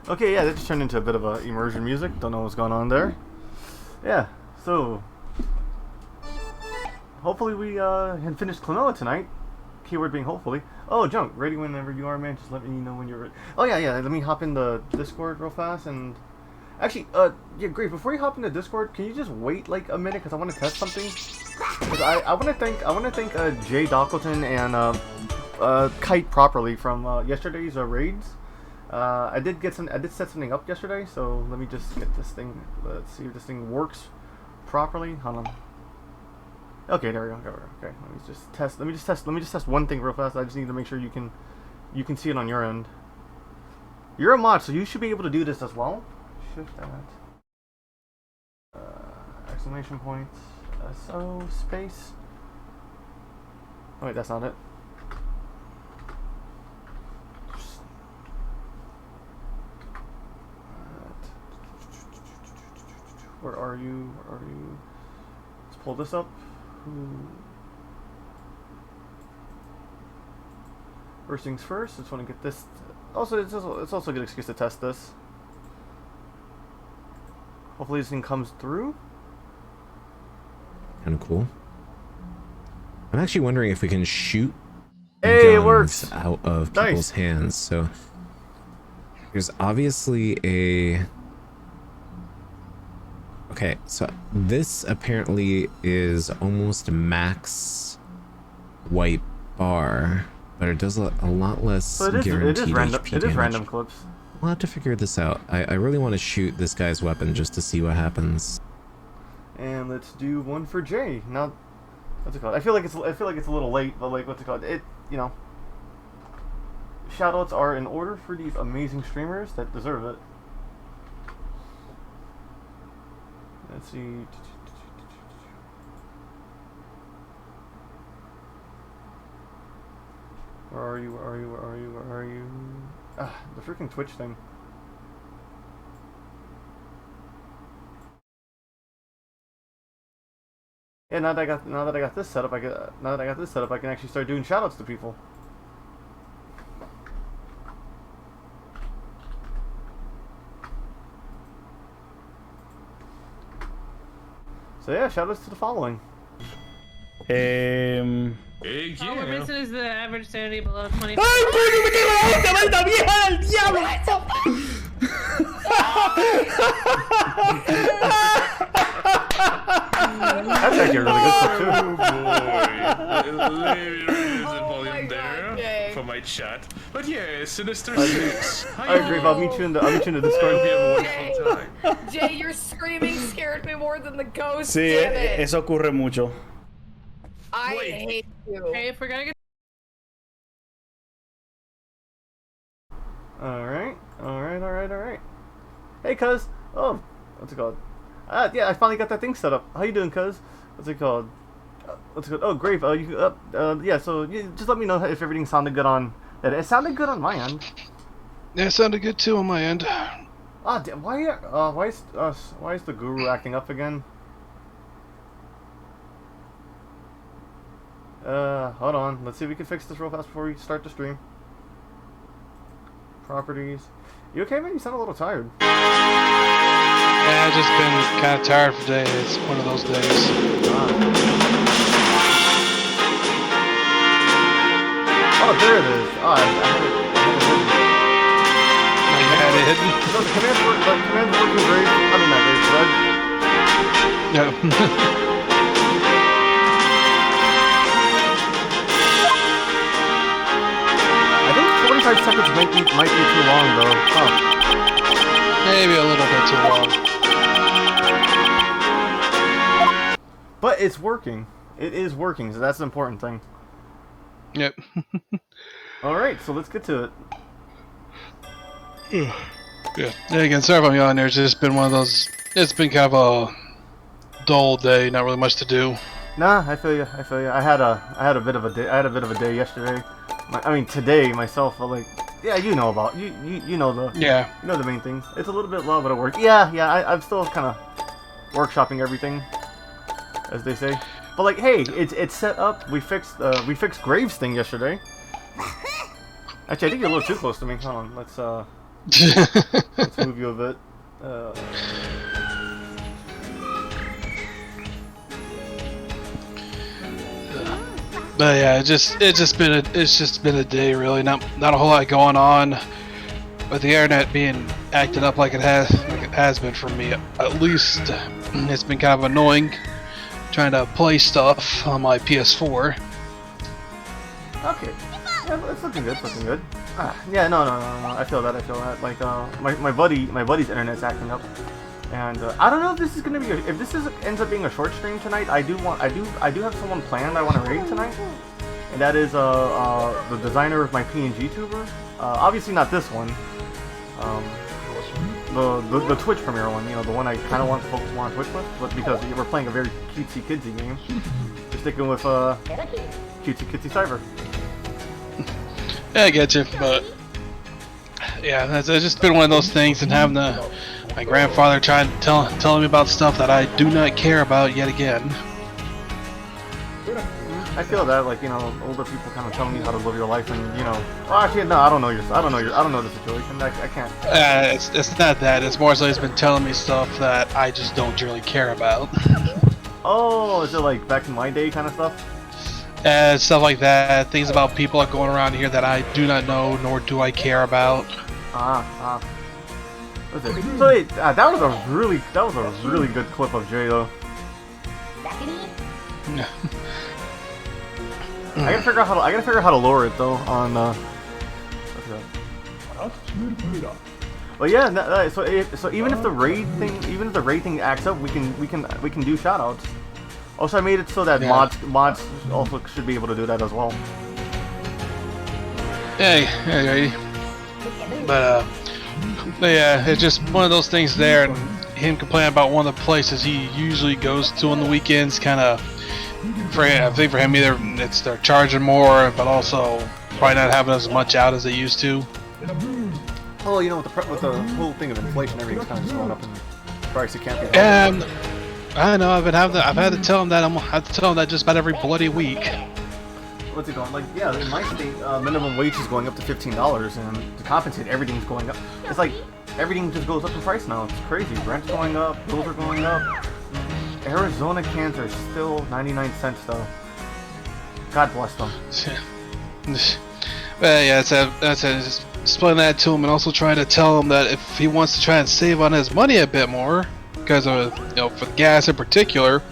Okay, yeah, that just turned into a bit of a immersion music. Don't know what's going on there. Yeah, so hopefully we can finish Klonoa tonight. Keyword being hopefully. Oh, Junk, ready whenever you are, man. Just let me know when you're ready. Oh yeah, let me hop in the Discord real fast and actually, yeah, great. Before you hop into Discord, can you just wait like a minute because I want to test something. Cause I want to thank Jay Dockleton and Kite properly from yesterday's raids. I did set something up yesterday, so let me just get this thing. Let's see if this thing works properly. Hold on. Okay, there we go. Okay, let me just test. Let me just test one thing real fast. I just need to make sure you can see it on your end. You're a mod, so you should be able to do this as well. Shift that. Exclamation point. SO space. Oh wait, that's not it. Where are you? Let's pull this up. First things first, I just want to get this. Also, it's also a good excuse to test this. Hopefully this thing comes through. Kind of cool. I'm actually wondering if we can shoot guns it works out of people's hands. So there's obviously a... Okay, so this apparently is almost max white bar, but it does a lot less so guaranteed HP random. It is random clips. We'll have to figure this out. I really want to shoot this guy's weapon just to see what happens. And let's do one for Jay. Now, what's it called? I feel like it's a little late, but like, what's it called? Shoutouts are in order for these amazing streamers that deserve it. Let's see. Where are you? Ah, the freaking Twitch thing. Yeah, now that I got this set up, I can actually start doing shoutouts to people. So yeah, shoutouts to the following. All we're missing is the average sanity below 20. ¡Ay, coño, me tengo la hostia, maldita vieja del diablo! That's actually a really good clip too. Jay. For my chat. But yeah, Sinister I Six. agree. I'll meet you in the Discord. Hope you have a wonderful time. Jay, your screaming scared me more than the ghost. Sí, Damn it. eso ocurre mucho. I Wait. hate you. Okay, if we're gonna get Alright. Hey, cuz. Oh, what's it called? Yeah, I finally got that thing set up. How you doing, cuz? What's it called? Oh, Grave. Yeah. So just let me know if everything sounded good on. It sounded good on my end. Yeah, it sounded good too on my end. Why is the guru acting up again? Hold on. Let's see if we can fix this real fast before we start the stream. Properties. You okay, man? You sound a little tired. Yeah, I've just been kind of tired for today. It's one of those days. Oh, there it is. I had it hidden. You had it hidden? No, the command's working great. I mean, not great, No. I think 45 seconds might be too long, though. Huh. Maybe a little bit too long. But it's working. It is working, so that's the important thing. Yep. Alright, so let's get to it. Yeah. Again, sorry if I'm yawning there. It's just been one of those. It's been kind of a dull day. Not really much to do. Nah, I feel you. I had a bit of a day yesterday. I mean today myself. But like, yeah, you know about you know the the main things. It's a little bit low, but it works. Yeah. I'm still kind of workshopping everything, as they say. But like, hey, it's set up. We fixed Graves' thing yesterday. Actually, I think you're a little too close to me. Hold on, let's move you a bit. But yeah, it's just been a day really. Not a whole lot going on. With the internet being acted up like it has been for me, at least it's been kind of annoying trying to play stuff on my PS4. Okay. Yeah, it's looking good. Yeah, no. I feel that. Like, my buddy's internet's acting up, and I don't know if this is gonna be if this ends up being a short stream tonight. I do have someone planned I want to raid tonight, and that is the designer of my PNGtuber. Obviously not this one. The Twitch premiere one, you know, the one I kind of want folks more on Twitch with, but because we're playing a very cutesy kidsy game, we're sticking with cutesy cyber. Yeah, I get you, but yeah, it's just been one of those things, and having my grandfather trying to telling me about stuff that I do not care about yet again. I feel that, like, you know, older people kind of telling you how to live your life, and you know, well, actually, no, I don't know the situation. I can't. It's not that. It's more so he's been telling me stuff that I just don't really care about. Oh, is it like back in my day kind of stuff? Stuff like that. Things about people are going around here that I do not know, nor do I care about. What's it? So wait, that was a really good clip of Jay though. I gotta figure out how to lower it though on. Well, yeah. So even if the raid thing acts up, we can do shoutouts. Also, I made it so that mods also should be able to do that as well. Hey. But yeah, it's just one of those things there, and him complaining about one of the places he usually goes to on the weekends, kind of. I think for him, either they're charging more, but also probably not having as much out as they used to. Oh, you know, with the whole thing of inflation, everything's kind of just going up in price. It can't be. And I know I've had to tell him that. I have to tell him that just about every bloody week. What's it going? Like, yeah, in my state, minimum wage is going up to $15, and to compensate, everything's going up. It's like everything just goes up in price now. It's crazy. Rent's going up, bills are going up. Arizona cans are still 99 cents though. God bless them. Well, yeah, that's it. Just explain that to him, and also trying to tell him that if he wants to try and save on his money a bit more, because of for the gas in particular,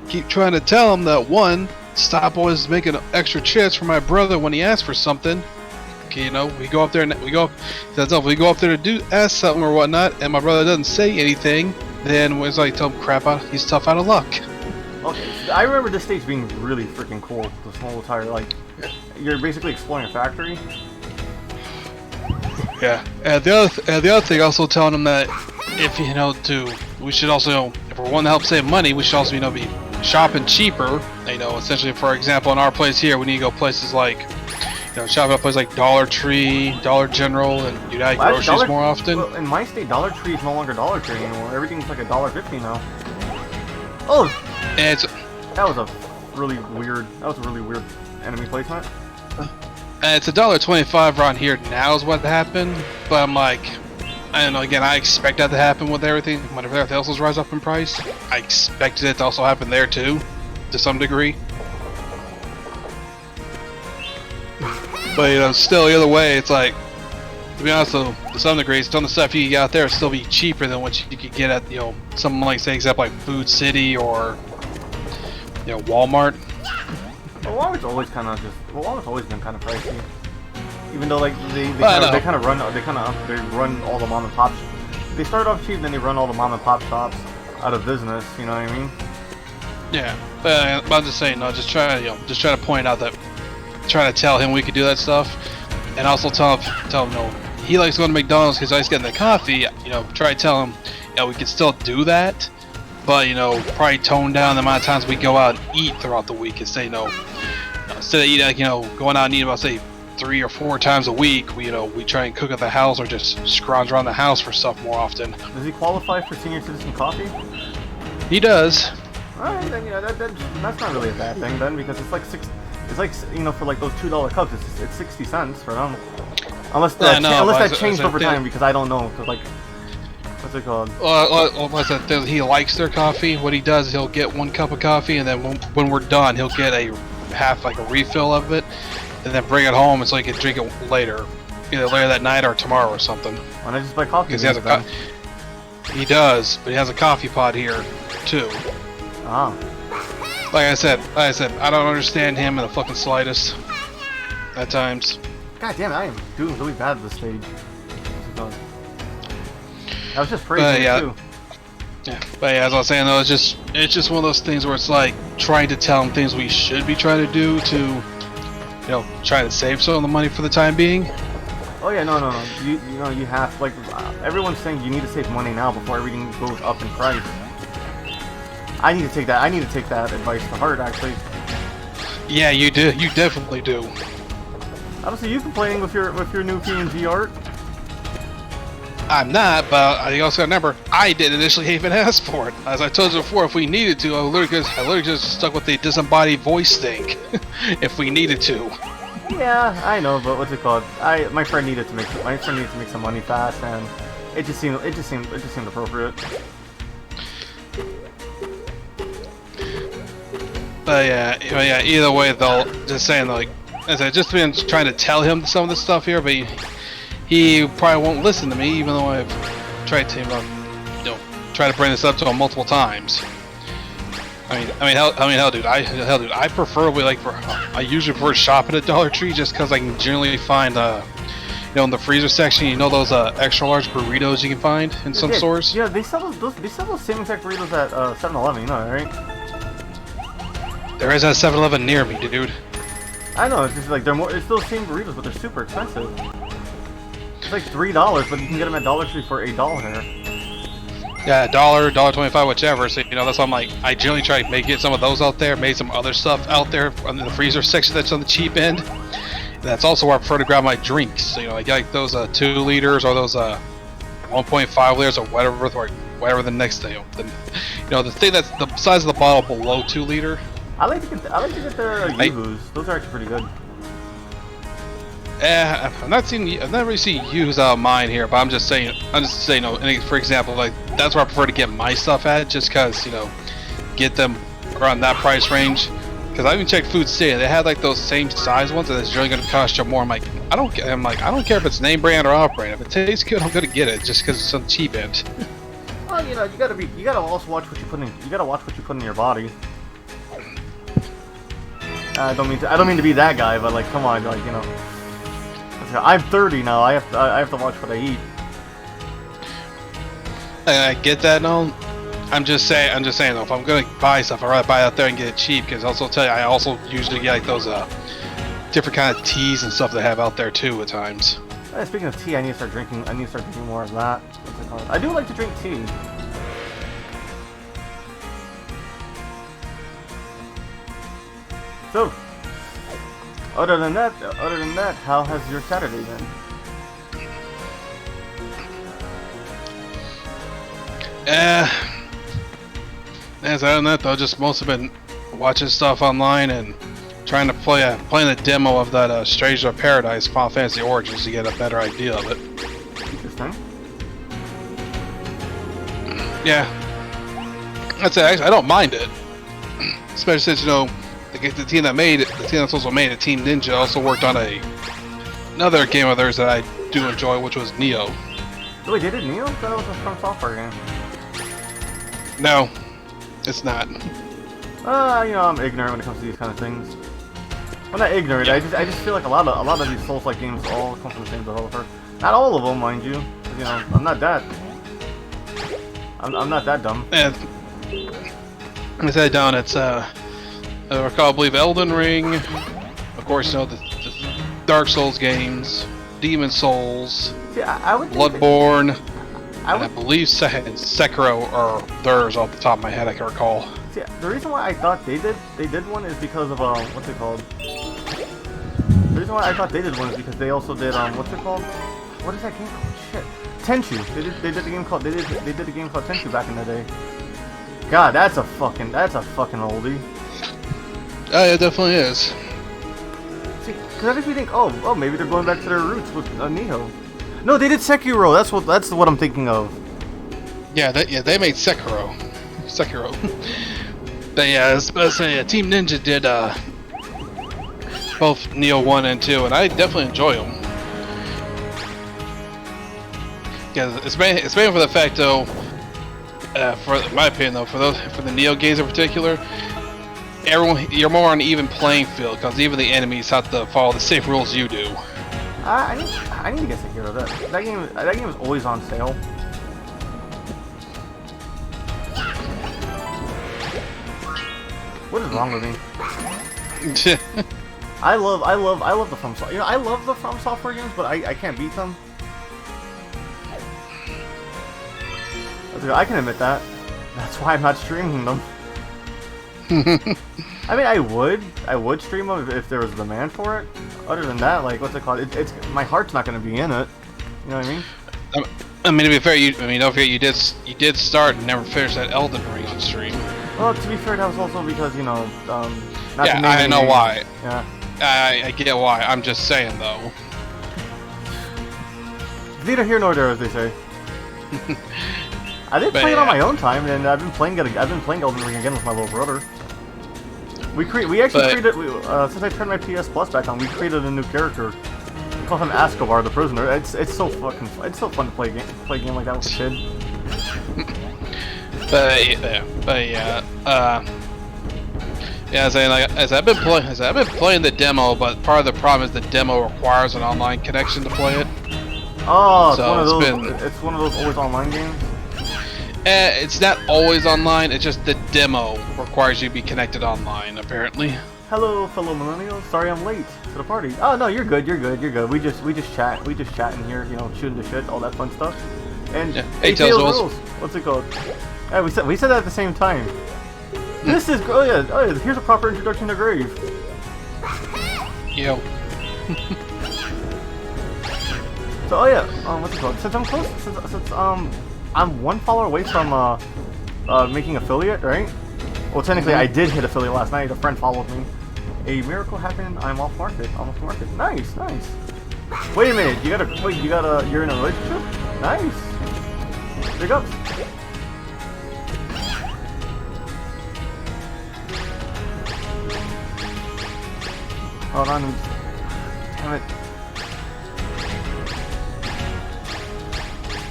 keep trying to tell him that one, stop always making extra chips for my brother when he asks for something. Okay, you know, we go up there and we go up there to ask something or whatnot, and my brother doesn't say anything. Then it's like, tell him crap out. He's tough out of luck. Okay, I remember this stage being really freaking cool. This whole entire, like, you're basically exploring a factory. Yeah, and the other thing, also telling him that if we should also, if we want to help save money, we should also be shopping cheaper. Essentially, for example, in our place here, we need to go places like, shopping at places like Dollar Tree, Dollar General, and United Groceries more often. Well, in my state, Dollar Tree is no longer Dollar Tree anymore. Everything's like $1.50 now. Oh, and that was a really weird enemy placement. And it's $1.25 around here now is what happened, but I'm like, I don't know, again, I expect that to happen with everything. Whenever everything else rise up in price, I expected it to also happen there too, to some degree. But still the other way, it's like, to be honest though, to some degree, some of the stuff you can get out there will still be cheaper than what you could get at, something like, say, example like Food City or, Walmart. Well, Walmart's always been kind of pricey. Even though like they run all the mom and pop. They start off cheap, then they run all the mom and pop shops out of business. You know what I mean? Yeah, but I'm just saying, just trying to point out that, trying to tell him we could do that stuff, and also tell him he likes going to McDonald's because he likes getting the coffee. Try to tell him we could still do that, but probably tone down the amount of times we go out and eat throughout the week, and say instead of eating going out and eating about say 3 or 4 times a week, we try and cook at the house or just scrounge around the house for stuff more often. Does he qualify for senior citizen coffee? He does. Alright, then that's not really a bad thing then, because it's like for like those $2 cups, it's 60 cents for them. Unless that changed over time, because I don't know. Cause like, what's it called? He likes their coffee. What he does is he'll get 1 cup of coffee, and then when we're done, he'll get a refill of it, and then bring it home so he can drink it later, either later that night or tomorrow or something. Why not just buy coffee? Because he does, but he has a coffee pot here too. Ah. Like I said, I don't understand him in the fucking slightest. At times. God damn it, I am doing really bad at this stage. I was just praising it too. Yeah, but yeah, as I was saying though, it's just one of those things where it's like trying to tell him things we should be trying to do to, try to save some of the money for the time being. Oh yeah, no. You have, like, everyone's saying you need to save money now before everything goes up in price. I need to take that advice to heart, actually. Yeah, you do. You definitely do. I don't see you complaining with your new PNG art. I'm not, but you also remember, I didn't initially even ask for it. As I told you before, if we needed to, I literally just stuck with the disembodied voice thing. If we needed to. Yeah, I know, but what's it called? My friend needed to make some money fast, and it just seemed appropriate. But yeah. Either way, though, just saying, like, as I just been trying to tell him some of this stuff here, but he probably won't listen to me, even though I've tried to, try to bring this up to him multiple times. Hell, dude, I preferably I usually prefer shopping at Dollar Tree just because I can generally find, in the freezer section, those extra large burritos you can find in some stores. Yeah, they sell those same exact burritos at 7-Eleven, right? There is a 7-Eleven near me, dude. I know, it's just like it's still the same burritos, but they're super expensive. It's like $3, but you can get them at Dollar Tree for $1 here. Yeah, $1, $1.25, whichever. So that's why I'm like, I generally try to get some of those out there, made some other stuff out there in the freezer section that's on the cheap end. And that's also where I prefer to grab my drinks. So I get like those 2 liters or those 1.5 liters or whatever the next thing. The thing that's the size of the bottle below 2 liter. I like to get their Yoo-hoos. Those are actually pretty good. I've not really seen Yoo-hoos out of mine here, but I'm just saying, for example, like, that's where I prefer to get my stuff at, just because, get them around that price range. Because I even checked Food City, they had like those same size ones, and it's really going to cost you more. I'm like, I don't care if it's name brand or off brand. If it tastes good, I'm going to get it, just because it's on the cheap end. Well, you gotta also watch what you put in. You gotta watch what you put in your body. I don't mean to be that guy, but like, come on, like, you know. I'm 30 now. I have to watch what I eat. I get that, no. I'm just saying though, if I'm gonna buy stuff, I'd rather buy it out there and get it cheap. Because also tell you, I also usually get like those different kind of teas and stuff they have out there too at times. Speaking of tea, I need to start drinking more of that. What's it called? I do like to drink tea. So, other than that, how has your Saturday been? As other than that though, just mostly been watching stuff online and trying to playing the demo of that Stranger of Paradise Final Fantasy Origins to get a better idea of it. Interesting. Yeah, that's it. Actually, I don't mind it, especially since, you know, the team that made it, the team that's also made it, Team Ninja, also worked on another game of theirs that I do enjoy, which was Neo. Oh, wait, they did Neo? That was a From Software game. No, it's not. You know, I'm ignorant when it comes to these kind of things. Well, not ignorant. Yeah. I just feel like a lot of these Souls-like games all come from the same developer. Not all of them, mind you. You know, I'm not that dumb. And I said down, it's I recall, I believe, Elden Ring, of course, you know, the Dark Souls games, Demon Souls, See, I would think Bloodborne, I and I believe Sekiro are theirs off the top of my head, I can recall. See, the reason why I thought they did one is because of what's it called? The reason why I thought they did one is because they also did what's it called? What is that game called? Shit, Tenchu. They did a game called Tenchu back in the day. God, that's a fucking oldie. It definitely is. See, because that makes me think, oh, maybe they're going back to their roots with Nihon. No, they did Sekiro. That's what I'm thinking of. Yeah, they made Sekiro. But yeah, I was supposed to say, Team Ninja did both Neo 1 and 2, and I definitely enjoy them. Yeah, it's mainly for the fact though, for my opinion though, for the Neo games in particular, you're more on an even playing field because even the enemies have to follow the same rules you do. I need to get Sekiro. That game was always on sale. What is wrong with me? I love the From Software. You know, I love the From Software games, but I can't beat them. I can admit that. That's why I'm not streaming them. I mean, I would stream them if there was demand for it. Other than that, like, what's it called? It's my heart's not going to be in it. You know what I mean? I mean, to be fair, don't forget you did start and never finished that Elden Ring on stream. Well, to be fair, that was also because, you know, not yeah, I know why. Yeah. I get why. I'm just saying though. Neither here nor there, as they say. I did play it on my own time, and I've been playing Elden Ring again with my little brother. We actually created since I turned my PS Plus back on, we created a new character. We call him Escobar, the prisoner. It's so fun to play a game like that with a kid. As I've been playing the demo, but part of the problem is the demo requires an online connection to play it. Oh, so it's one of those always online games. It's not always online. It's just the demo requires you to be connected online, apparently. Hello, fellow millennials. Sorry I'm late to the party. Oh no, you're good. We just chat in here, you know, shooting the shit, all that fun stuff. And yeah. Hey, Tails Rolls. What's it called? Yeah, we said that at the same time. This is oh yeah. Here's a proper introduction to Grave. Yo. So what's it called? Since I'm close, since I'm one follower away from making affiliate, right? Well, technically, I did hit affiliate last night. A friend followed me. A miracle happened. I'm off market. Almost market. Nice. Wait a minute. You're in a relationship? Nice. Big ups. Hold on. Damn it.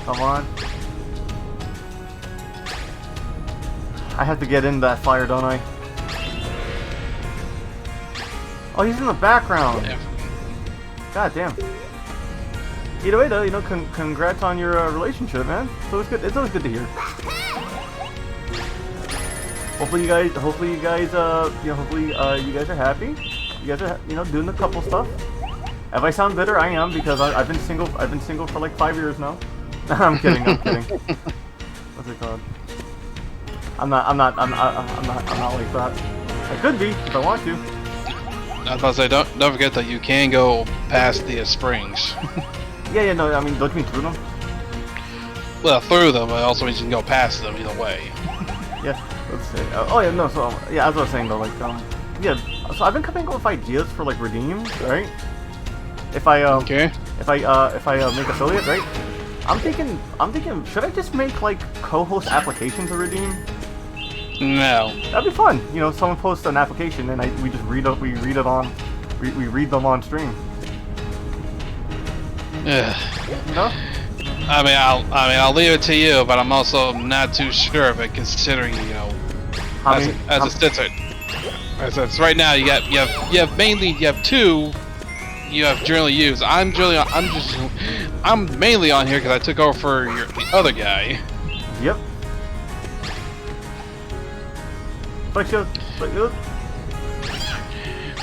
Come on. I have to get in that fire, don't I? Oh, he's in the background. Yeah. God damn. Either way, though, you know, congrats on your relationship, man. It's always good. It's always good to hear. Hopefully you guys, you guys are happy. You guys are, you know, doing the couple stuff. If I sound bitter, I am because I've been single for like 5 years now. I'm kidding. What's it called? I'm not like that. I could be if I want to. I was about to say, don't forget that you can go past the springs. Yeah, no, I mean, don't you mean through them? Well, through them, but it also means you can go past them either way. Yeah, let's see. Oh yeah, no, so yeah, as I was saying though, like, yeah, so I've been coming up with ideas for like redeems, right? If I Okay. if I make affiliate, right? I'm thinking, should I just make like co-host applications to redeem? No. That'd be fun. You know, someone posts an application and we just read them on stream. Ugh. No? I mean, I'll leave it to you, but I'm also not too sure of it, considering, you know, as it sits right now, you have two. You have generally used. I'm mainly on here because I took over for the other guy. Yep.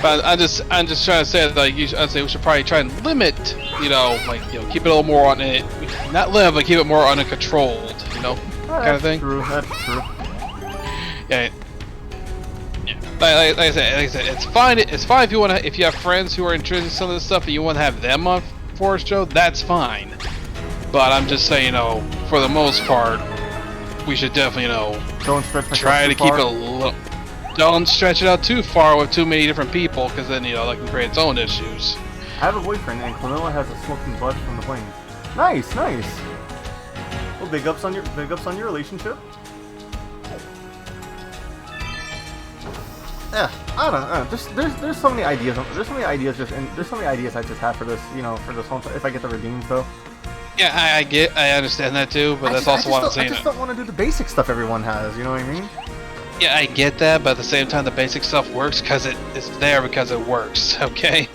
But I'm just trying to say that, like, I'd say we should probably try and limit, you know, like, you know, keep it a little more on it, not limit, but keep it more uncontrolled, you know, kind of thing. That's true. Yeah. Like I said, it's fine. It's fine if you have friends who are interested in some of this stuff and you want to have them on for a show. That's fine. But I'm just saying, you know, for the most part, we should definitely, you know, try to keep it a little. Don't stretch it out too far with too many different people, because then, you know, that can create its own issues. I have a boyfriend, and Klonoa has a smoking butt from the plane. Nice. Well, big ups on your relationship. Yeah, I don't know. There's so many ideas. There's so many ideas I just have for this. You know, for this whole. If I get the redeems though. Yeah, I understand that too, but that's also why I'm saying I just don't want to do the basic stuff everyone has. You know what I mean? Yeah, I get that, but at the same time, the basic stuff works because it's there because it works. Okay,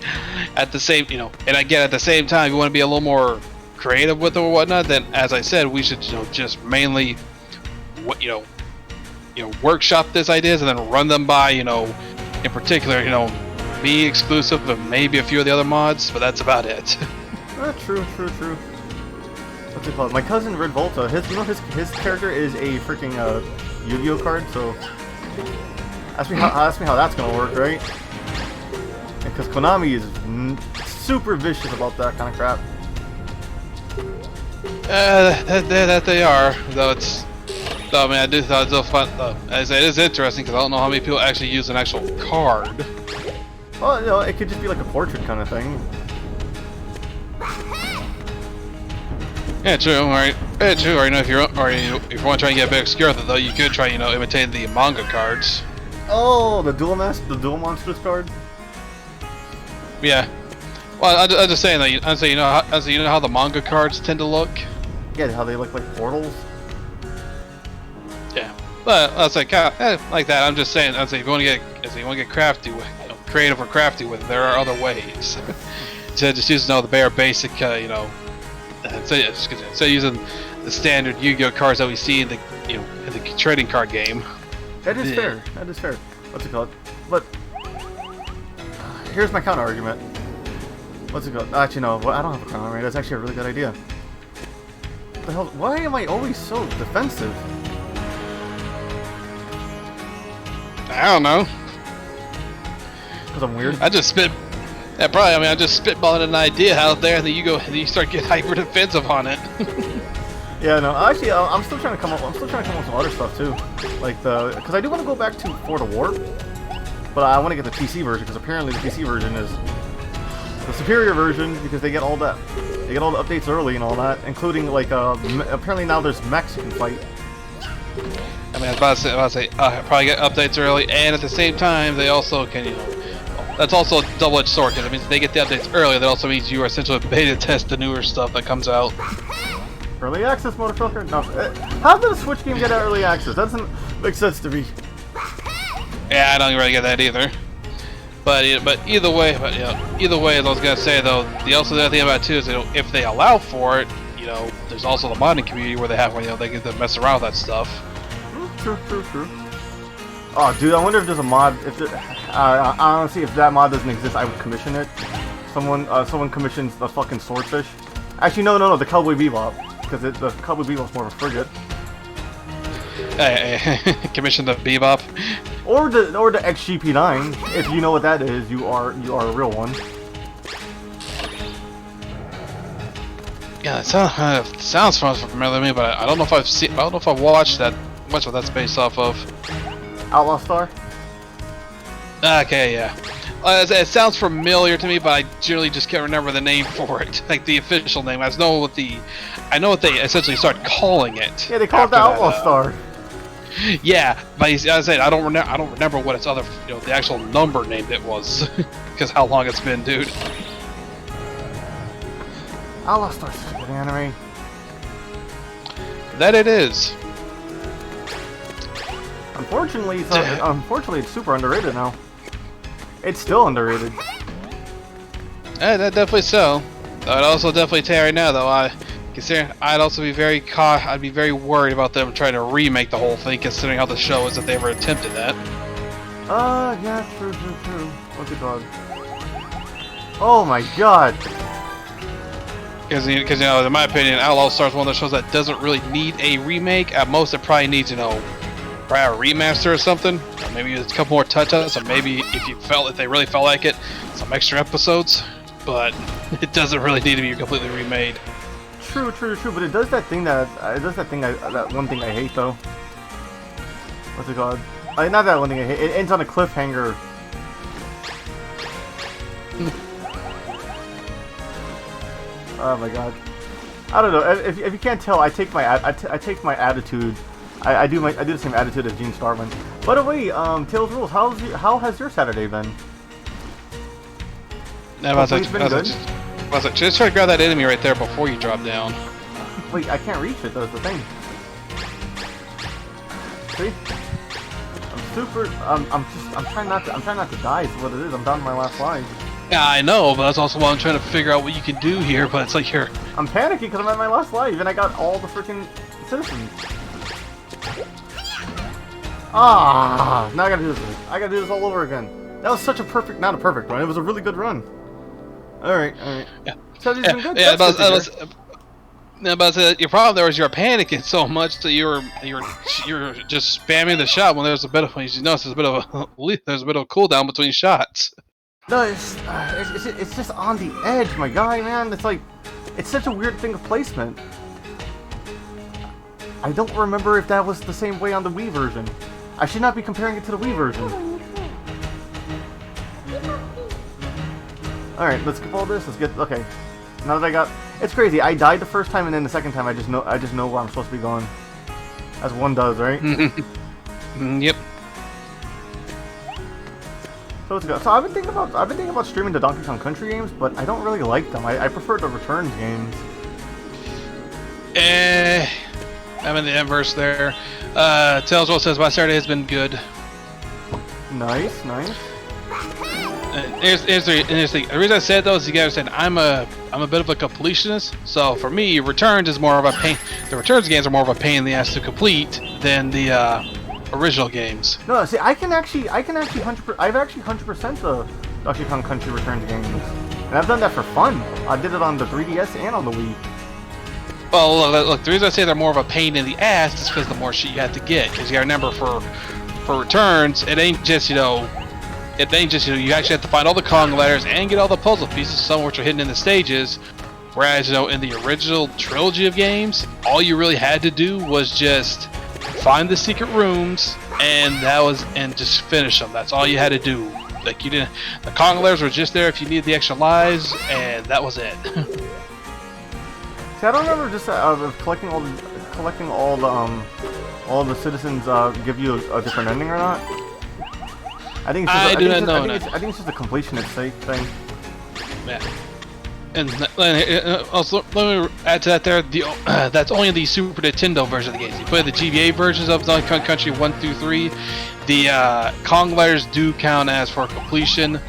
at the same, you know, and I get at the same time, if you want to be a little more creative with it or whatnot, then as I said, we should, you know, just mainly, workshop these ideas and then run them by, you know, in particular, you know, me exclusive and maybe a few of the other mods, but that's about it. True. What's it called? My cousin Red Volta, his character is a freaking Yu-Gi-Oh card, so ask me how that's gonna work, right? Because Konami is super vicious about that kind of crap. That they are, though it's. I mean, I do thought it was fun. As it is interesting because I don't know how many people actually use an actual card. Well, you know, it could just be like a portrait kind of thing. Yeah, true. All right. Yeah, true. Or, you know, if you want to try and get a bit obscure with it, though, you could try, you know, imitate the manga cards. Oh, the dual monsters card. Yeah. Well, I'm just saying that. I'm saying, you know how the manga cards tend to look. Yeah, how they look like portals. Yeah. But I was like, like that. I'm just saying. I was like, if you want to get crafty with, you know, creative or crafty with it, there are other ways. So just using all the bare basic, you know. So using the standard Yu-Gi-Oh cards that we see in the, you know, in the trading card game. That is fair. What's it called? But here's my counter argument. What's it called? Actually, no. I don't have a counter argument. That's actually a really good idea. What the hell? Why am I always so defensive? I don't know. Because I'm weird. I just spit. Yeah, probably. I mean, I just spitballing an idea out there, and then you start getting hyper defensive on it. Yeah, no. Actually, I'm still trying to come up. with some other stuff too, like because I do want to go back to For the Warp, but I want to get the PC version because apparently the PC version is the superior version because they get all the updates early and all that, including like apparently now there's mechs you can fight. I mean, I was about to say, probably get updates early, and at the same time, they also can, you know, that's also a double-edged sword, because it means they get the updates early, that also means you are essentially beta test the newer stuff that comes out. Early access, motherfucker? No. How did a Switch game get early access? That doesn't make sense to me. Yeah, I don't really get that either. But either way, as I was gonna say though, the other thing about it too is if they allow for it, there's also the modding community where they have they get to mess around with that stuff. True. Oh, dude, I wonder if there's a mod. Honestly, if that mod doesn't exist, I would commission it. Someone commissions the fucking swordfish. Actually, no, the Cowboy Bebop, because the Cowboy Bebop's more of a frigate. Commission the Bebop. Or the XGP9, if you know what that is, you are a real one. Yeah, it sounds familiar to me, but I don't know if I've watched that much of that's based off of. Outlaw Star? Okay, yeah. It sounds familiar to me, but I generally just can't remember the name for it, like the official name. I know what they essentially start calling it. Yeah, they call it the Outlaw Star. Yeah, but as I said, I don't remember what its other, the actual number name it was, because how long it's been, dude. Outlaw Star's such a good anime. That it is. Unfortunately, it's super underrated now. It's still underrated. Yeah, that definitely so. I'd also definitely tell you right now, though, I'd also be I'd be very worried about them trying to remake the whole thing, considering how the show is if they ever attempted that. Yeah, true. What's it called? Oh my god. Because in my opinion, Outlaw Star is one of those shows that doesn't really need a remake. At most, it probably needs, probably a remaster or something. Or maybe a couple more touch-ups, or maybe if they really felt like it, some extra episodes. But it doesn't really need to be completely remade. True, but it does that thing that one thing I hate though. What's it called? Not that one thing I hate. It ends on a cliffhanger. Oh my god. I don't know. If you can't tell, I take my attitude. I do the same attitude as Gene Starman. By the way, Tails Rules, how has your Saturday been? Just try to grab that enemy right there before you drop down. Wait, I can't reach it. That's the thing. See? I'm trying not to die. Is what it is. I'm down to my last life. Yeah, I know, but that's also why I'm trying to figure out what you can do here. But it's like I'm panicking because I'm at my last life and I got all the freaking citizens. Now I gotta do this. I gotta do this all over again. That was such a not a perfect run. It was a really good run. All right. Yeah. So been good. Yeah, but your problem there was you're panicking so much that you're just spamming the shot when there's a bit of there's a bit of a cooldown between shots. No, it's just on the edge, my guy, man. It's such a weird thing of placement. I don't remember if that was the same way on the Wii version. I should not be comparing it to the Wii version. Alright, let's skip all this. Okay. Now that it's crazy. I died the first time and then the second time I just know where I'm supposed to be going. As one does, right? Yep. So I've been thinking about streaming the Donkey Kong Country games, but I don't really like them. I prefer the Returns games. I'm in the inverse there. Tailswell says my Saturday has been good. Nice. Here's the reason I said though is you guys said I'm a bit of a completionist. So for me, Returns is more of a pain. The Returns games are more of a pain in the ass to complete than the original games. No, see, I've actually 100% the Donkey Kong Country Returns games, and I've done that for fun. I did it on the 3DS and on the Wii. Well, look, the reason I say they're more of a pain in the ass is because the more shit you have to get. Because you gotta remember, for Returns, it ain't just you actually have to find all the Kong letters and get all the puzzle pieces, some of which are hidden in the stages. Whereas in the original trilogy of games, all you really had to do was just find the secret rooms and just finish them. That's all you had to do. Like the Kong letters were just there if you needed the extra lives, and that was it. See, I don't remember just collecting all the citizens give you a different ending or not. I think it's just a completionist sake thing. Yeah. And also, let me add to that there, that's only the Super Nintendo version of the games. You play the GBA versions of Donkey Kong Country 1 through 3, the Kong letters do count as for completion.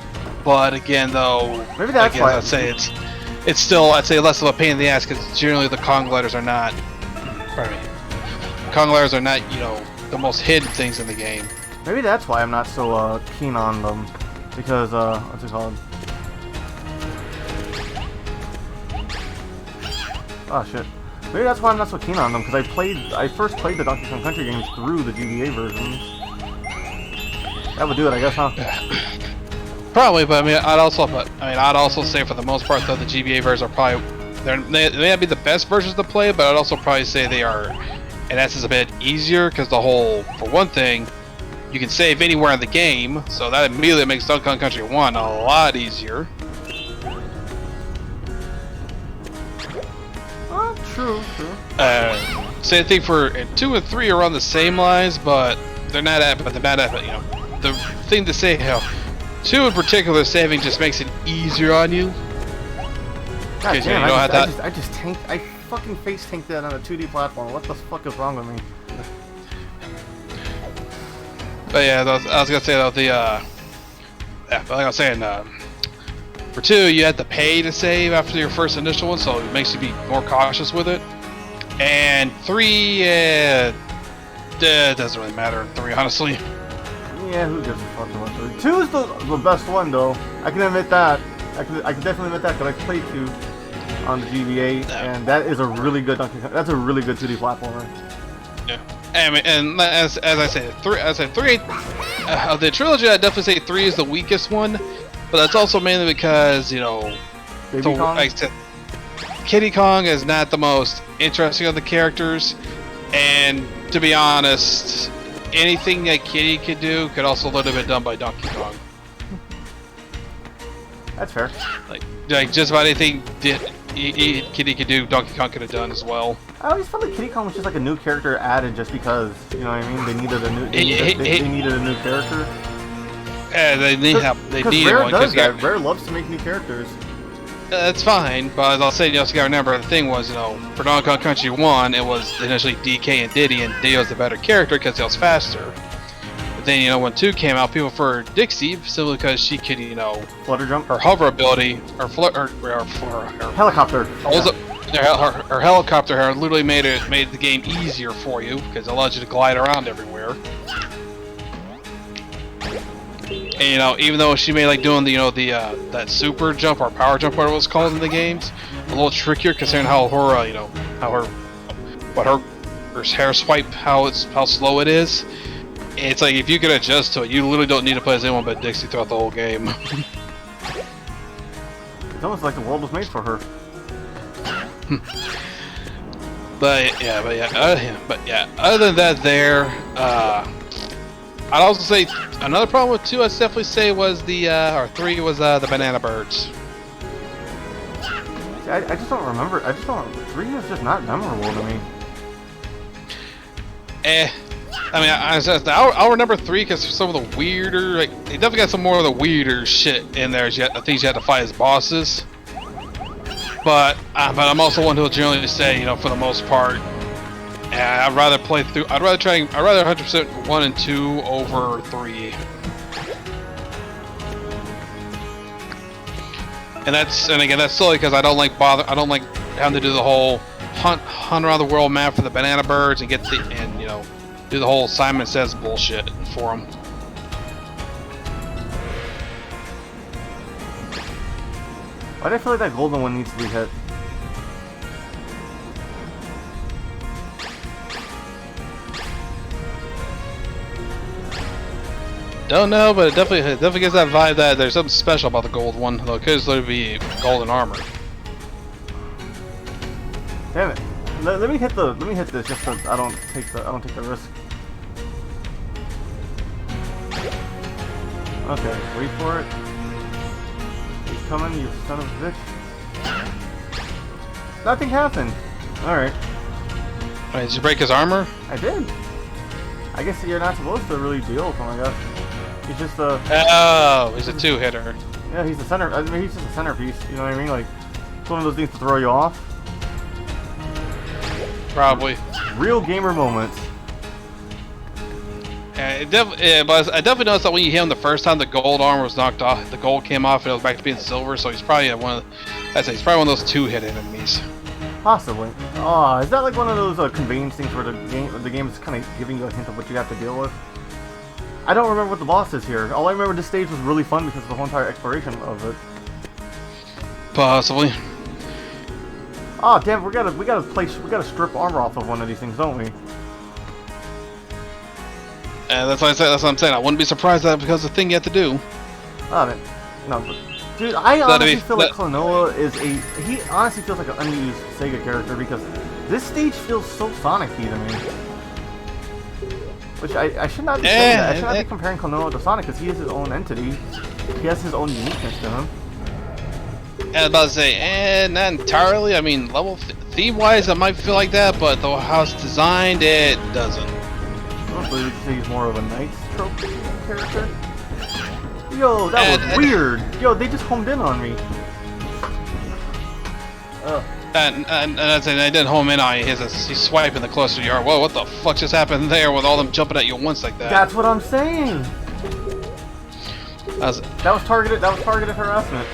But again, though, Maybe that's again, why. I'd say it's still, I'd say, less of a pain in the ass because generally the Kong gliders are not. Pardon me. Kong gliders are not, you know, the most hidden things in the game. Maybe that's why I'm not so keen on them, because what's it called? Oh shit. Maybe that's why I'm not so keen on them, because I first played the Donkey Kong Country games through the GBA versions. That would do it, I guess, huh? Probably, but I mean, I'd also say for the most part, though, the GBA versions are probably they may not be the best versions to play, but I'd also probably say they are, in essence, a bit easier because the whole, for one thing, you can save anywhere in the game, so that immediately makes Donkey Kong Country 1 a lot easier. True. Same thing for 2 and 3 are on the same lines, but they're not at. You know, the thing to say, how 2 in particular saving just makes it easier on you. God You damn, don't have that. I fucking face tanked that on a 2D platform. What the fuck is wrong with me? But yeah, I was gonna say though like I was saying, for 2 you had to pay to save after your first initial one, so it makes you be more cautious with it. And 3, it doesn't really matter in 3, honestly. Yeah, who gives a fuck about 3? 2 is the best one though. I can admit that. I can definitely admit that because I played 2 on the GBA, and that is a really good Donkey Kong. That's a really good 2D platformer. Yeah. And as I said, 3 of the trilogy, I'd definitely say 3 is the weakest one, but that's also mainly because, you know, Baby Kong? like I said, Kiddy Kong is not the most interesting of the characters, and to be honest, anything that Kiddy could do could also have been done by Donkey Kong. That's fair. Like just about anything Kiddy could do, Donkey Kong could have done as well. I always felt like Kiddy Kong was just like a new character added just because, you know what I mean? They needed a new. They needed a new character. Yeah, they need Rare one. does that. Rare loves to make new characters. That's fine, but as I'll say, you also gotta remember the thing was, you know, for Donkey Kong Country 1, it was initially DK and Diddy, and Diddy was the better character because he was faster. But then, you know, when 2 came out, people preferred Dixie simply because she could, you know, Flutter jump. her hover ability, her Helicopter. her helicopter hair literally made the game easier for you because it allowed you to glide around everywhere. And you know, even though she made like doing the that super jump or power jump, whatever it was called in the games, a little trickier considering how her hair swipe, how slow it is. It's like if you could adjust to it, you literally don't need to play as anyone but Dixie throughout the whole game. It's almost like the world was made for her. But yeah. Other than that, I'd also say another problem with 2, I'd definitely say was or 3 was the banana birds. See, I just don't remember. 3 is just not memorable to me. I mean, I'll remember 3 because some of the weirder, like, they definitely got some more of the weirder shit in there. The things you had to fight as bosses. But I'm also one who'll generally say, you know, for the most part, I'd rather 100% 1 and 2 over 3. And again, that's solely because I don't like having to do the whole hunt around the world map for the banana birds and you know, do the whole Simon Says bullshit for them. Why do I feel like that golden one needs to be hit? Don't know, but it definitely gives that vibe that there's something special about the gold one, though it could literally be golden armor. Damn it! Let me hit this just so I don't take the risk. Okay, wait for it. He's coming, you son of a bitch. Nothing happened. All right. Wait, did you break his armor? I did. I guess you're not supposed to really deal with him, I guess. He's just a... Oh, he's a 2-hitter. Yeah, he's the center. I mean, he's just a centerpiece. You know what I mean? Like, it's one of those things to throw you off. Probably. Real gamer moments. But I definitely noticed that when you hit him the first time, the gold armor was knocked off. The gold came off, and it was back to being silver. So he's probably he's probably one of those 2-hit enemies. Possibly. Oh, is that like one of those conveyance things where the game is kind of giving you a hint of what you have to deal with? I don't remember what the boss is here. All I remember, this stage was really fun because of the whole entire exploration of it. Possibly. Oh damn, we gotta strip armor off of one of these things, don't we? And that's what I'm saying. I wouldn't be surprised that because the thing you have to do. Oh man, no, but dude, I honestly feel like Klonoa he honestly feels like an unused Sega character because this stage feels so Sonic-y to me. Which I should not be saying that. I should not be comparing Klonoa to Sonic because he is his own entity. He has his own uniqueness to him. I was about to say, not entirely. I mean, theme-wise, it might feel like that, but the how it's designed, it doesn't. Mostly, would you say he's more of a Knight's trope character? Yo, that was weird. Yo, they just homed in on me. And I didn't home in on you. He's swiping the closer you are. Whoa, what the fuck just happened there with all them jumping at you once like that? That's what I'm saying. That was targeted harassment.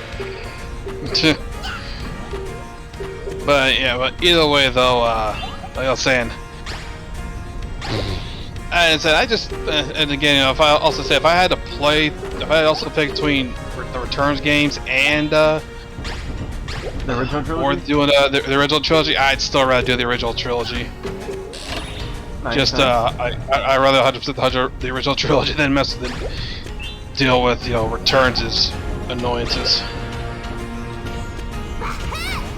But either way though, like I was saying, and again, if I also say if I had also pick between the Returns games and the original trilogy, or doing the original trilogy, I'd still rather do the original trilogy. Nice, I rather 100% the original trilogy than deal with Returns' annoyances.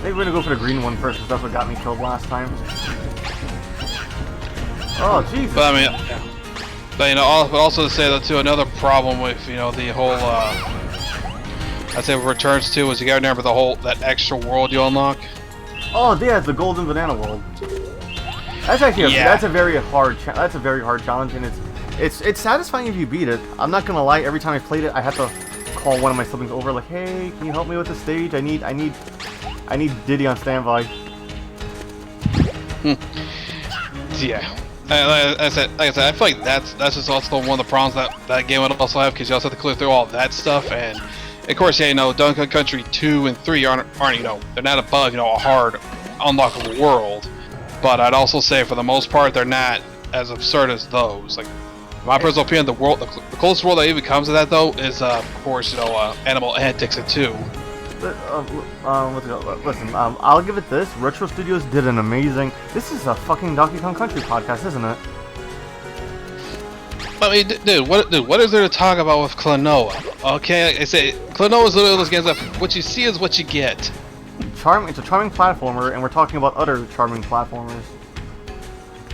Maybe we're gonna go for the green one first, because that's what got me killed last time. Oh, Jesus. But I mean, but also to say that too, another problem with the whole I'd say with Returns 2 is you gotta remember that extra world you unlock. Oh yeah, the Golden Banana World. That's actually that's a very hard challenge, and it's satisfying if you beat it. I'm not gonna lie, every time I played it, I had to call one of my siblings over, like, hey, can you help me with the stage? I need Diddy on standby. Yeah. Like I said, I feel like that's just also one of the problems that game would also have, because you also have to clear through all that stuff, and of course, Donkey Kong Country 2 and 3 aren't they're not above a hard unlockable world, but I'd also say for the most part they're not as absurd as those. Like, in my personal opinion, the closest world that even comes to that though is of course Animal Antics 2. Listen, I'll give it this. Retro Studios did an amazing... This is a fucking Donkey Kong Country podcast, isn't it? I mean, dude, what is there to talk about with Klonoa? Okay, I say, Klonoa is literally those games that what you see is what you get. It's a charming platformer, and we're talking about other charming platformers.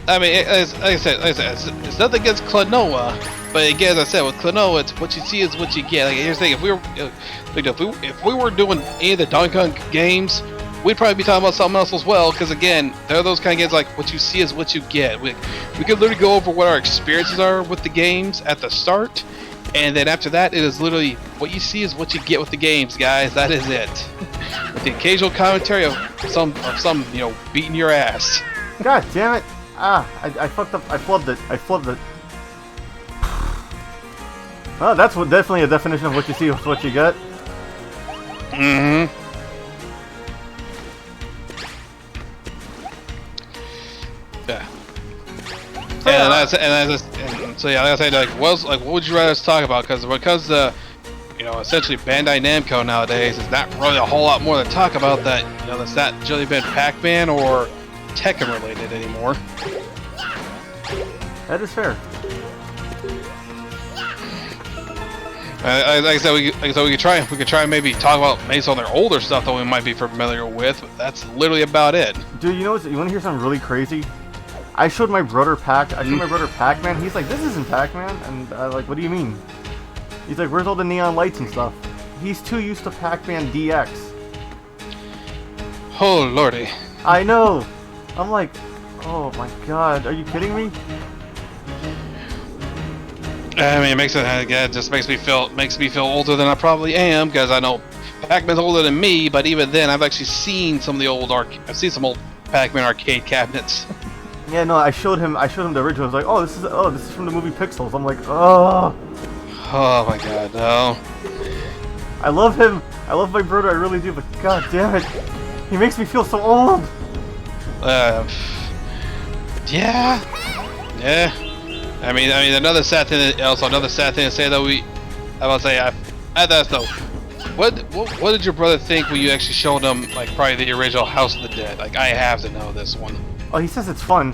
I mean, like I said, it's nothing against Klonoa, but again, as I said, with Klonoa, it's what you see is what you get. Like, here's the thing: if we were doing any of the Donkey Kong games, we'd probably be talking about something else as well. Because again, they're those kind of games like what you see is what you get. We could literally go over what our experiences are with the games at the start, and then after that, it is literally what you see is what you get with the games, guys. That is it. With the occasional commentary of some beating your ass. God damn it! I fucked up. I flubbed it. Well, that's definitely a definition of what you see is what you get. Mm-hmm. Yeah. So like I said, what would you rather us talk about? Because essentially Bandai Namco nowadays is not really a whole lot more to talk about that. That's not really been Pac-Man or Tekken related anymore. That is fair. Like I said, we could try and maybe talk about maybe some of their older stuff that we might be familiar with, but that's literally about it. Dude, you want to hear something really crazy? I showed my brother Pac-Man. He's like, this isn't Pac-Man, and I'm like, what do you mean? He's like, where's all the neon lights and stuff? He's too used to Pac-Man DX. Oh lordy. I know. I'm like, oh my god, are you kidding me? I mean, it just makes me feel older than I probably am, because I know Pac-Man's older than me, but even then, I've actually seen some of the old I've seen some old Pac-Man arcade cabinets. Yeah, no, I showed him the original. I was like, oh, this is from the movie Pixels. I'm like, oh. Oh my god, no. I love him. I love my brother. I really do. But god damn it, he makes me feel so old. Yeah. I mean, another sad thing to say though. At that though, what did your brother think when you actually showed him like probably the original House of the Dead? Like, I have to know this one. Oh, he says it's fun.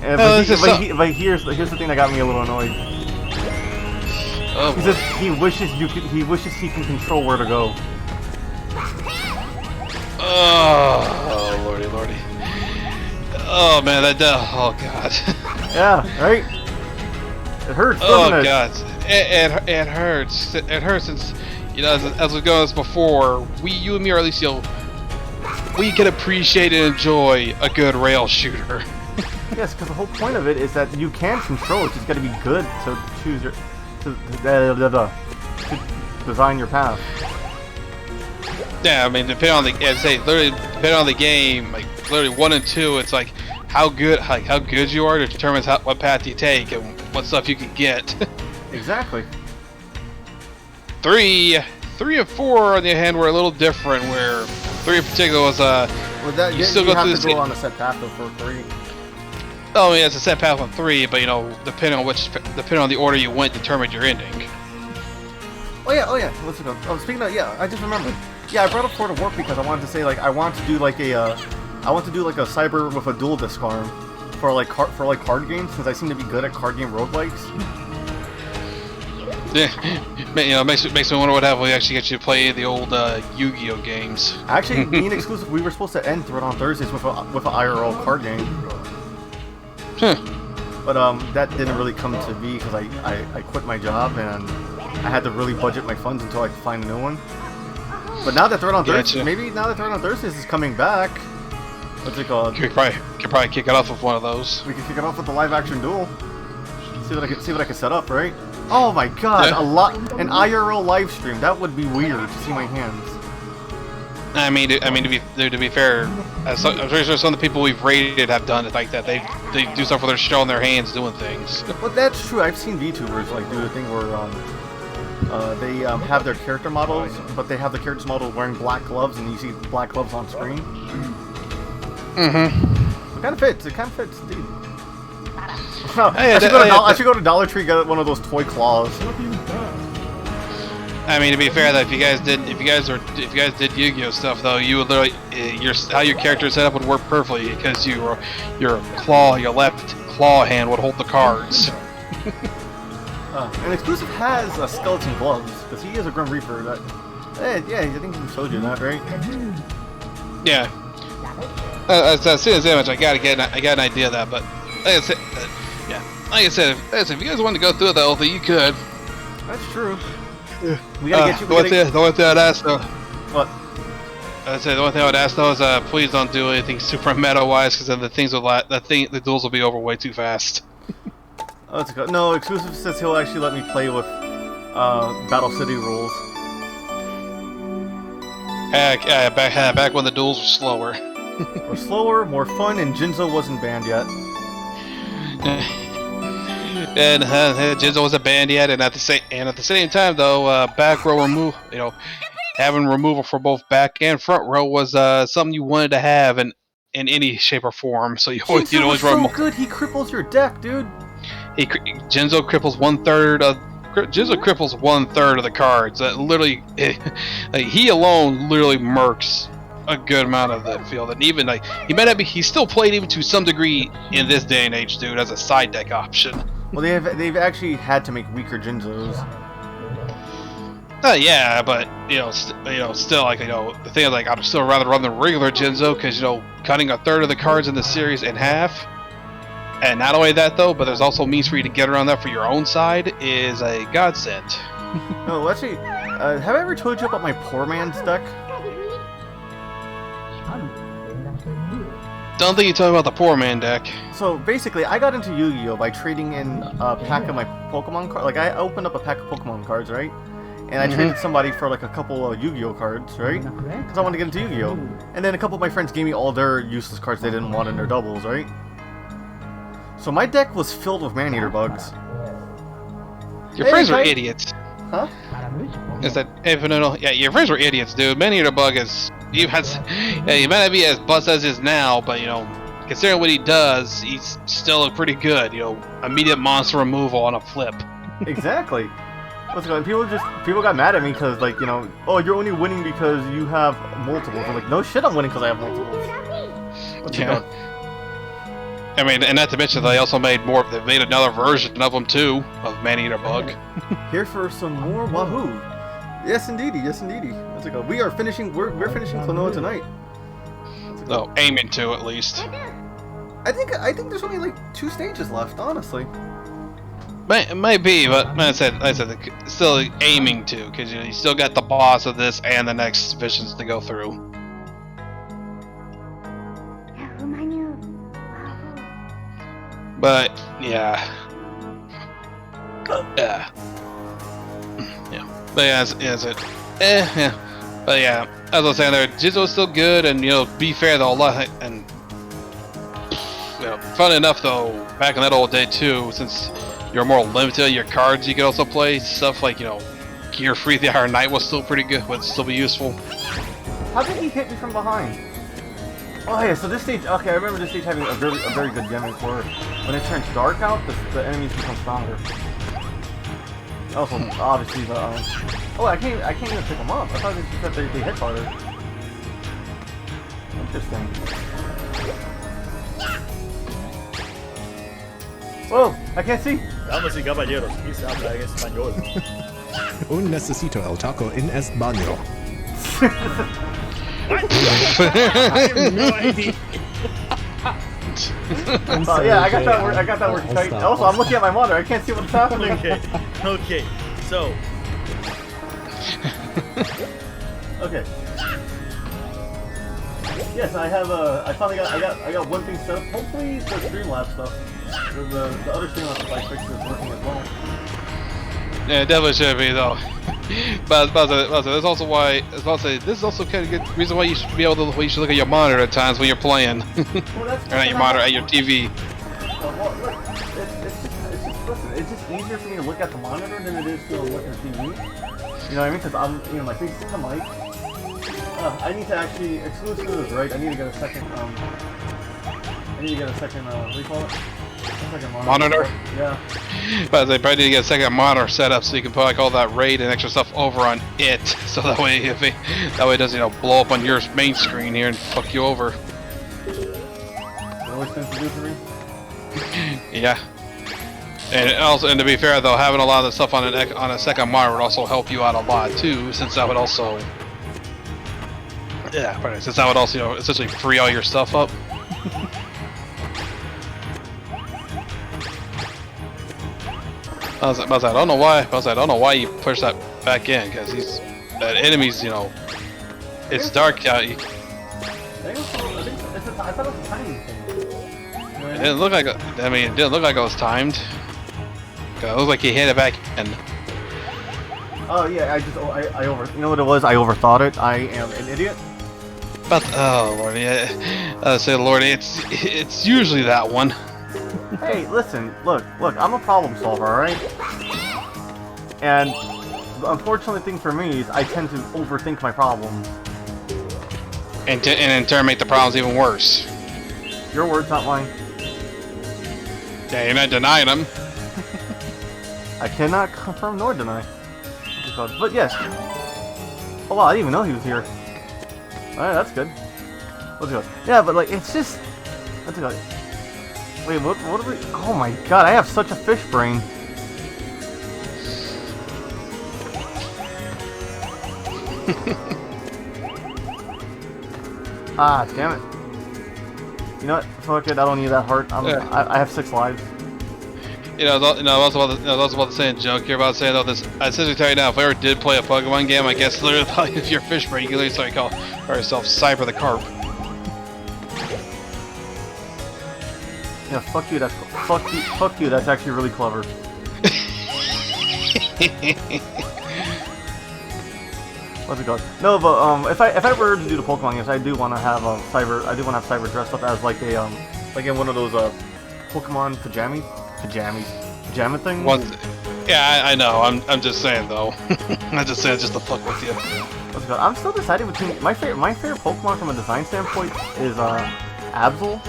But here's the thing that got me a little annoyed. Oh, he says he wishes he can control where to go. Oh, lordy. Oh man, that does. Oh god. Yeah, right. It hurts. Doesn't it? God, it hurts. It hurts since, you know, as we've gone before, you and me, or at least we can appreciate and enjoy a good rail shooter. Yes, because the whole point of it is that you can control it. You just got to be good to choose your to design your path. Yeah, I mean, depending on the game, like literally 1 and 2, it's like how good you are determines what path you take and what stuff you can get. Exactly. 3 and 4 on the other hand were a little different. Where 3 in particular was you still go through this. You have to go on a set path though for 3. Oh yeah, it's a set path on 3, but you know, depending on the order you went, determined your ending. Oh yeah. Let's go. Oh, speaking of, yeah, I just remembered. Yeah, I brought up 4 to work because I wanted to say like I want to do like a cyber with a dual disc arm for card games because I seem to be good at card game roguelikes. Yeah, you know, makes me wonder what happened. We actually get you to play the old Yu-Gi-Oh games. Actually, being exclusive, we were supposed to end Thread on Thursdays with an IRL card game. Huh. But that didn't really come to be because I quit my job and I had to really budget my funds until I could find a new one. But now that Thread on Thursdays, maybe now that Thread on Thursdays is coming back, what's it called? Could probably kick it off with one of those. We can kick it off with the live action duel. See what I can set up, right? Oh my god, Yeah. An IRL live stream. That would be weird to see my hands. I mean, to be fair, I'm pretty sure some of the people we've rated have done it like that. They do stuff where they're showing their hands doing things. Well, that's true. I've seen VTubers like do the thing where they have their character models, but they have the character's model wearing black gloves, and you see black gloves on screen. Mm-hmm. It kind of fits. Dude. I should go to Dollar Tree and get one of those toy claws. I mean, to be fair, that if you guys did Yu-Gi-Oh stuff, though, you would literally how your character setup would work perfectly because your left claw hand would hold the cards. And exclusive has skeleton gloves because he is a Grim Reaper. Yeah, I think he showed you that, right? Yeah. As soon as image, I got an idea of that, but like I said, if you guys wanted to go through it, though, you could. That's true. We gotta get you. The one thing I'd ask though. What? I'd say the one thing I would ask though is please don't do anything super meta wise, because then the duels will be over way too fast. Oh, that's good. No, exclusive says he'll actually let me play with Battle City rules. Back when the duels were slower. Or slower, more fun, and Jinzo wasn't banned yet. And Jinzo wasn't banned yet, and at the same time though, back row having removal for both back and front row was something you wanted to have in any shape or form. So you always run. So good, he cripples your deck, dude. Jinzo cripples 1/3 of. Jinzo cripples 1/3 of the cards. Literally, like, he alone literally murks a good amount of the field, and even like he's still played even to some degree in this day and age, dude, as a side deck option. Well, they've actually had to make weaker Jinzos. Yeah, but still, like, the thing is, like, I'd still rather run the regular Jinzo because cutting 1/3 of the cards in the series in half. And not only that though, but there's also means for you to get around that for your own side is a godsend. No, actually, have I ever told you about my poor man's deck? Don't think you told me about the poor man deck. So basically, I got into Yu-Gi-Oh by trading in a pack of my Pokemon cards. Like, I opened up a pack of Pokemon cards, right? And I traded somebody for like a couple of Yu-Gi-Oh cards, right? Because I wanted to get into Yu-Gi-Oh. And then a couple of my friends gave me all their useless cards they didn't want in their doubles, right? So my deck was filled with man-eater bugs. Your Hey, friends were Kite. idiots. Huh? Is that no? Yeah, your friends were idiots, dude. Man-eater bug is you might not be as bust as he is now, but you know, considering what he does, he's still pretty good. You know, immediate monster removal on a flip. Exactly. What's going? People got mad at me because like oh you're only winning because you have multiples. I'm like no shit, I'm winning because I have multiples. What's it called? I mean, and not to mention they also made more. They made another version of them too, of Man-Eater Bug. Here for some more Wahoo. Yes, indeedy. Yes, indeedy. What's it called? We're finishing Klonoa tonight. No, aiming to at least. I think there's only like 2 stages left, honestly. Might be, but like I said, still aiming to, because you still got the boss of this and the next missions to go through. But yeah. Yeah. But yeah, is it? Yeah. But yeah, as I was saying, there, Jizo's still good, and be fair though, a lot, and fun enough though. Back in that old day too, since you're more limited your cards, you could also play stuff like Gear Free the Iron Knight was still pretty good, would still be useful. How did he hit me from behind? Oh yeah, so this stage. Okay, I remember this stage having a very good gimmick where when it turns dark out, the enemies become stronger. Also, obviously the oh, I can't even pick them up. I thought they hit harder. Interesting. Whoa, I can't see. Damas y caballeros, quise hablar en español. Un necesito el taco en español. I have no idea. Oh yeah, I got that working tight. Also, I'm looking at my monitor. I can't see what's happening. Okay. So. Okay. Yes, I have I finally got one thing set up. Hopefully the Streamlabs stuff. The other Streamlabs I fixed is working as well. Yeah, it definitely should be though. But that's also why. This is also kind of good reason why you should be able to. You should look at your monitor at times when you're playing, Well, that's or not your monitor, at your TV. Well, look, it's just easier for me to look at the monitor than it is to look at the TV. You know what I mean? Because I'm, my face is on the mic. I need to actually exclusive, right? I need to get a second. What do you call it? A second Monitor? Yeah. But they probably need to get a second monitor set up so you can put like all that RAID and extra stuff over on it, so that way it doesn't blow up on your main screen here and fuck you over. It always tends to do for me. Yeah. And to be fair though, having a lot of the stuff on a second monitor would also help you out a lot too, since that would also essentially free all your stuff up. I don't know why you push that back in, because that enemy's it's dark out. I thought it was a timing thing. It didn't look like it didn't look like it was timed. It looked like he hit it back in. Oh yeah, I over. You know what it was? I overthought it. I am an idiot. But oh lord, yeah. Say Lord, it's usually that one. Hey, listen, look, I'm a problem solver, alright? And the unfortunate thing for me is I tend to overthink my problems. And in turn make the problems even worse. Your words, not mine. Yeah, you're not denying them. I cannot confirm nor deny. But yes. Oh wow, I didn't even know he was here. Alright, that's good. Let's go. Yeah, but like, it's just... Let's go. Wait, what are we... Oh my god, I have such a fish brain. Ah, damn it. You know what? Fuck it, I don't need that heart. I have 6 lives. I was about to say a joke here about saying though this. I essentially tell you now, if I ever did play a Pokemon game, I guess literally if you're a fish brain, you can literally call yourself Cyber the Carp. Yeah, fuck you. Fuck you. That's actually really clever. What's it called? No, but if I ever were to do the Pokemon games, I do want to have Cyber. I do want to have Cyber dressed up as like a like in one of those Pokemon pajama thing. Yeah, I know. I'm just saying though. I'm just saying just to fuck with you. Let's go. I'm still deciding between my favorite Pokemon from a design standpoint is Absol.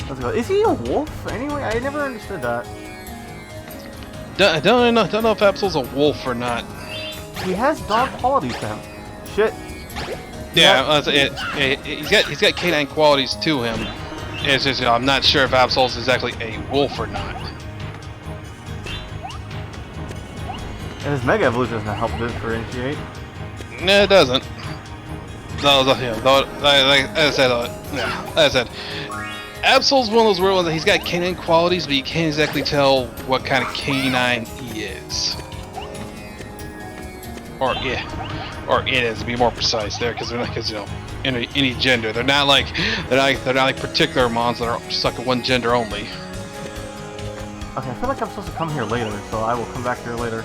Let's go. Is he a wolf anyway? I never understood that. I don't know if Absol's a wolf or not. He has dog qualities to him. Shit. Yeah, he's got canine qualities to him. It's just, you know, I'm not sure if Absol's exactly a wolf or not. And his Mega Evolution doesn't help differentiate. No, it doesn't. No, you know, like I said, Absol's one of those weird ones that he's got canine qualities, but you can't exactly tell what kind of canine he is. Or it is, to be more precise there, because you know, any gender, they're not like particular mons that are stuck at one gender only. Okay, I feel like I'm supposed to come here later, so I will come back here later.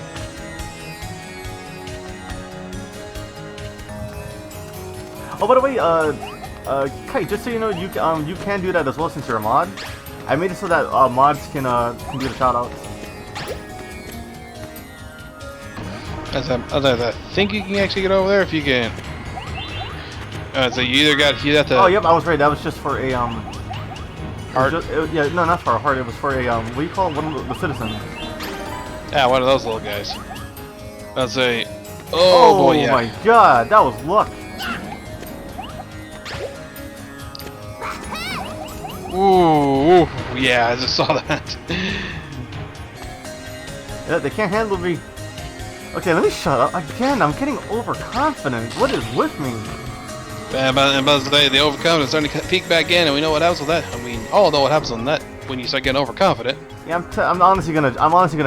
Oh, by the way, Kite, just so you know, you can do that as well since you're a mod. I made it so that mods can do the shoutouts. I think you can actually get over there if you can. So you have to. Oh, yep, I was right. That was just for a Heart? Yeah, no, not for a heart. It was for a what do you call it? One of the citizens. Yeah, one of those little guys. I'll say. Oh boy, yeah. Oh my god, that was luck. Ooh, yeah, I just saw that. Yeah, they can't handle me. Okay, let me shut up. Again, I'm getting overconfident. What is with me? And by the way, the overconfidence starting to peek back in, and we know what happens with that. I mean, all know what happens on that when you start getting overconfident. Yeah, I'm honestly gonna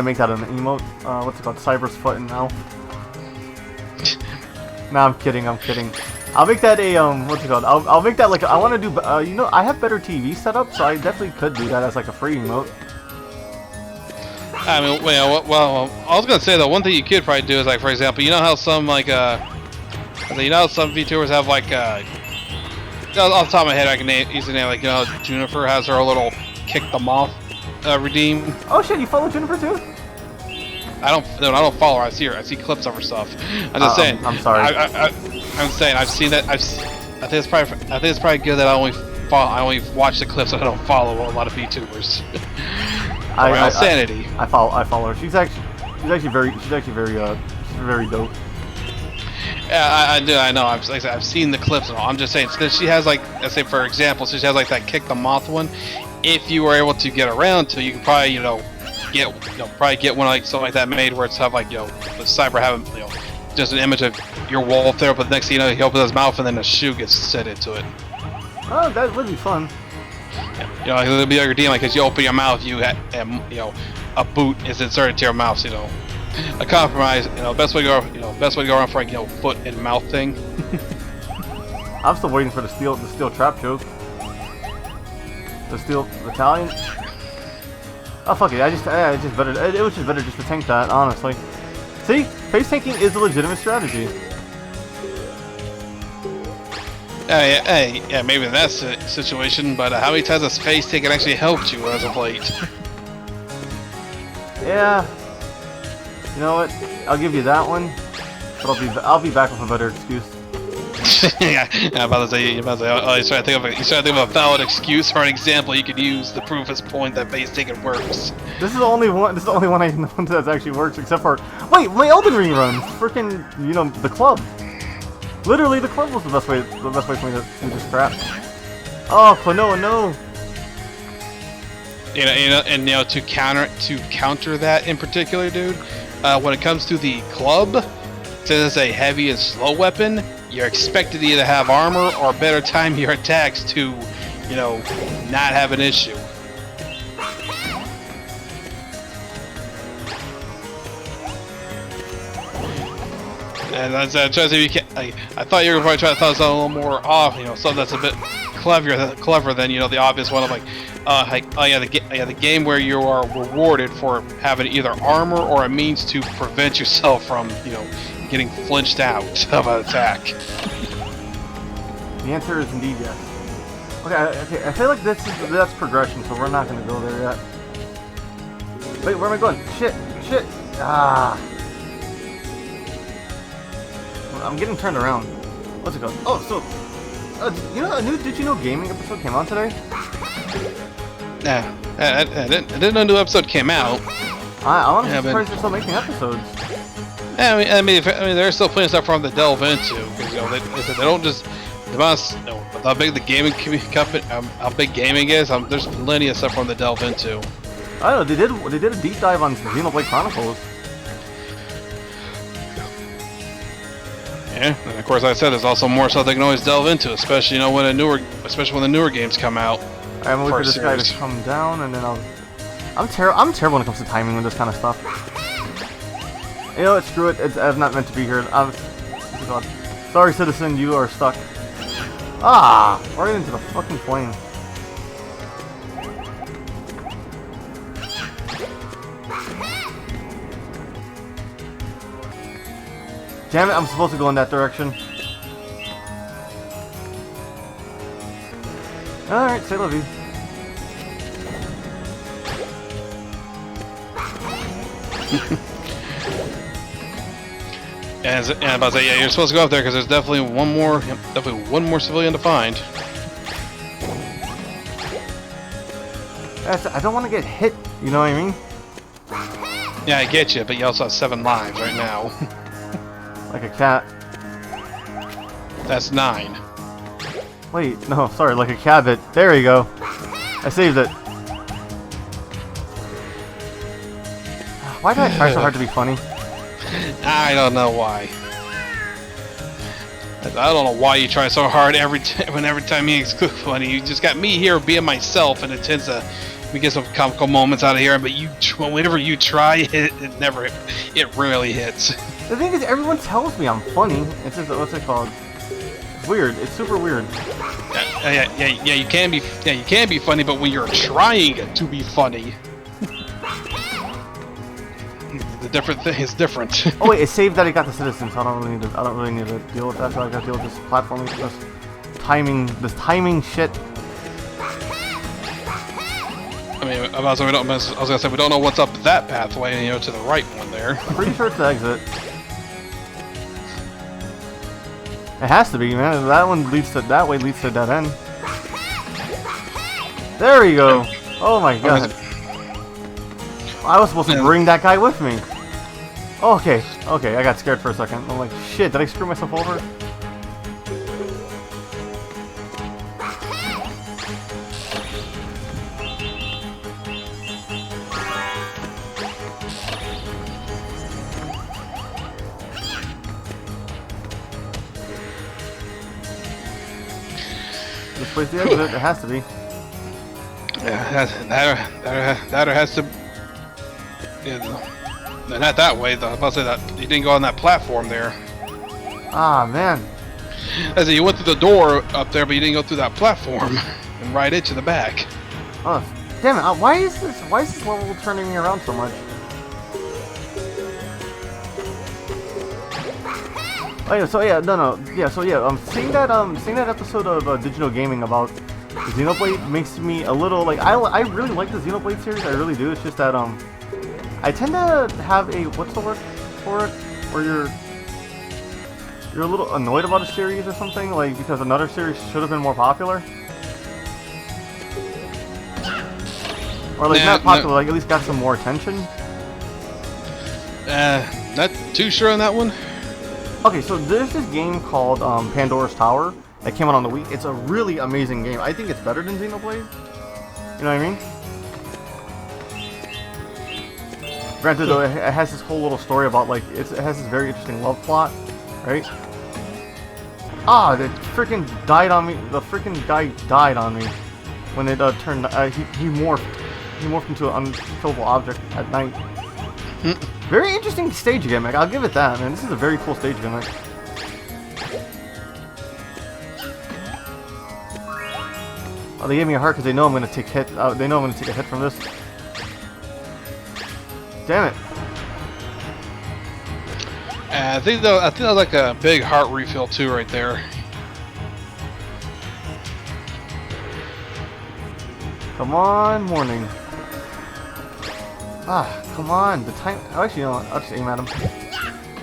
make that an emote. What's it called? Cyberthewolf now. Nah, I'm kidding. I'll make that a what's it called? I'll make that like I want to do. You know, I have better TV setup, so I definitely could do that as like a free emote. I mean, well, I was gonna say though, one thing you could probably do is like, for example, you know how some like you know how some VTubers have like off the top of my head I can easily name, like, you know, Juniper has her little kick the moth redeem. Oh shit, you follow Juniper too? I don't follow her. I see her. I see clips of her stuff. I'm just saying. I'm sorry. I'm saying I've seen that. I think it's probably good that I only watch the clips. And I don't follow a lot of VTubers. Sanity. I follow her. She's actually very dope. Yeah, I do. I know. I've seen the clips and all. I'm just saying, since she has like, let's say for example, since she has like that kick the moth one, if you were able to get around to, you could probably get one like something like that made where it's have like, you know, the Cyber having, you know, just an image of your wolf there, but the next thing you know, he opens his mouth and then a shoe gets set into it. Oh, that would be fun. You know, it'll be like your DM, like, because you open your mouth, you know, a boot is inserted to your mouth, so, you know, a compromise, you know, best way to go around for, like, you know, foot and mouth thing. I'm still waiting for the steel trap joke. The steel battalion. Oh fuck it! It was just better just to tank that, honestly. See, face tanking is a legitimate strategy. Yeah, maybe in that situation, but how many times has face taking actually helped you as of late? Yeah. You know what? I'll give you that one, but I'll be back with a better excuse. Yeah, I'm about to say, he's trying to think of a valid excuse or an example you could use to prove his point that face taking works. This is the only one I know that actually works, except for my Elden Ring run. Freaking, you know, the club. Literally, the club was the best way for me to do this crap. Oh, Klonoa, no. You know, to counter that in particular, dude. When it comes to the club, since it's a heavy and slow weapon, you're expected to either have armor or better time your attacks to, you know, not have an issue. And I thought you were probably trying to throw something a little more off, you know, something that's a bit clever than, you know, the obvious one of like, the game where you are rewarded for having either armor or a means to prevent yourself from, you know, getting flinched out of an attack. The answer is indeed yes. Okay, I feel like that's progression, so we're not gonna go there yet. Wait, where am I going? Shit! Ah! I'm getting turned around. What's it called? Oh, so you know, a new Did You Know Gaming episode came out today? Nah, I didn't know a new episode came out. I'm surprised they're still making episodes. Yeah, I mean, there's still plenty of stuff for them to delve into. Because, you know, they don't just... The amount, you know, how big the gaming company, how big gaming is, there's plenty of stuff for them to delve into. I don't know, they did a deep dive on Xenoblade Chronicles. Yeah, and of course, like I said, there's also more stuff they can always delve into, especially, you know, when the newer games come out. I'm waiting for this guy to come down, and then I'm terrible when it comes to timing with this kind of stuff. You know what? Screw it. I'm not meant to be here. Sorry, citizen. You are stuck. Ah! Right into the fucking flame. Damn it! I'm supposed to go in that direction. All right, say love you. And I'm about to say, yeah, you're supposed to go up there because there's definitely one more civilian to find. I don't want to get hit. You know what I mean? Yeah, I get you, but you also have 7 lives right now. Like a cat. That's 9. Wait, no, sorry, like a cabbit. There you go. I saved it. Why did I try so hard to be funny? I don't know why. I don't know why you try so hard every time he is funny. You just got me here being myself, and it tends to we get some comical moments out of here. But whenever you try, it rarely hits. The thing is, everyone tells me I'm funny. It's just, what's it called? It's weird. It's super weird. Yeah. You can be funny, but when you're trying to be funny. The different thing is different. Oh wait, it saved that it got the citizens. So I don't really need to deal with that. So I got to deal with this platforming, this timing shit. I mean, I was gonna say we don't know what's up that pathway, you know, to the right one there. I'm pretty sure it's the exit. It has to be, man. That way leads to dead end. There we go. Oh my god. I was supposed to bring that guy with me. Okay, I got scared for a second. I'm like, shit, did I screw myself over? This place the exit, it has to be. Yeah, that or has to. Yeah, not that way though. I was about to say that you didn't go on that platform there. Ah man. I said you went through the door up there, but you didn't go through that platform and right into the back. Oh, damn it! Why is this level turning me around so much? Oh yeah, I'm seeing that episode of Digital Gaming about Xenoblade makes me a little like I really like the Xenoblade series. I really do. It's just that I tend to have a what's the word for it, where you're a little annoyed about a series or something, like because another series should have been more popular, or like not popular, like at least got some more attention. Not too sure on that one. Okay, so there's this game called Pandora's Tower that came out on the Wii. It's a really amazing game. I think it's better than Xenoblade. You know what I mean? Granted, though, it has this whole little story about, like, it has this very interesting love plot, right? Ah, the freaking died on me. The freaking guy died on me when it turned. He morphed into an unkillable object at night. Very interesting stage gimmick. I'll give it that, man. This is a very cool stage gimmick. Oh, they gave me a heart because they know I'm gonna take hit. They know I'm gonna take a hit from this. Damn it! I think that was like a big heart refill too, right there. Come on, morning. Ah, come on. The time. Oh, actually, you know what? I'll just aim at him.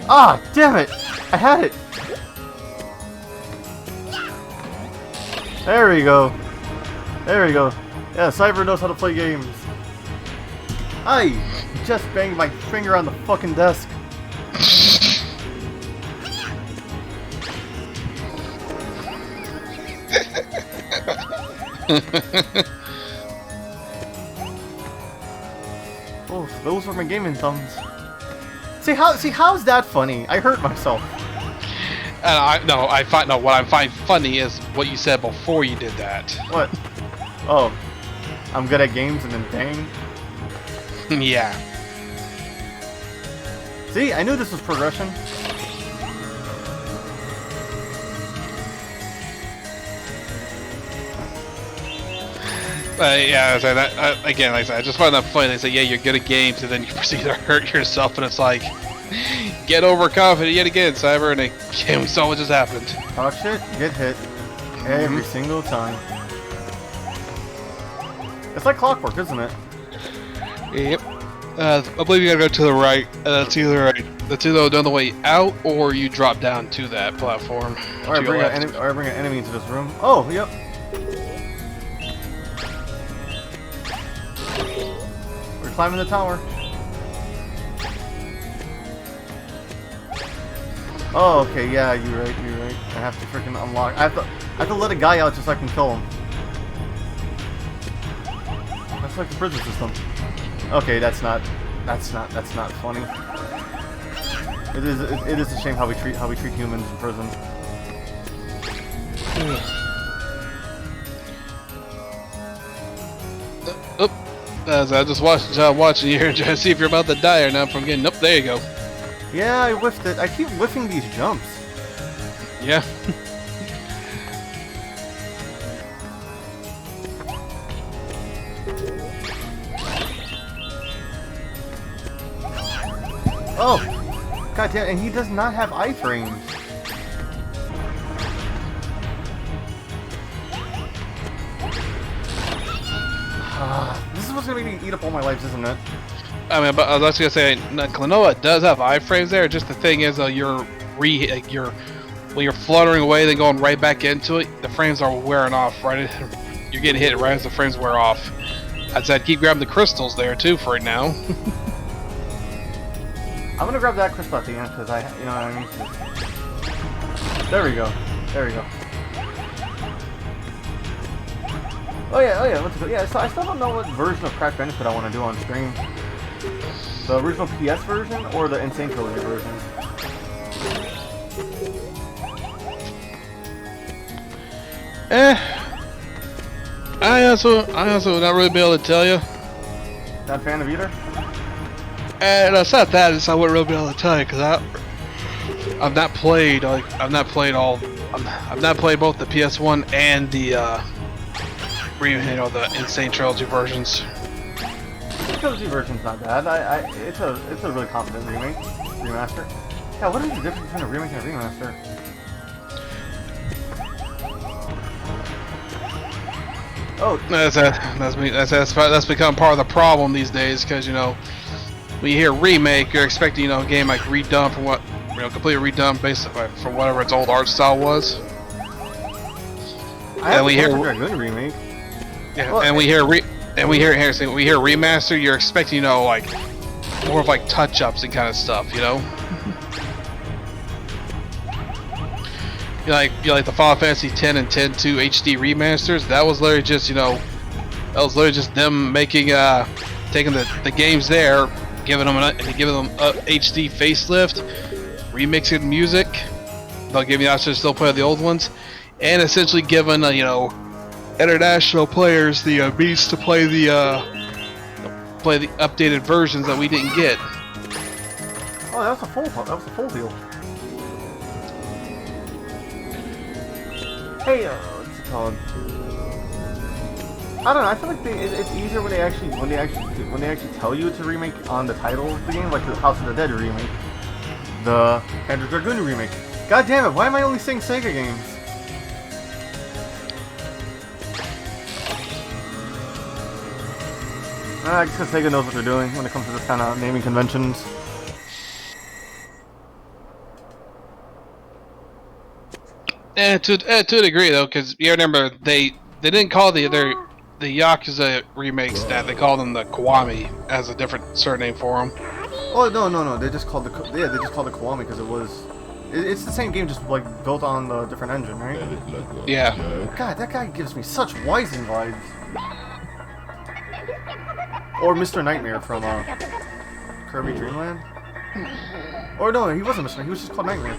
Ah, damn it! I had it. There we go. There we go. Yeah, Cyber knows how to play games. I just banged my finger on the fucking desk. Oh, those were my gaming thumbs. See how's that funny? I hurt myself. What I find funny is what you said before you did that. What? Oh, I'm good at games and then bang. Yeah. See, I knew this was progression. Yeah, I said that again. Like I said, I just find that funny. They say, "Yeah, you're good at games," and then you proceed to hurt yourself, and it's like, get overconfident yet again, Cyber. And again, we saw what just happened. Talk shit, get hit every single time. It's like clockwork, isn't it? Yep. I believe you gotta go to the right. That's either on the way out, or you drop down to that platform. Or I bring an enemy into this room. Oh, yep. We're climbing the tower. Oh, okay, yeah, you're right. I have to freaking unlock. I have to let a guy out just so I can kill him. That's like the prison system. Okay, that's not funny. It is a shame how we treat humans in prison. I just watching you here, trying to see if you're about to die or not from getting. Nope, there you go. Yeah, I whiffed it. I keep whiffing these jumps. Yeah. Oh, god damn! And he does not have iframes. This is what's gonna make me eat up all my lives, isn't it? I mean, but I was actually gonna say, Klonoa does have iframes there. Just the thing is, when you're fluttering away, then going right back into it, the frames are wearing off. Right, you're getting hit right as the frames wear off. I'd say I'd keep grabbing the crystals there too for right now. I'm gonna grab that crystal at the end because you know what I mean. There we go. Oh yeah. What's it? Yeah. So I still don't know what version of Crash Bandicoot I want to do on stream. The original PS version or the Insane Trilogy version. I also would not really be able to tell you. Not a fan of either. And it's not that. It's I wouldn't really be able to tell you because I've not played both the PS1 and the the Insane Trilogy versions. The trilogy version's not bad. It's a really competent remaster. Yeah, what is the difference between a remake and a remaster? Oh, That's become part of the problem these days because when you hear remake, you're expecting a game like redone from what completely redone basically from whatever its old art style was. And we hear a good remake. Yeah, well, we hear remaster, you're expecting like more of like touch-ups and kind of stuff, You like the Final Fantasy X and X-2 HD remasters. That was literally just them making taking the games there, giving them a HD facelift, remixing music. They'll give you the option to still play the old ones, and essentially giving international players the means to play the updated versions that we didn't get. Oh, that was a full deal. Hey, what's it called? I don't know. I feel like it's easier when they actually tell you it's a remake on the title of the game, like the House of the Dead remake, the Panzer Dragoon remake. God damn it! Why am I only saying Sega games? I guess Sega knows what they're doing when it comes to this kind of naming conventions. To a degree though, because you remember they didn't call the Yakuza remakes that, they called them the Kiwami as a different surname for them. Oh no, they just called the Kiwami because it's the same game, just like built on a different engine, right? Yeah. God, that guy gives me such Wizen vibes. Or Mr. Nightmare from Kirby Dream Land. Or no, he wasn't Mr. Nightmare, he was just called Nightmare.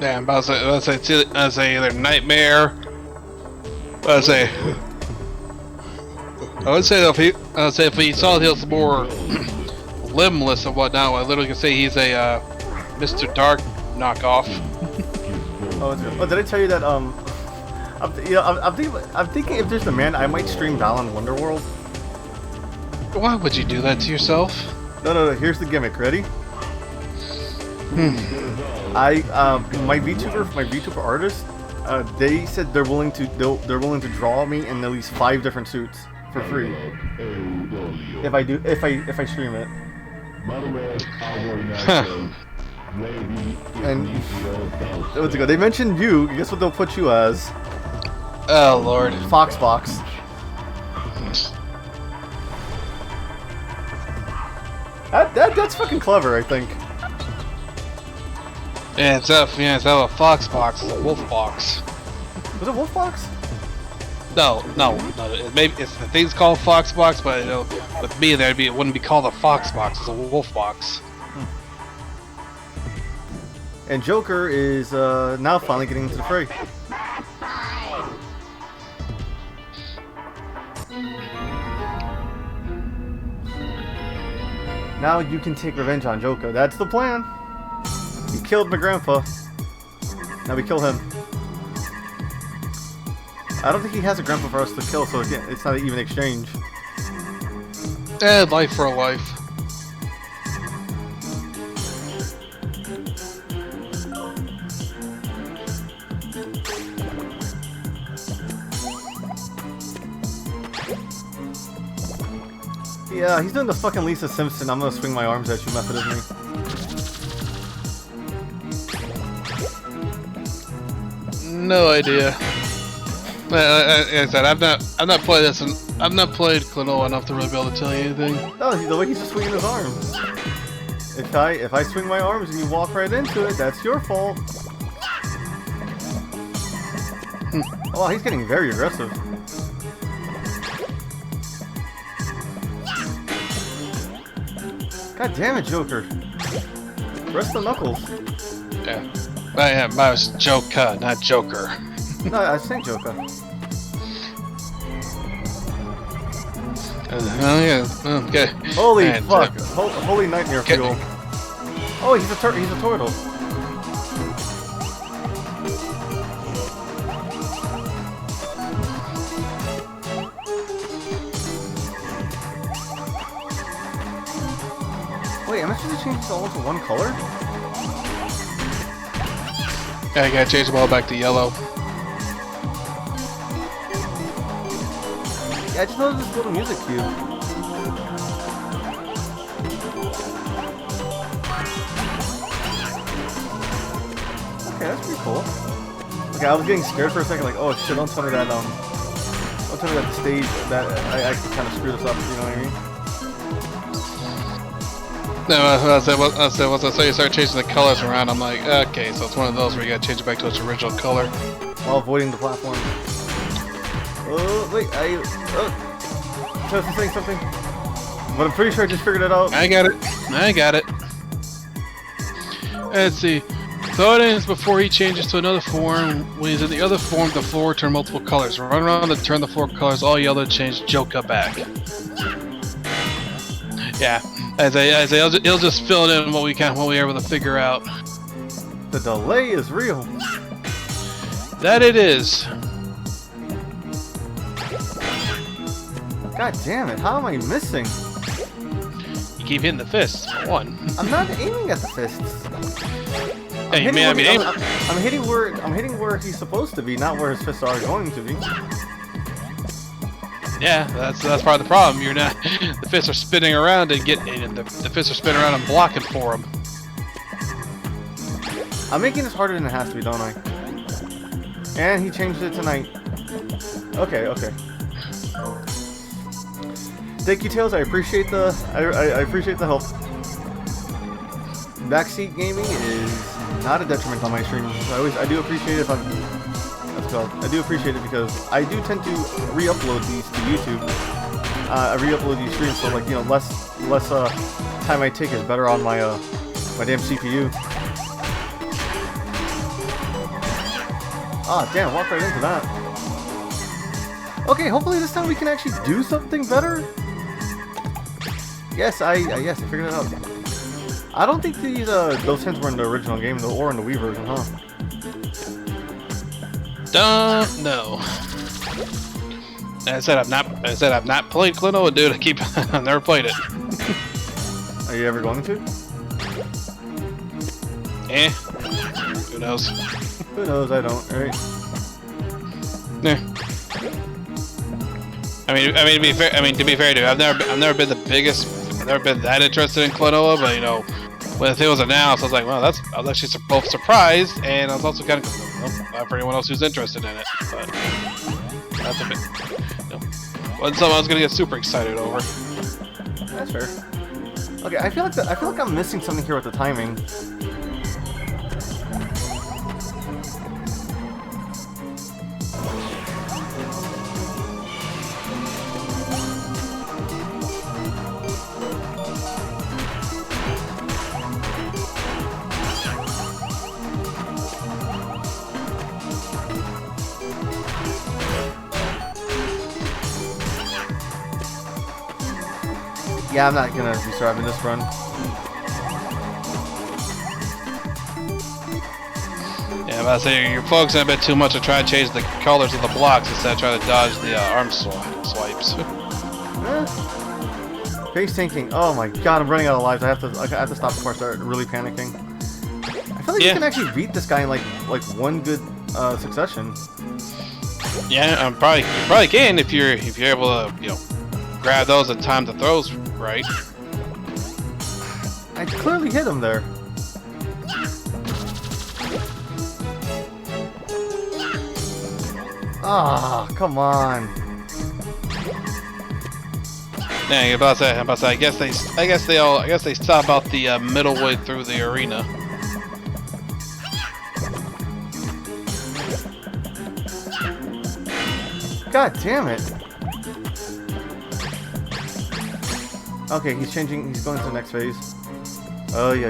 Damn, I was say either Nightmare. I would say if he saw he was more limbless and whatnot, I literally could say he's a Mr. Dark knockoff. Oh, did I tell you that I'm thinking if there's a man, I might stream Balan Wonderworld. Why would you do that to yourself? No. Here's the gimmick. Ready? My VTuber artist, they said they're willing to draw me in at least 5 different suits for free if I stream it. And what's it go? They mentioned you. Guess what they'll put you as? Oh Lord. Foxbox. That's fucking clever, I think. Yeah, it's not a fox box, it's a wolf box. Was it Wolf Box? No. Maybe the thing's called fox box, but you know, with me there, it wouldn't be called a fox box. It's a wolf box. And Joker is now finally getting into the fray. Now you can take revenge on Joker. That's the plan. He killed my grandpa. Now we kill him. I don't think he has a grandpa for us to kill, so again, it's not an even exchange. Life for a life. Yeah, he's doing the fucking Lisa Simpson, I'm gonna swing my arms at you method of me. No idea. Like I said, I've not played this, and I've not played Klonoa enough to really be able to tell you anything. No, the way he's just swinging his arms. If I swing my arms and you walk right into it, that's your fault. Oh, he's getting very aggressive. God damn it, Joker. Rest the knuckles. Yeah. I was Joker, not Joker. No, I was saying Joker. Oh yeah. Okay. Holy And, fuck! Holy nightmare fuel. Oh, he's a turtle. Wait, am I supposed to change this all into one color? Yeah, I gotta change them all back to yellow. Yeah, I just noticed this little music cue. Okay, that's pretty cool. Okay, I was getting scared for a second, like, oh shit, don't tell me that, don't tell me that the stage, that I actually kind of screwed this up, you know what I mean? No, once I saw you start changing the colors around, I'm like, okay, so it's one of those where you gotta change it back to its original color. While avoiding the platform. Oh, wait, Just saying something. But I'm pretty sure I just figured it out. I got it. Let's see. Throw it in before he changes to another form. When he's in the other form, the floor turn multiple colors. Run around and turn the floor colors all yellow to change Joker back. Yeah. He'll just fill it in what we are able to figure out. The delay is real. That it is. God damn it, how am I missing? You keep hitting the fists. One. I'm not aiming at the fists. Hey, I'm hitting aim. where he's supposed to be, not where his fists are going to be. Yeah, that's part of the problem. You're not. The fists are spinning around and the fists are spinning around and blocking for them. I'm making this harder than it has to be, don't I? And he changed it tonight. Okay. Thank you, Tails. I appreciate the I appreciate the help. Backseat gaming is not a detriment on my stream. I do appreciate it if I'm. I do appreciate it because I do tend to re-upload these to YouTube. I re-upload these streams, so like less time I take is better on my my damn CPU. Ah, damn! Walked right into that. Okay, hopefully this time we can actually do something better. Yes, I figured it out. I don't think these those hints were in the original game or in the Wii version, huh? Don't know. I said I've not played Klonoa, dude. I've never played it. Are you ever going to? Who knows? Who knows? I don't. Right? Yeah. I mean to be fair, dude. I've never been the biggest. I've never been that interested in Klonoa, but you know, when the thing was announced, I was like, well, I was actually both surprised, and I was also kind of, not for anyone else who's interested in it, but that's a bit, you know, wasn't something I was gonna get super excited over. That's fair. Okay, I feel like I'm missing something here with the timing. Yeah, I'm not gonna be surviving this run. Yeah, I'm about to say you're focusing a bit too much to try to change the colors of the blocks instead of trying to dodge the arm swipes. Face tanking. Oh my god, I'm running out of lives. I have to stop before I start really panicking. I feel like you can actually beat this guy in like one good succession. Yeah, you probably can if you're able to, you know, grab those and time the throws right. I clearly hit him there. Ah, come on. Yeah, I'm about to say. I guess they stop about the middle way through the arena. God damn it. Okay, he's changing. He's going to the next phase. Oh yeah.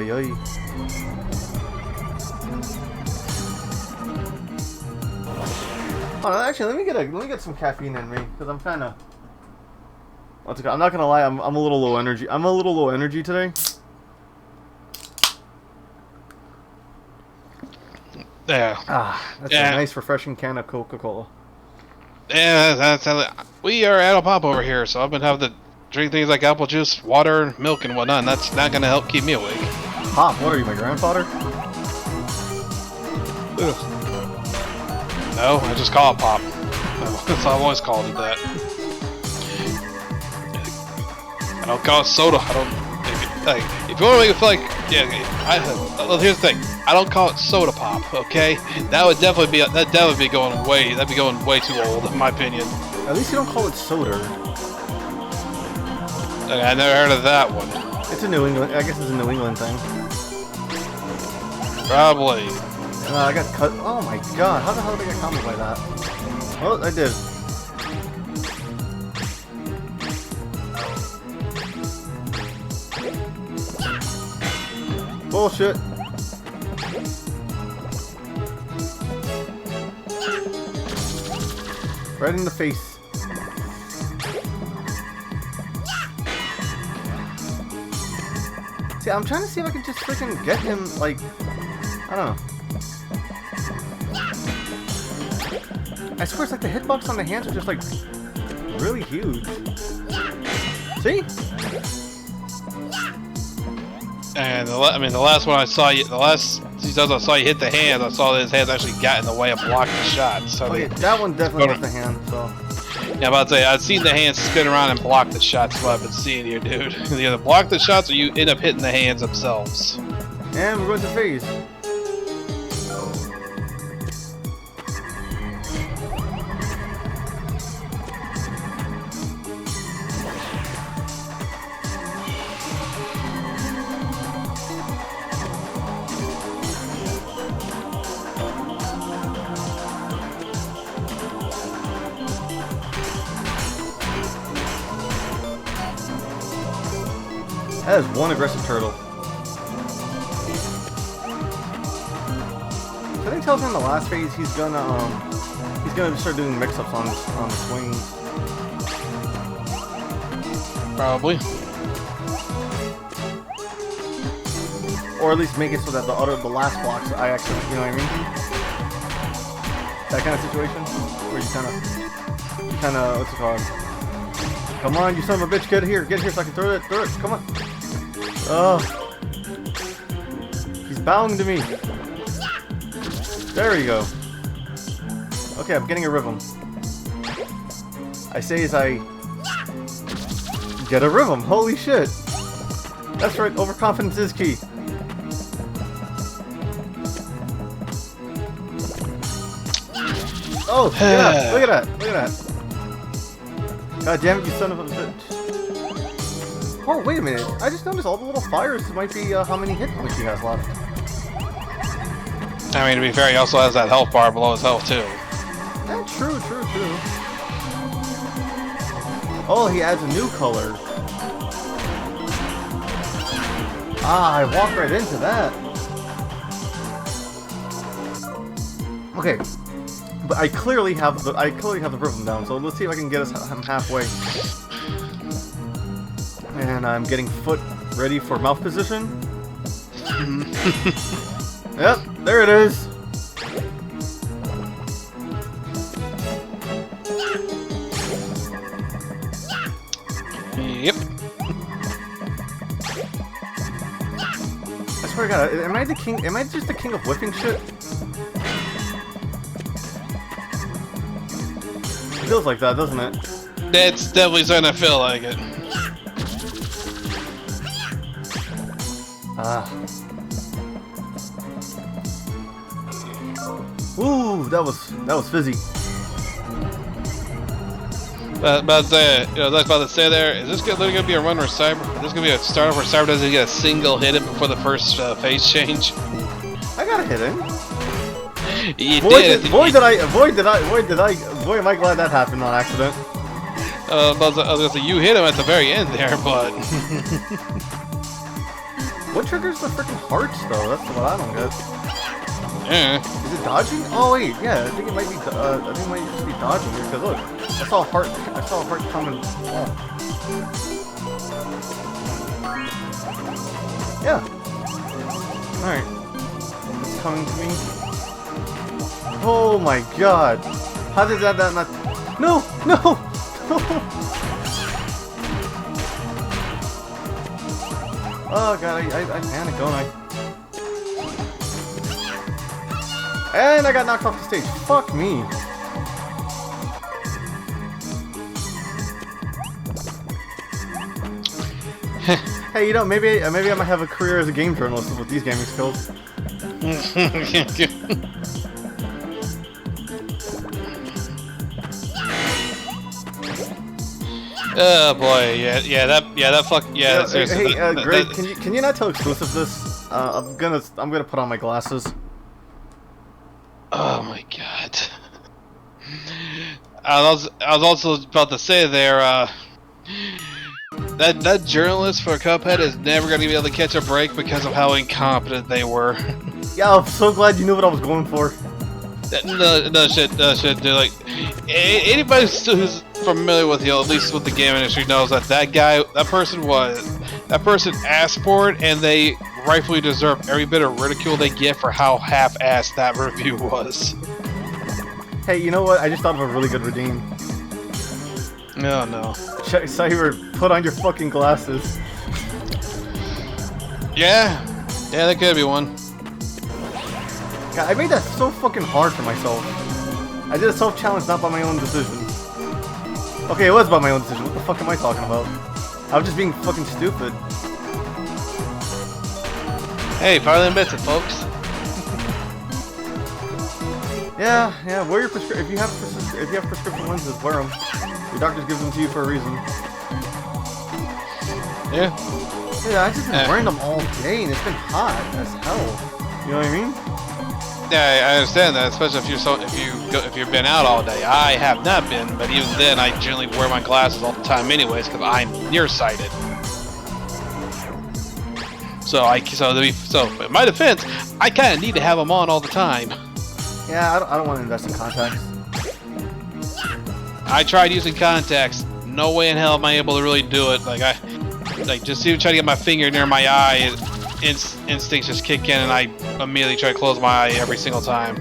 Oh, actually, let me get some caffeine in me because I'm kind of. I'm not gonna lie. I'm a little low energy. I'm a little low energy today. Yeah. Ah, that's a nice, refreshing can of Coca-Cola. Yeah, that's we are at a pop over here, so I've been having to drink things like apple juice, water, milk, and whatnot. And that's not gonna help keep me awake. Pop? What are you, my grandfather? Ugh. No, I just call it pop. That's all I've always called it that. I don't call it soda. I don't. If you want to make it feel like, yeah. Well, here's the thing. I don't call it soda pop. Okay, that would definitely be going way. That'd be going way too old, in my opinion. At least you don't call it soda. I never heard of that one. It's a New England. I guess it's a New England thing. Probably. I got cut. Oh my god! How the hell did I get caught by that? Oh, I did. Bullshit. Right in the face. See, I'm trying to see if I can just freaking get him, like, I don't know. I swear it's like the hitbox on the hands are just, like, really huge. See? And the last one I saw you, the last few times I saw you hit the hands, I saw that his hands actually got in the way of blocking the shot. So Okay, that one definitely was the hand, so. Yeah, I'm about to say, I've seen the hands spin around and block the shots. What I've been seeing here, dude. You either block the shots or you end up hitting the hands themselves. And we're going to phase. That is one aggressive turtle. I think tells me in the last phase he's gonna start doing mix-ups on the swings. Probably. Or at least make it so that the last blocks I actually, you know what I mean? That kind of situation where you kind of what's it called? Come on, you son of a bitch, get here so I can throw it, come on. Oh, he's bowing to me. There you go. Okay, I'm getting a rhythm. I say as I get a rhythm. Holy shit! That's right, overconfidence is key. Oh, yeah, look at that. God damn it, you son of a bitch. Oh, wait a minute. I just noticed all the little fires might be how many hit points he has left. I mean, to be fair, he also has that health bar below his health, too. Yeah, true. Oh, he adds a new color. Ah, I walked right into that. Okay. But I clearly have the rhythm down, so let's see if I can get us halfway. And I'm getting foot ready for mouth position. Yep, there it is. Yep. I swear to God, am I the king? Am I just the king of whipping shit? It feels like that, doesn't it? It's definitely starting to feel like it. Ah. Ooh, that was fizzy. But I was about to say there, is this literally going to be a run where Cyber? Is this going to be a startup where Cyber doesn't get a single hit in before the first phase change? I got a hit in. You Boy, am I glad that happened on accident. I was gonna say, you hit him at the very end there, but... What triggers the freaking hearts, though? That's what I don't get. Yeah. Is it dodging? Oh wait, yeah. I think it might be. I think it might just be dodging here. Cause look, I saw a heart coming. Oh. Yeah. All right. It's coming to me. Oh my God! How did that not? No! Oh God! I panicked, don't I? And I got knocked off the stage. Fuck me. Hey, you know, maybe I might have a career as a game journalist with these gaming skills. Oh boy, seriously. Hey, Greg, can you not tell exclusive this? I'm gonna put on my glasses. Oh my God. I was also about to say there, that journalist for Cuphead is never going to be able to catch a break because of how incompetent they were. Yeah, I'm so glad you knew what I was going for. No shit, dude. Like, anybody who's familiar with, at least with the game industry knows that that person asked for it, and they rightfully deserve every bit of ridicule they get for how half-assed that review was. Hey, you know what? I just thought of a really good redeem. Oh no. Cyber, put on your fucking glasses. Yeah, that could be one. God, I made that so fucking hard for myself. I did a self-challenge not by my own decision. Okay, it was about my own decision. What the fuck am I talking about? I was just being fucking stupid. Hey, finally admits it, folks. Yeah, wear your if you have prescription lenses, wear them. Your doctors give them to you for a reason. Yeah. Yeah, I just been wearing them all day, and it's been hot as hell. You know what I mean? Yeah, I understand that, especially if you've been out all day. I have not been, but even then, I generally wear my glasses all the time, anyways, because I'm nearsighted. So in my defense, I kind of need to have them on all the time. Yeah, I don't want to invest in contacts. I tried using contacts. No way in hell am I able to really do it. Just even try to get my finger near my eye, instincts just kick in, and I immediately try to close my eye every single time.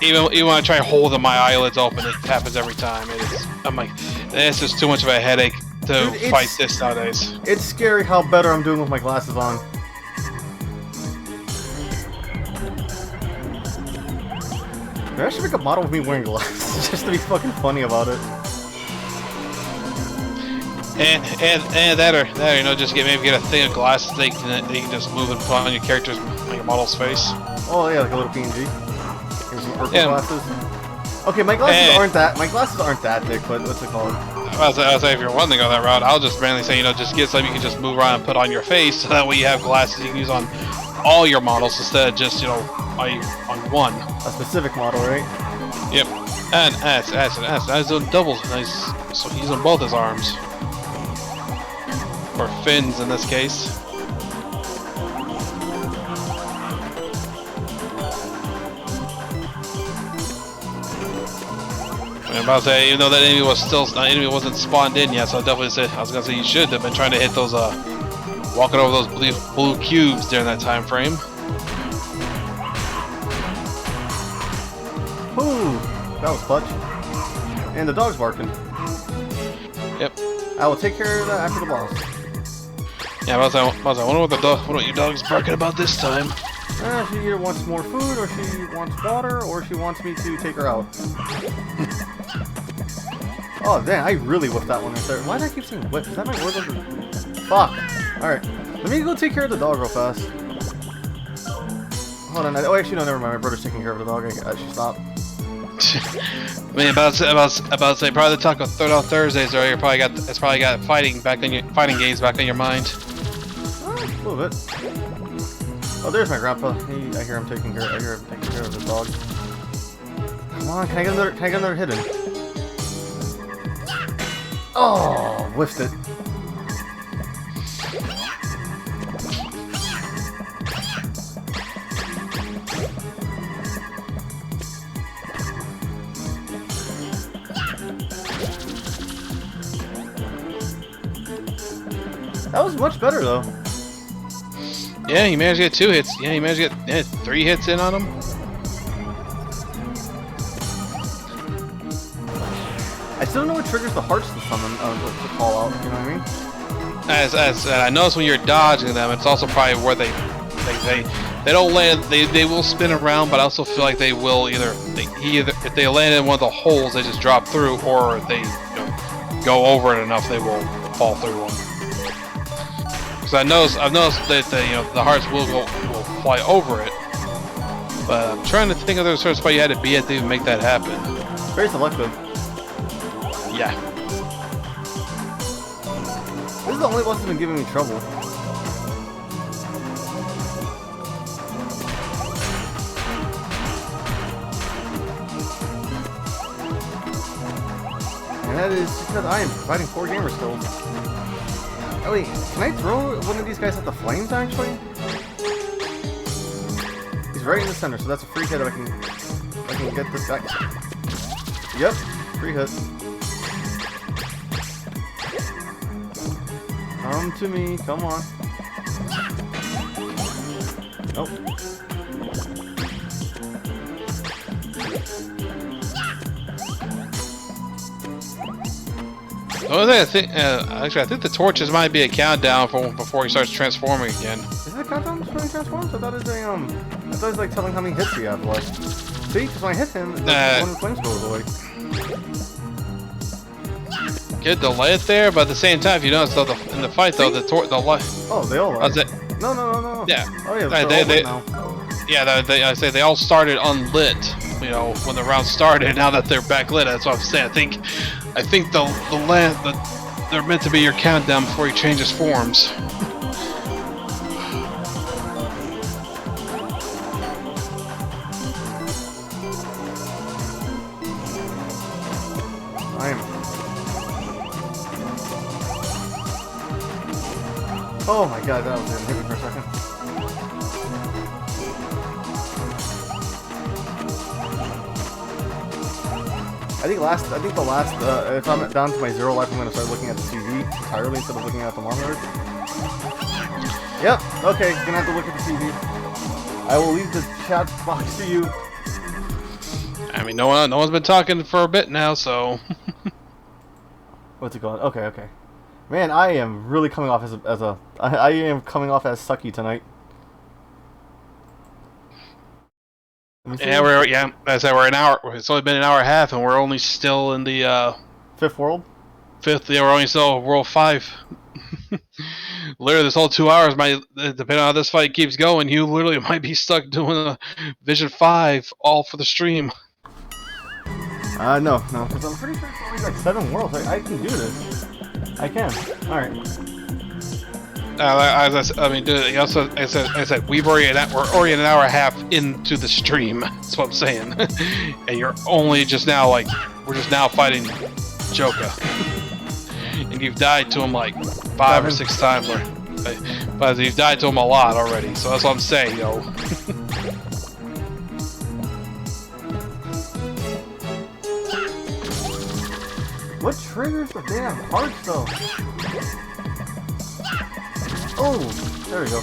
Even when I try holding my eyelids open, it happens every time. I'm like, it's just too much of a headache to fight this nowadays. It's scary how better I'm doing with my glasses on. Maybe I should make a model of me wearing glasses just to be fucking funny about it. And that or just maybe get a thing of glasses that you can just move and put on your character's your model's face. Oh yeah, like a little PNG. Here's some purple glasses. Okay, my glasses aren't that thick, but what's it called? I'll say if you're wanting to go that route, I'll just mainly say just get something you can just move around and put on your face, so that way you have glasses you can use on all your models instead of just on one. A specific model, right? Yep. And that's doing doubles. Nice. So he's on both his arms. Or fins in this case. I'm about to say, even though that enemy wasn't spawned in yet, so I was gonna say you should have been trying to hit those walking over those blue cubes during that time frame. Ooh, that was clutch. And the dog's barking. Yep. I will take care of that after the boss. Yeah, I wonder what your dog's barking about this time. She either wants more food, or she wants water, or she wants me to take her out. Oh, damn, I really whiffed that one right there. Why did I keep saying whiff? Is that my word? Fuck. Alright, let me go take care of the dog real fast. Hold on, actually, no, never mind. My brother's taking care of the dog. I should stop. I mean, about to say, probably the Taco on Thursdays, or it's probably got fighting games back on your mind. A little bit. Oh, there's my grandpa. I hear him taking care of the dog. Come on, can I get another hidden? Oh, whiffed it. That was much better though. Yeah, he managed to get 2 hits. Yeah, he managed to get 3 hits in on him. I still don't know what triggers the hearts to summon, to call out. You know what I mean? As I noticed when you're dodging them, it's also probably where they don't land. They will spin around, but I also feel like they will either if they land in one of the holes, they just drop through, or if they go over it enough, they will fall through one. Because I've noticed that the hearts will fly over it, but I'm trying to think of the sort of spot you had to be at to even make that happen. Very selective. Yeah. This is the only boss that's been giving me trouble. And that is because I am providing 4 gamer skills. Oh wait, can I throw one of these guys at the flames actually? He's right in the center, so that's a free hit if I can get this guy. Yep, free hit. Come to me, come on. Nope. Oh, I think the torches might be a countdown before he starts transforming again. Is it a countdown before he transforms? I thought it was like telling how many hits he had left. See, because when I hit him, one of the flames goes away. Get delay it there, but at the same time, if you notice though, in the fight though, the light. Oh, they all are. No. Yeah. Oh yeah, Right, they're all they- lit now. Yeah, I say they all started unlit. You know, when the round started. Now that they're backlit, that's what I'm saying. I think they're meant to be your countdown before he changes forms. I am. Oh my god, that was gonna hit me for a second. I think the last, if I'm down to my 0 life, I'm gonna start looking at the TV entirely instead of looking at the monitor. Yep, okay, gonna have to look at the TV. I will leave the chat box to you. I mean, no one's been talking for a bit now, so. What's it called? Okay. Man, I am really coming off I am coming off as sucky tonight. Yeah, I said we're an hour. It's only been an hour and a half, and we're only still in the Fifth world? fifth. Yeah, we're only still World 5. Literally, this whole 2 hours might, depending on how this fight keeps going, you literally might be stuck doing a Vision 5 all for the stream. No, because I'm pretty sure it's only like 7 worlds. I can do this. I can. Alright. I mean, dude, I said we're already an hour and a half into the stream. That's what I'm saying. And you're only just now, like, we're just now fighting Joka. And you've died to him like 5 or 6 times. But you've died to him a lot already. So that's what I'm saying, yo. What triggers the damn hearts though? Oh, there we go.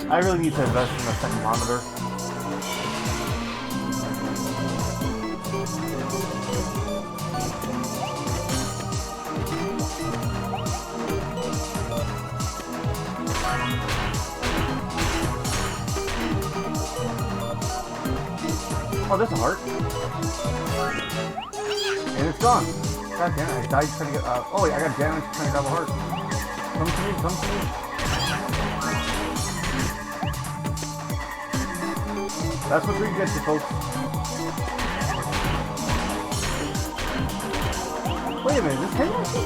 I really need to invest in a second monitor. Oh, there's a heart. And it's gone. God damn it, I died trying to get, oh wait, I got damaged trying to grab a heart. Come to me, come to me. That's what greed gets you, folks. Wait a minute, is Henry actually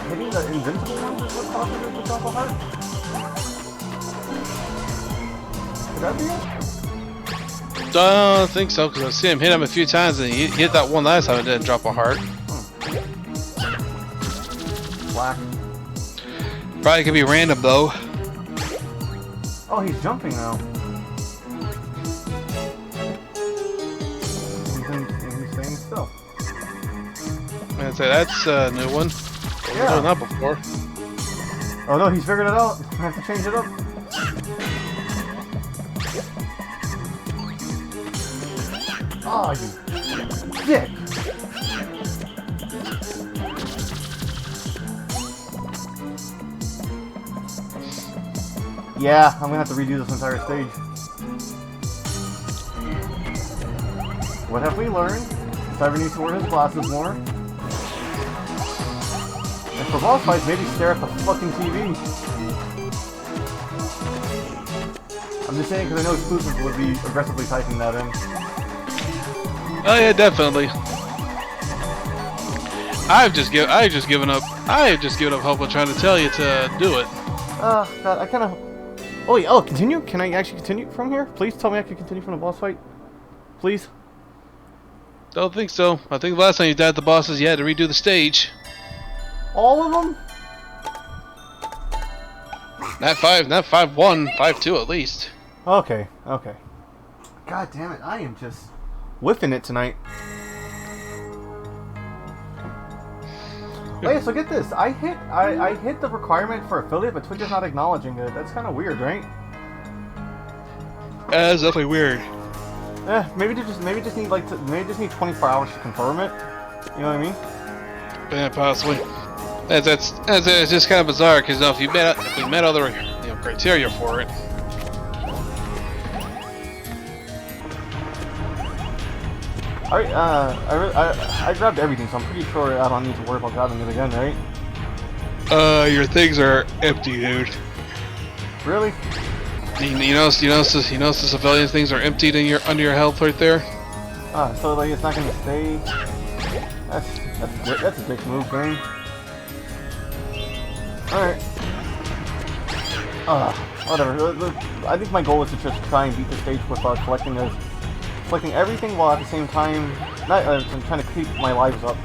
hitting the invincible ones is what causes it to drop a heart? Could that be it? I don't think so, because I've seen him hit him a few times, and he hit that one last time and didn't drop a heart. Black. Probably could be random, though. Oh, he's jumping now. And he's staying still. I'd say that's a new one. Yeah. I've done that before. Oh no, he's figured it out. I have to change it up. Oh, you dick! Yeah, I'm gonna have to redo this entire stage. What have we learned? Cyber needs to wear his glasses more. And for boss fights, maybe stare at the fucking TV. I'm just saying because I know exclusives would be aggressively typing that in. Oh yeah, definitely. I've just given up hope of trying to tell you to do it. God, I kind of. Oh wait, continue? Can I actually continue from here? Please tell me I can continue from the boss fight. Please. Don't think so. I think the last time you died at the bosses, you had to redo the stage. All of them? Not 5-1, 5-2 at least. Okay. God damn it, I am just whiffing it tonight. Wait, so get this. I hit the requirement for affiliate, but Twitch is not acknowledging it. That's kind of weird, right? That's definitely weird. Maybe just need 24 hours to confirm it. You know what I mean? Yeah, possibly. It's just kind of bizarre because if we met other criteria for it. Alright, I grabbed everything, so I'm pretty sure I don't need to worry about grabbing it again, right? Your things are empty, dude. Really? You notice the civilian things are emptied in under your health right there. So like it's not gonna stay. That's a big move, man. Alright. Whatever. I think my goal is to just try and beat the stage with collecting everything while at the same time I'm trying to keep my lives up.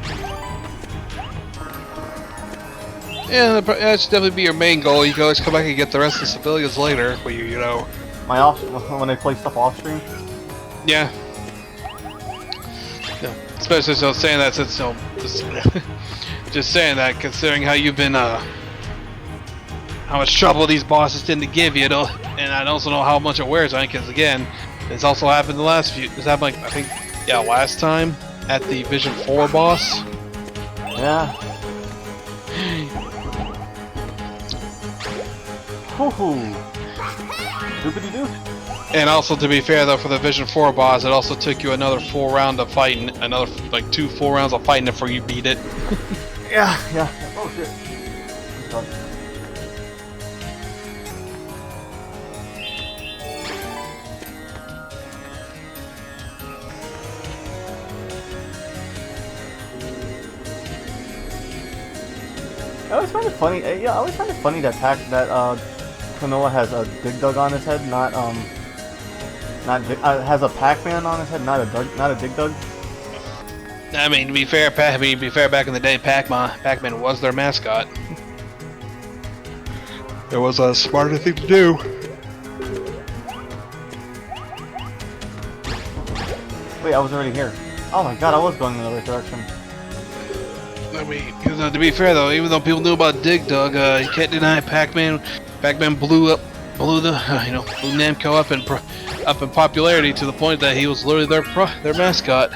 Yeah, that should definitely be your main goal. You can always come back and get the rest of the civilians later, when you know. When I play stuff off stream. Yeah. Yeah. Especially so saying that since just saying that considering how you've been how much trouble these bosses tend to give you, though, and I also know how much it wears on you, because again, it's also happened the last few. This happened like I think last time at the Vision 4 boss. Yeah. Hoo-hoo. Doopity-doo. And also, to be fair though, for the Vision 4 boss, it also took you another full round of fighting, another like 2 full rounds of fighting before you beat it. Yeah. Oh shit. I always find it funny. Yeah, I always find it funny that Klonoa has a Dig Dug on his head, has a Pac-Man on his head, not a Dig Dug. I mean, to be fair, back in the day, Pac-Man was their mascot. It was a smarter thing to do. Wait, I was already here. Oh my god, I was going in the right direction. I mean, to be fair though, even though people knew about Dig Dug, you can't deny Pac-Man blew Namco up in popularity to the point that he was literally their mascot.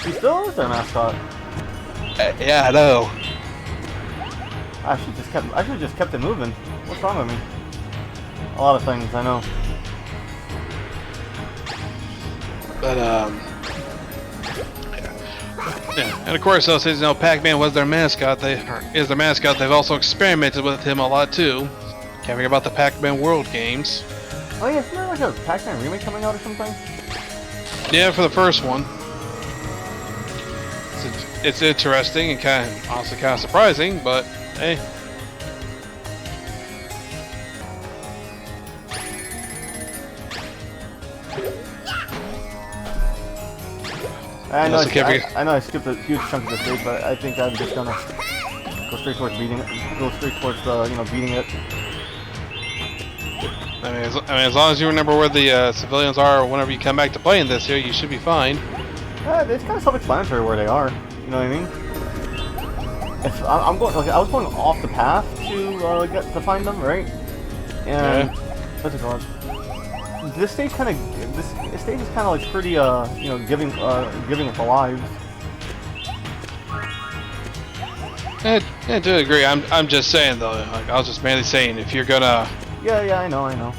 He still is their mascot. Yeah, I know. I should just kept it moving. What's wrong with me? A lot of things, I know. But yeah, and of course, though, since Pac-Man was their mascot, they've also experimented with him a lot too. Can't forget about the Pac-Man World games. Oh yeah, isn't there like a Pac-Man remake coming out or something? Yeah, for the first one. It's interesting and honestly kind of surprising, but hey. I know I skipped a huge chunk of the stage, but I think I'm just gonna go straight towards beating it. Beating it. I mean, as long as you remember where the civilians are whenever you come back to playing this here, you should be fine. It's kind of self-explanatory where they are. You know what I mean? I was going off the path to find them, right? And what's it called? This stage is kind of like pretty giving with the lives. I do agree. I'm just saying though. Like, I was just mainly saying if you're gonna. Yeah, I know.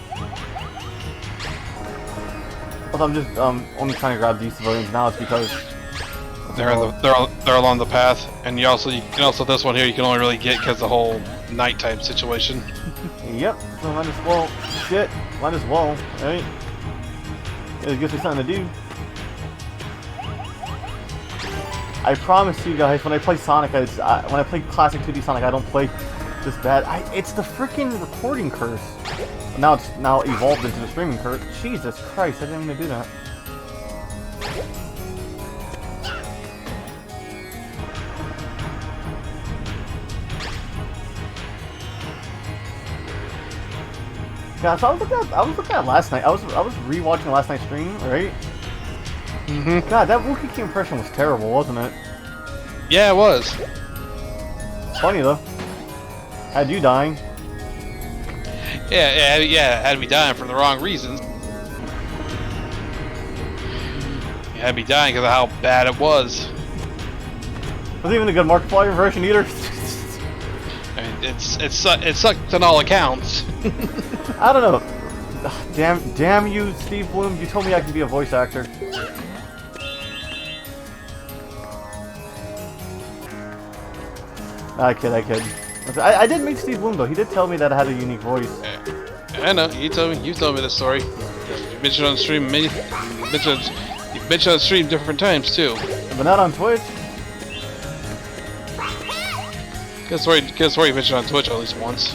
Well, I'm just only trying to grab these civilians now. It's because they're along the path, and you also this one here you can only really get because the whole nighttime situation. Yep. So might as well, right? It gives me something to do. I promise you guys, when I play Sonic, when I play classic 2D Sonic, I don't play this bad. It's the freaking recording curse. Now it's evolved into the streaming curse. Jesus Christ, I didn't even do that. Yeah, so I was looking at last night. I was rewatching last night's stream, right? Mm-hmm. God, that Wookiee impression was terrible, wasn't it? Yeah, it was. Funny though. Had you dying? Yeah, had me dying for the wrong reasons. You had me dying because of how bad it was. Wasn't even a good Markiplier version either. it sucked on all accounts. I don't know. Damn you, Steve Bloom. You told me I could be a voice actor. I kid. I did meet Steve Bloom though. He did tell me that I had a unique voice. I know. You told me the story. You mentioned on stream you mentioned on stream different times too. But not on Twitch. Guess where you mentioned on Twitch at least once.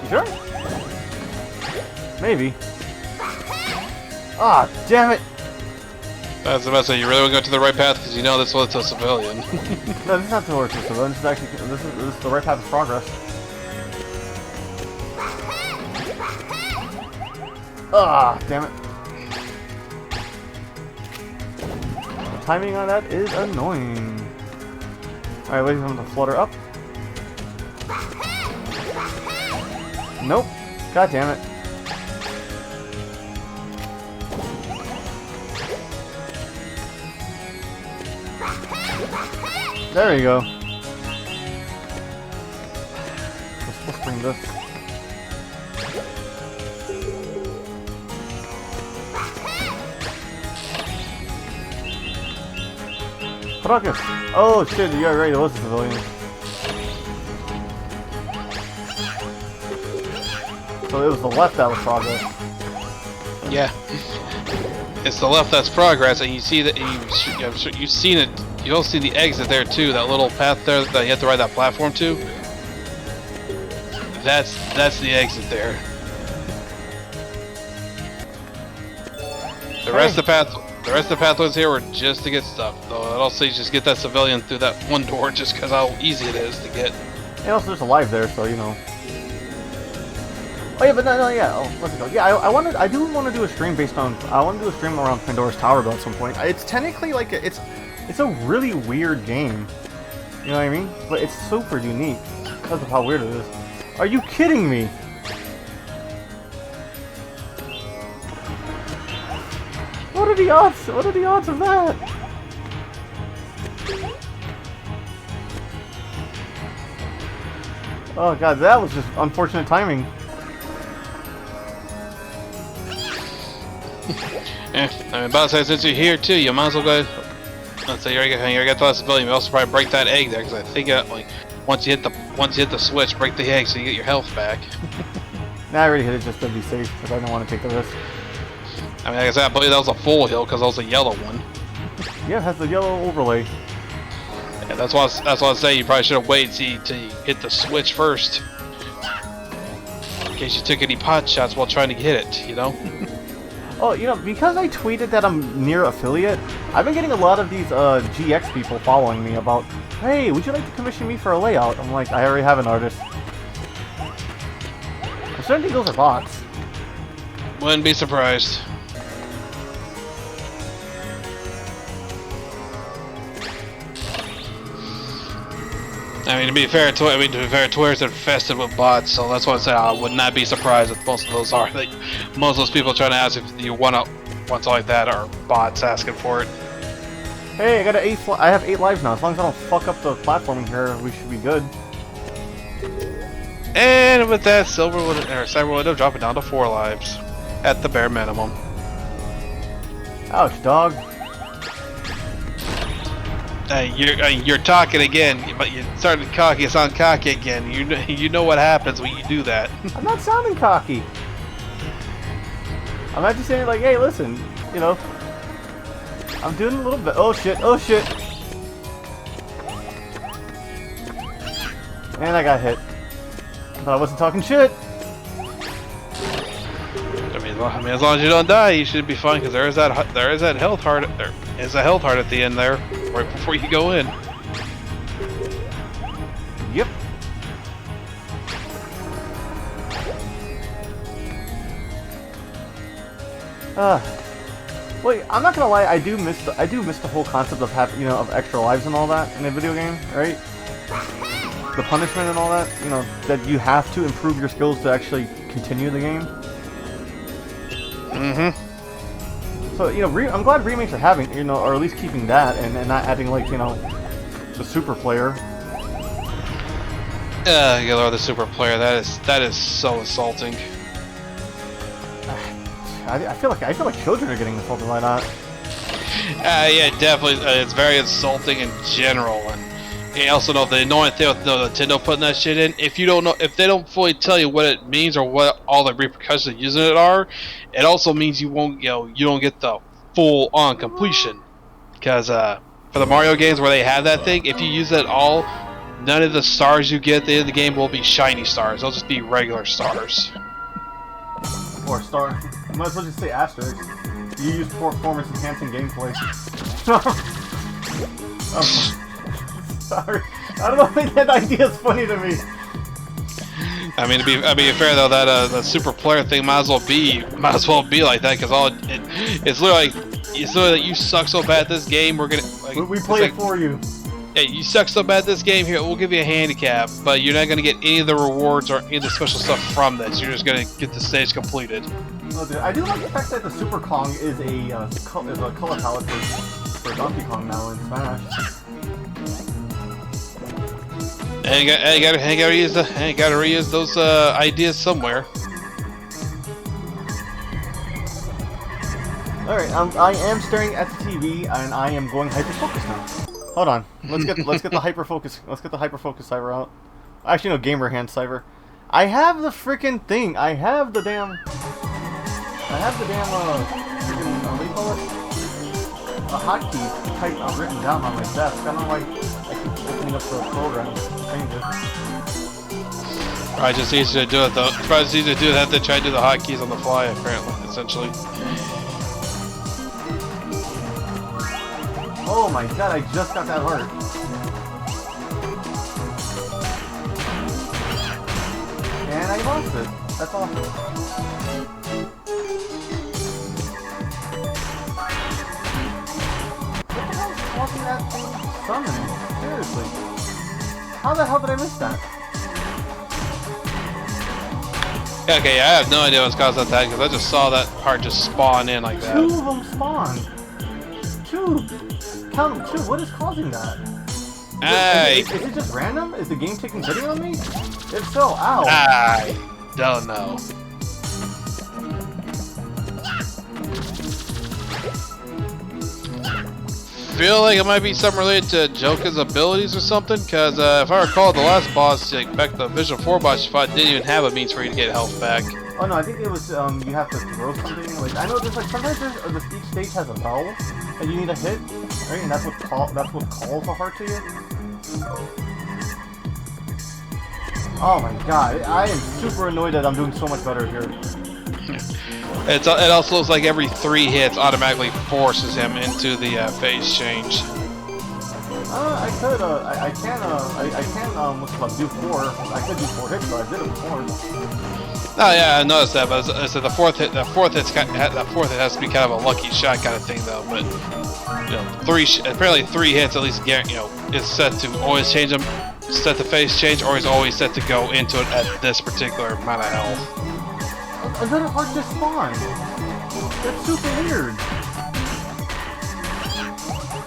You sure? Maybe. Ah, damn it! I was about to say, you really want to go to the right path because you know this was a civilian. No, this is not towards the civilian. This is actually this is the right path of progress. Ah, damn it! The timing on that is annoying. All right, waiting for him to flutter up. Nope. God damn it. There you go. Let's bring this. Rocket. Oh shit, you're right, it was a civilian. So it was the left that was progress. Yeah. It's the left that's progress, and you see that you've seen it. You don't see the exit there too. That little path there that you have to ride that platform to. That's the exit there. The rest of the pathways here were just to get stuff. Though I'd also say just get that civilian through that one door, just because how easy it is to get. And also there's a live there, so you know. Oh yeah, but no, yeah. Oh, let's go. Yeah, I do want to do a stream based on. I want to do a stream around Pandora's Tower though at some point. It's technically like it's a really weird game. You know what I mean? But it's super unique because of how weird it is. Are you kidding me? What are the odds? What are the odds of that? Oh god, that was just unfortunate timing. I mean, about to say, since you're here too, you might as well go. Let's say you already got the last civilian. You also probably break that egg there, because I think like once you hit the switch, break the egg so you get your health back. Nah, I already hit it just to be safe because I don't want to take the risk. I mean, like I said, I believe that was a full heal because that was a yellow one. Yeah, it has the yellow overlay. Yeah, that's why I say you probably should have waited till you hit the switch first, in case you took any pot shots while trying to hit it. You know. Oh, you know, because I tweeted that I'm near affiliate, I've been getting a lot of these GX people following me about, hey, would you like to commission me for a layout? I'm like, I already have an artist. I'm starting to think those are bots. Wouldn't be surprised. I mean, to be fair, Twitter's infested with bots, so that's why I say I would not be surprised if most of those are. Like, most of those people trying to ask if you want something like that are bots asking for it. Hey, I have 8 lives now. As long as I don't fuck up the platforming here, we should be good. And with that, Cyber Window dropping down to 4 lives at the bare minimum. Ouch, dog. You're talking again, but you started cocky. It's on cocky again. You know what happens when you do that. I'm not sounding cocky. I'm actually saying like, hey, listen, you know, I'm doing a little bit. Oh shit! Oh shit! And I got hit. But I wasn't talking shit. I mean, as long as you don't die, you should be fine. Because there is that health heart. There is a health heart at the end there, right before you go in. Yep. Wait, I'm not gonna lie. I do miss the whole concept of having, you know, of extra lives and all that in a video game, right? The punishment and all that, you know, that you have to improve your skills to actually continue the game. Mm-hmm. So, you know, I'm glad remakes are having, you know, or at least keeping that and not adding, like, you know, the super player. You know, the super player. That is so insulting. I feel like children are getting insulted by that. Yeah, definitely. It's very insulting in general, and you also know the annoying thing with Nintendo putting that shit in. If you don't know, if they don't fully tell you what it means or what all the repercussions of using it are, it also means you won't, you don't get the full on completion. Because for the Mario games where they have that thing, if you use it all, none of the stars you get at the end of the game will be shiny stars. They'll just be regular stars. Or star. Might as well just say asterisk. You use performance enhancing gameplay. Sorry. I don't know if that idea is funny to me. I mean, to be fair though, that the super player thing might as well be like that, because it's literally like you suck so bad at this game, we're gonna we play it for you. Hey, you suck so bad at this game, here we'll give you a handicap, but you're not gonna get any of the rewards or any of the special stuff from this. You're just gonna get the stage completed. Oh, dude, I do like the fact that the Super Kong is a color palette for Donkey Kong now in Smash. And you gotta reuse those ideas somewhere. Alright, I am staring at the TV and I am going hyper focus now. Hold on. Let's get the hyper focus. Let's get the hyper focus cyber out. Actually, no, gamer hand cyber. I have the freaking thing. I have the damn freaking, what do you call it? A hotkey typed written down on my desk. I don't know why I keep opening up the program. Change it. Probably just easy to do it though. Probably just easy to do that than try to do the hotkeys on the fly, apparently, essentially. Oh my god, I just got that heart. And I lost it. That's awesome. What the hell is causing that thing to summon? Seriously. How the hell did I miss that? Okay, I have no idea what's causing that, because I just saw that heart just spawn in like that. 2 of them spawned. 2. Count them, 2. What is causing that? Hey. Is it just random? Is the game taking pity on me? If so, ow. I don't know. Feel like it might be something related to Joker's abilities or something, because if I recall, the last boss, like back the Vision 4 boss you fought, didn't even have a means for you to get health back. Oh no, I think it was you have to throw something. Like I know there's like sometimes each stage has a bell that you need to hit, right? And that's what calls a heart to you. Oh my god, I am super annoyed that I'm doing so much better here. It also looks like every 3 hits automatically forces him into the phase change. I can what's called do 4. I could do 4 hits, but I did it before. Oh yeah, I noticed that, but I said the fourth hit has to be kind of a lucky shot kind of thing though. But you know, apparently 3 hits at least, you know, is set to always change them, set the phase change, or is always set to go into it at this particular amount of health. Another heart just spawned. That's super weird.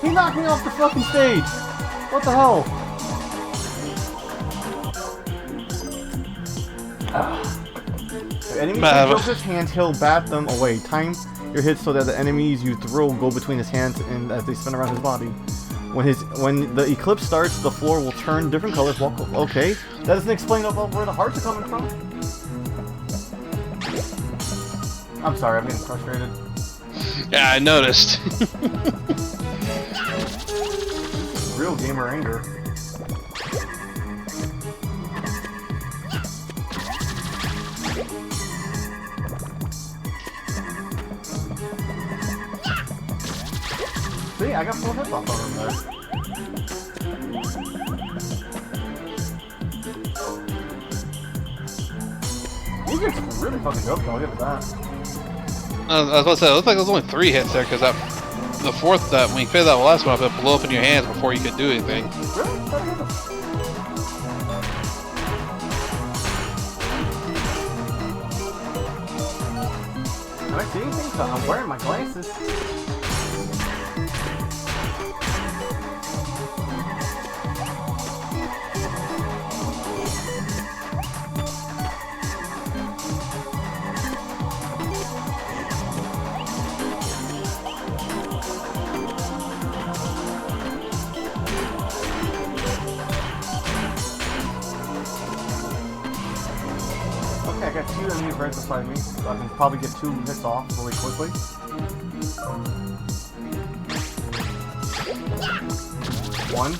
He knocked me off the fucking stage. What the hell? If enemies in Joker's hands, he'll bat them away. Time your hits so that the enemies you throw go between his hands and as they spin around his body. When the eclipse starts, the floor will turn different colors. Okay, that doesn't explain about where the hearts are coming from. I'm sorry, I'm getting frustrated. Yeah, I noticed. Real gamer anger. See, I got 4 hits off of him there. These are really fucking dope though, I'll give it that. I was about to say, it looked like there was only 3 hits there, because the fourth, when you fed that last one up, it blew up in your hands before you could do anything. Really? Can I see anything? So I'm wearing my glasses. got 2 enemies right beside me, so I can probably get 2 hits off really quickly. One.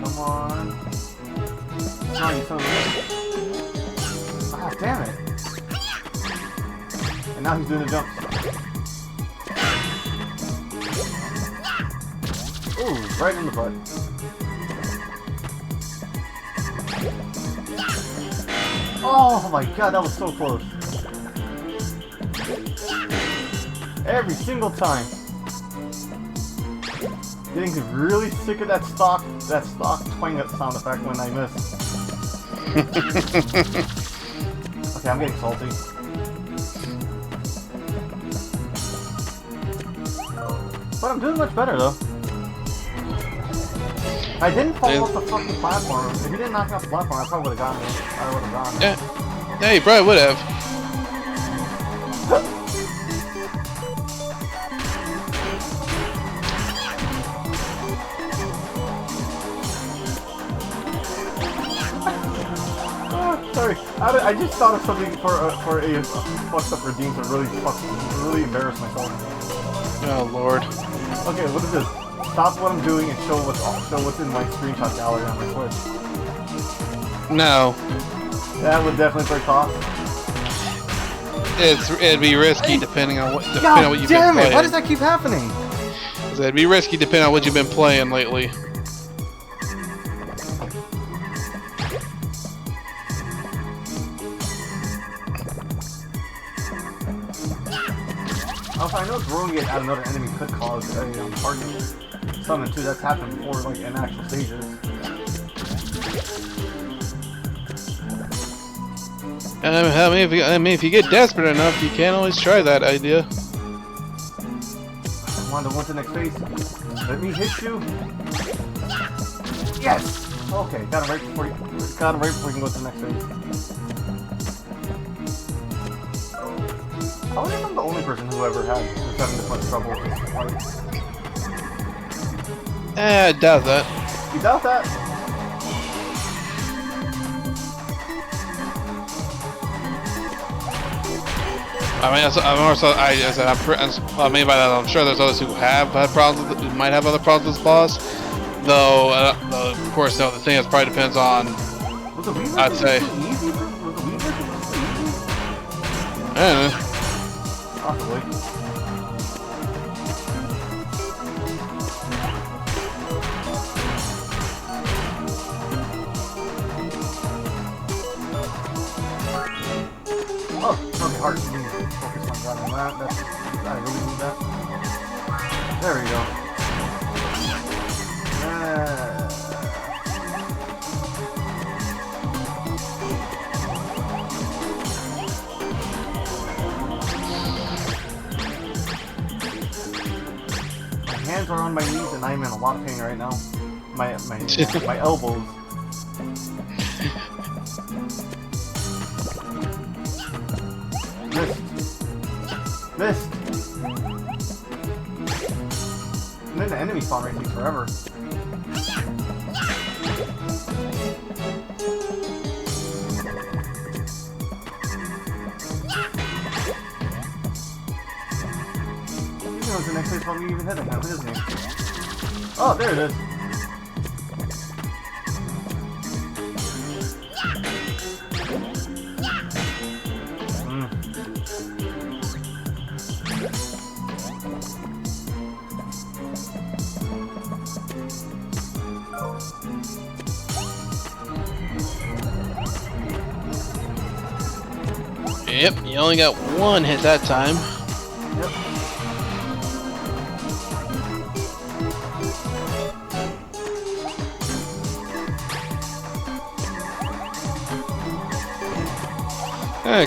Come on. Come on, you son of a bitch. Ah, damn it. And now he's doing the jumps. Ooh, right in the butt. Oh my god, that was so close. Every single time. Getting really sick of that stock twang sound effect when I miss. Okay, I'm getting salty. But I'm doing much better though. I didn't fall off the fucking platform. If you didn't knock me off the platform, I probably would have gotten it. I would have gotten it. Yeah, you probably would have. Sorry, I just thought of something for a fucked up redeem to really embarrass myself. Oh lord. Okay, look at this. Stop what I'm doing and show what's in my screenshot gallery on my Switch. No. That would definitely break off. It'd be risky depending on what you've Damn been it! playing. Why does that keep happening? It'd be risky depending on what you've been playing lately. Also, I know throwing it at another enemy could cause a target summon too. That's happened before, like in actual stages. I mean, if you get desperate enough, you can always try that idea. Come on, to the next phase. Let me hit you. Yes. Okay, got him right before you can go to the next phase. I wonder if I'm the only person who's having this much trouble with this fight. I doubt that. You doubt that? I mean, I mean by that, I'm sure there's others who have had problems, who might have other problems with this boss. Though, of course, the thing is probably depends on. I'd say. I don't know. Possibly. Oh, okay, heart. You need to focus on grabbing that. I really need that. There we go. My hands are on my knees and I'm in a lot of pain right now. My elbows. Missed. And then the enemy spawn rate takes forever. He knows the next place without me even hitting him. What is his name? Oh, there it is. Yep, you only got one hit that time. Yep.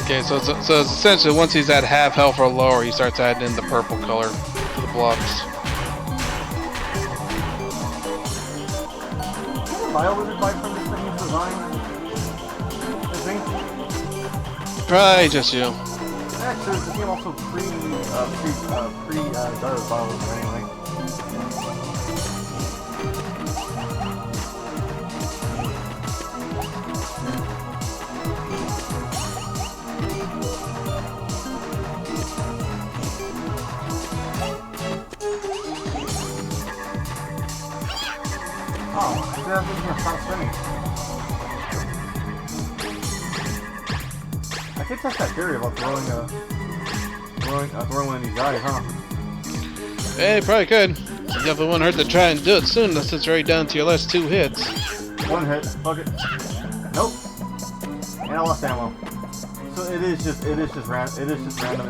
Okay, so it's essentially once he's at half health or lower, he starts adding in the purple color to the blocks. Bio-lizard bite from this thing's design? I think. Right, just you. Actually, the game also does bio-lizard anyway. Oh, that's just gonna stop spinning. I could test that theory about throwing one of these guys, huh? Hey, probably could. You definitely wouldn't hurt to try and do it soon unless it's right down to your last 2 hits. One hit. Fuck it. Nope. And I lost ammo. So it is just random, and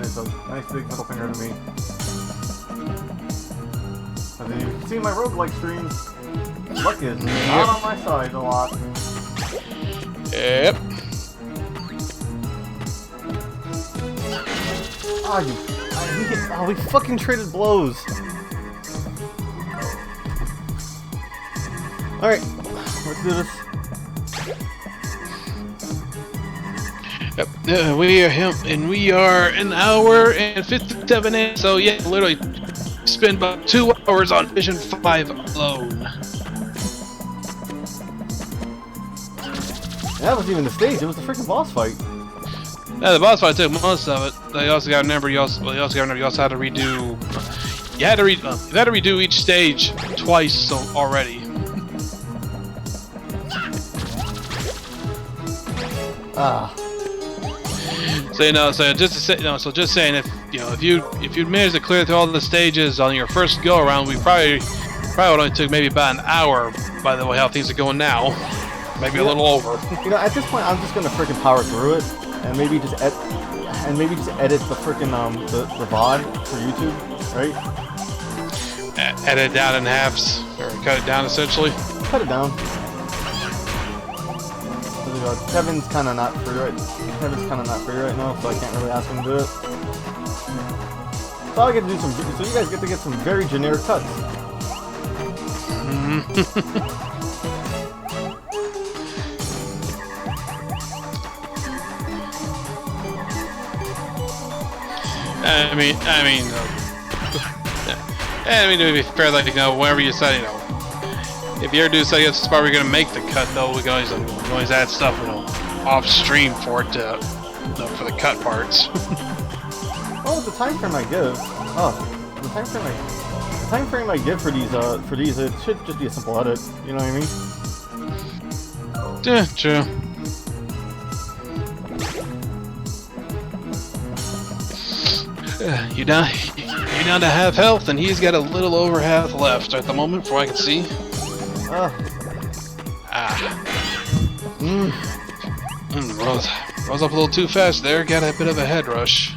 it's a nice big middle finger to me. As you see my roguelike streams, luck is not on my side a lot. Yep. We fucking traded blows. Alright, let's do this. Yep. We are an hour and 57 in. So yeah, literally spend about 2 hours on Mission 5 alone. That wasn't even the stage, it was the freaking boss fight. Yeah, the boss fight took most of it. You also got to remember. You also had to redo. You had to redo each stage twice already. So just saying, if you managed to clear through all the stages on your first go around, we probably only took maybe about an hour. By the way, how things are going now, maybe a little over. At this point, I'm just gonna freaking power through it, and maybe just edit the freaking the VOD for YouTube, right? Edit down in halves, or cut it down essentially. Cut it down. Kevin's kind of not free right now, so I can't really ask him to do it. So I get to do so you guys get to get some very generic cuts. To be fair, whenever you said, if you ever do decide this spot we're gonna make the cut, though, we can always add stuff, off stream for it for the cut parts. Oh, the time frame I give. The time frame I give for these, it should just be a simple edit. You know what I mean? Yeah, true. You down to half health, and he's got a little over half left at the moment, from what I can see. Rose up a little too fast there. Got a bit of a head rush.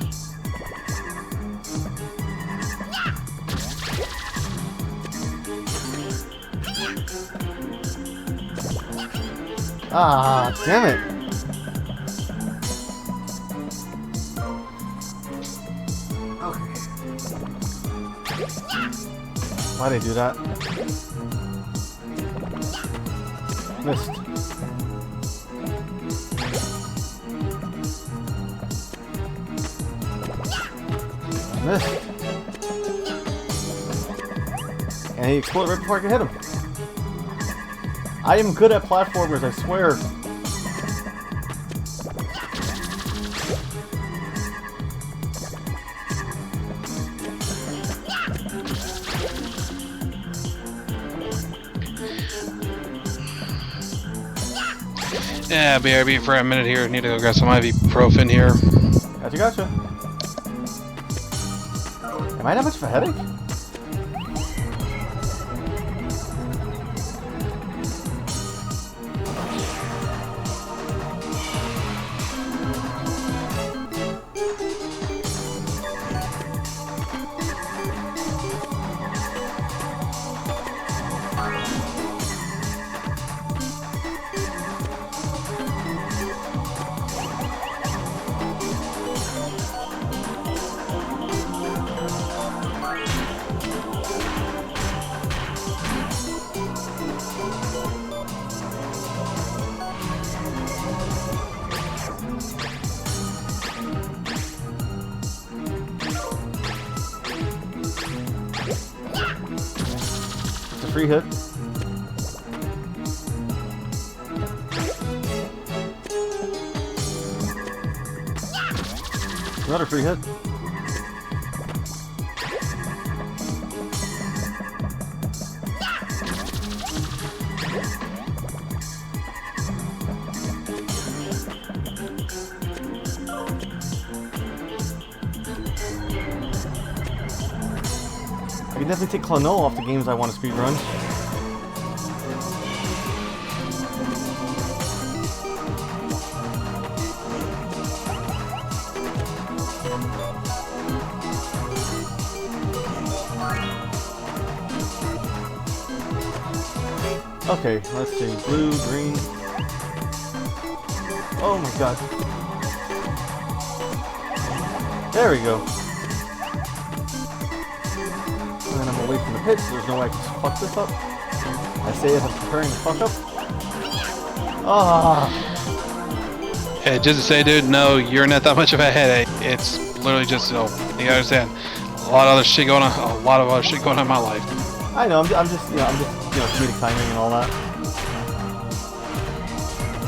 Damn it. Okay. Why'd I do that? Missed. And he exploded right before I could hit him. I am good at platformers, I swear. Yeah, BRB for a minute here. Need to go grab some ibuprofen here. Gotcha. Am I that much of a headache? Free hit. Another free hit. definitely take Klonoa off the games I want to speedrun. Okay, let's see. Blue, green. Oh my god. There we go. And then I'm away from the pit, so there's no way I can fuck this up. I say as I'm preparing to fuck up. Ah! Hey, just to say, dude, no, you're not that much of a headache. It's literally just, you understand, a lot of other shit going on, in my life. I know, I'm just comedic timing and all that.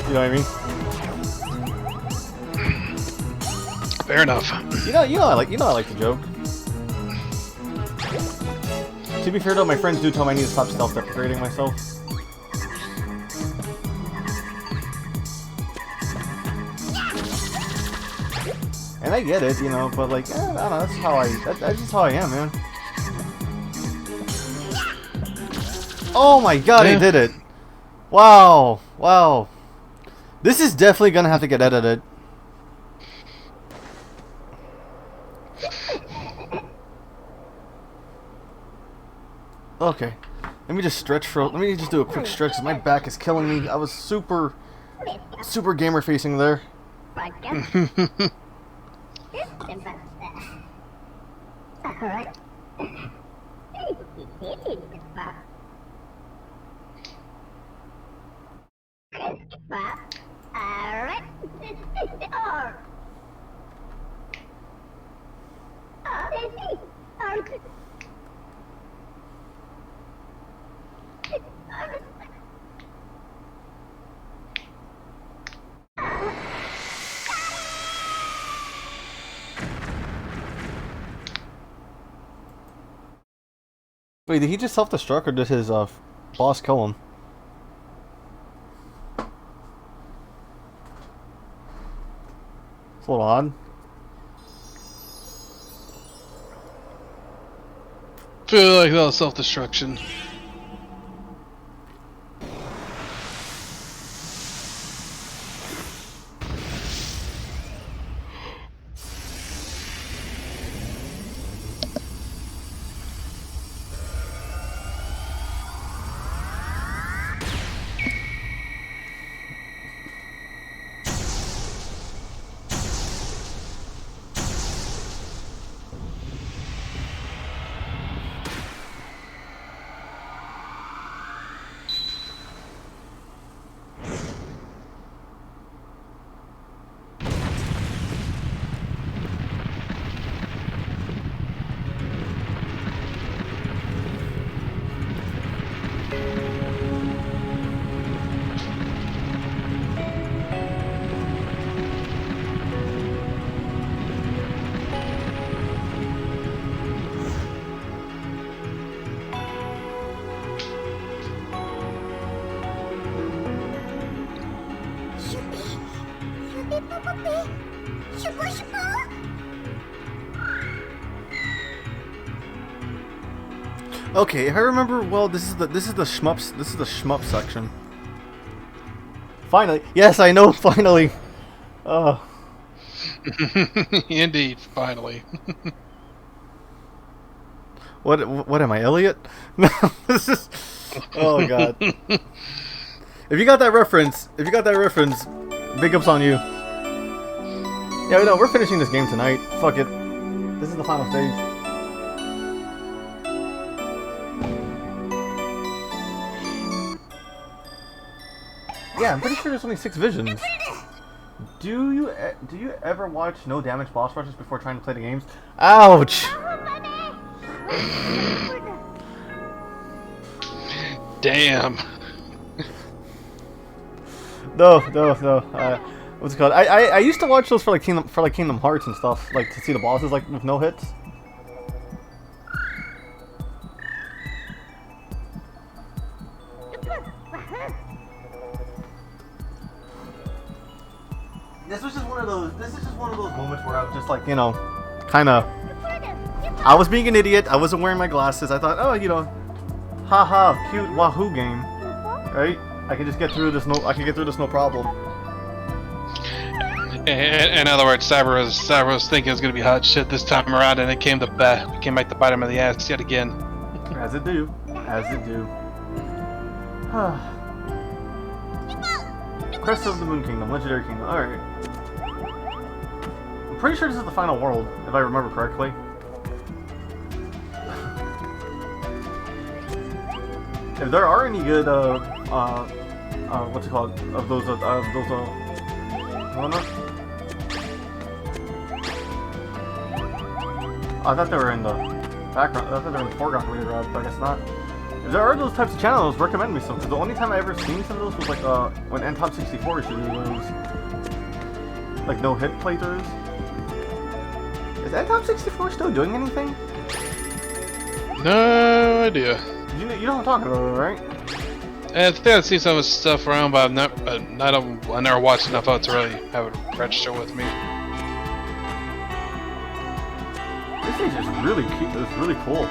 You know what I mean? Fair enough. I like the joke. To be fair though, my friends do tell me I need to stop self-deprecating myself. And I get it, but like, I don't know, that's just how I am, man. Oh my god, I did it! Wow, wow. This is definitely gonna have to get edited. Okay, let me just do a quick stretch because my back is killing me. I was super gamer facing there. Wait, did he just self-destruct or did his boss kill him? It's a little odd. Feel like that was self-destruction. Okay, if I remember well, this is the shmup section. Finally, yes, I know. Finally. Indeed, finally. What am I, Elliot? No, this is. Oh god. If you got that reference, big ups on you. Yeah, no, we're finishing this game tonight. Fuck it. This is the final stage. Yeah, I'm pretty sure there's only 6 visions. Do you ever watch no damage boss rushes before trying to play the games? Ouch! Damn. No. What's it called? I used to watch those for Kingdom Hearts and stuff, like to see the bosses like with no hits. This is just one of those moments where I was just like, kind of I was being an idiot. I wasn't wearing my glasses. I thought, oh, you know, haha, cute Wahoo game, right? I can just get through this. I can get through this no problem. In other words, Cyber was thinking it was gonna be hot shit this time around, and it came back to bite him in the ass yet again. As it do. As it do. Crest of the Moon Kingdom, Legendary Kingdom. Alright. I'm pretty sure this is the final world, if I remember correctly. If there are any good, what's it called? Of those, I thought they were in the background. I thought they were in the foreground for me to grab, but I guess not. If there are those types of channels, recommend me some. Because the only time I ever seen some of those was like when N-Top64 used to do those, like no hit playthroughs. Is N-Top64 still doing anything? No idea. You know what I'm talking about, right? I think I've seen some of his stuff around, but I never watched enough of it to really have it register with me. This stage is really cute. It's really cool.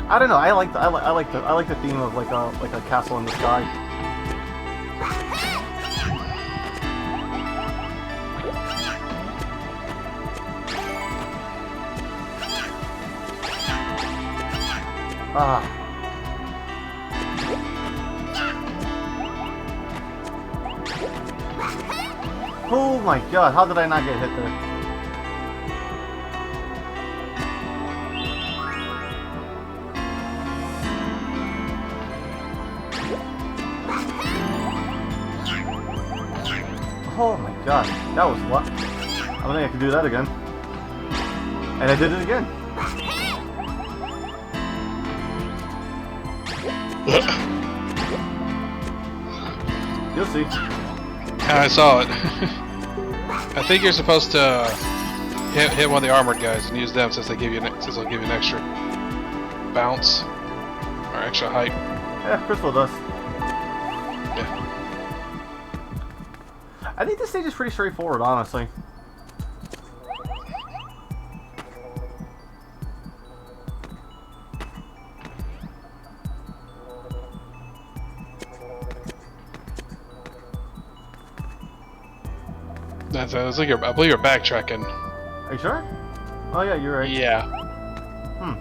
I don't know. I like the theme of like a castle in the sky. Ah. Oh my god, how did I not get hit there? Oh my god, that was luck. I don't think I can do that again. And I did it again. You'll see. I saw it. I think you're supposed to hit one of the armored guys and use them since they'll give you an extra bounce or extra height. Yeah, crystal dust. Yeah. I think this stage is pretty straightforward, honestly. I believe you're backtracking. Are you sure? Oh yeah, you're right. Yeah. Hmm.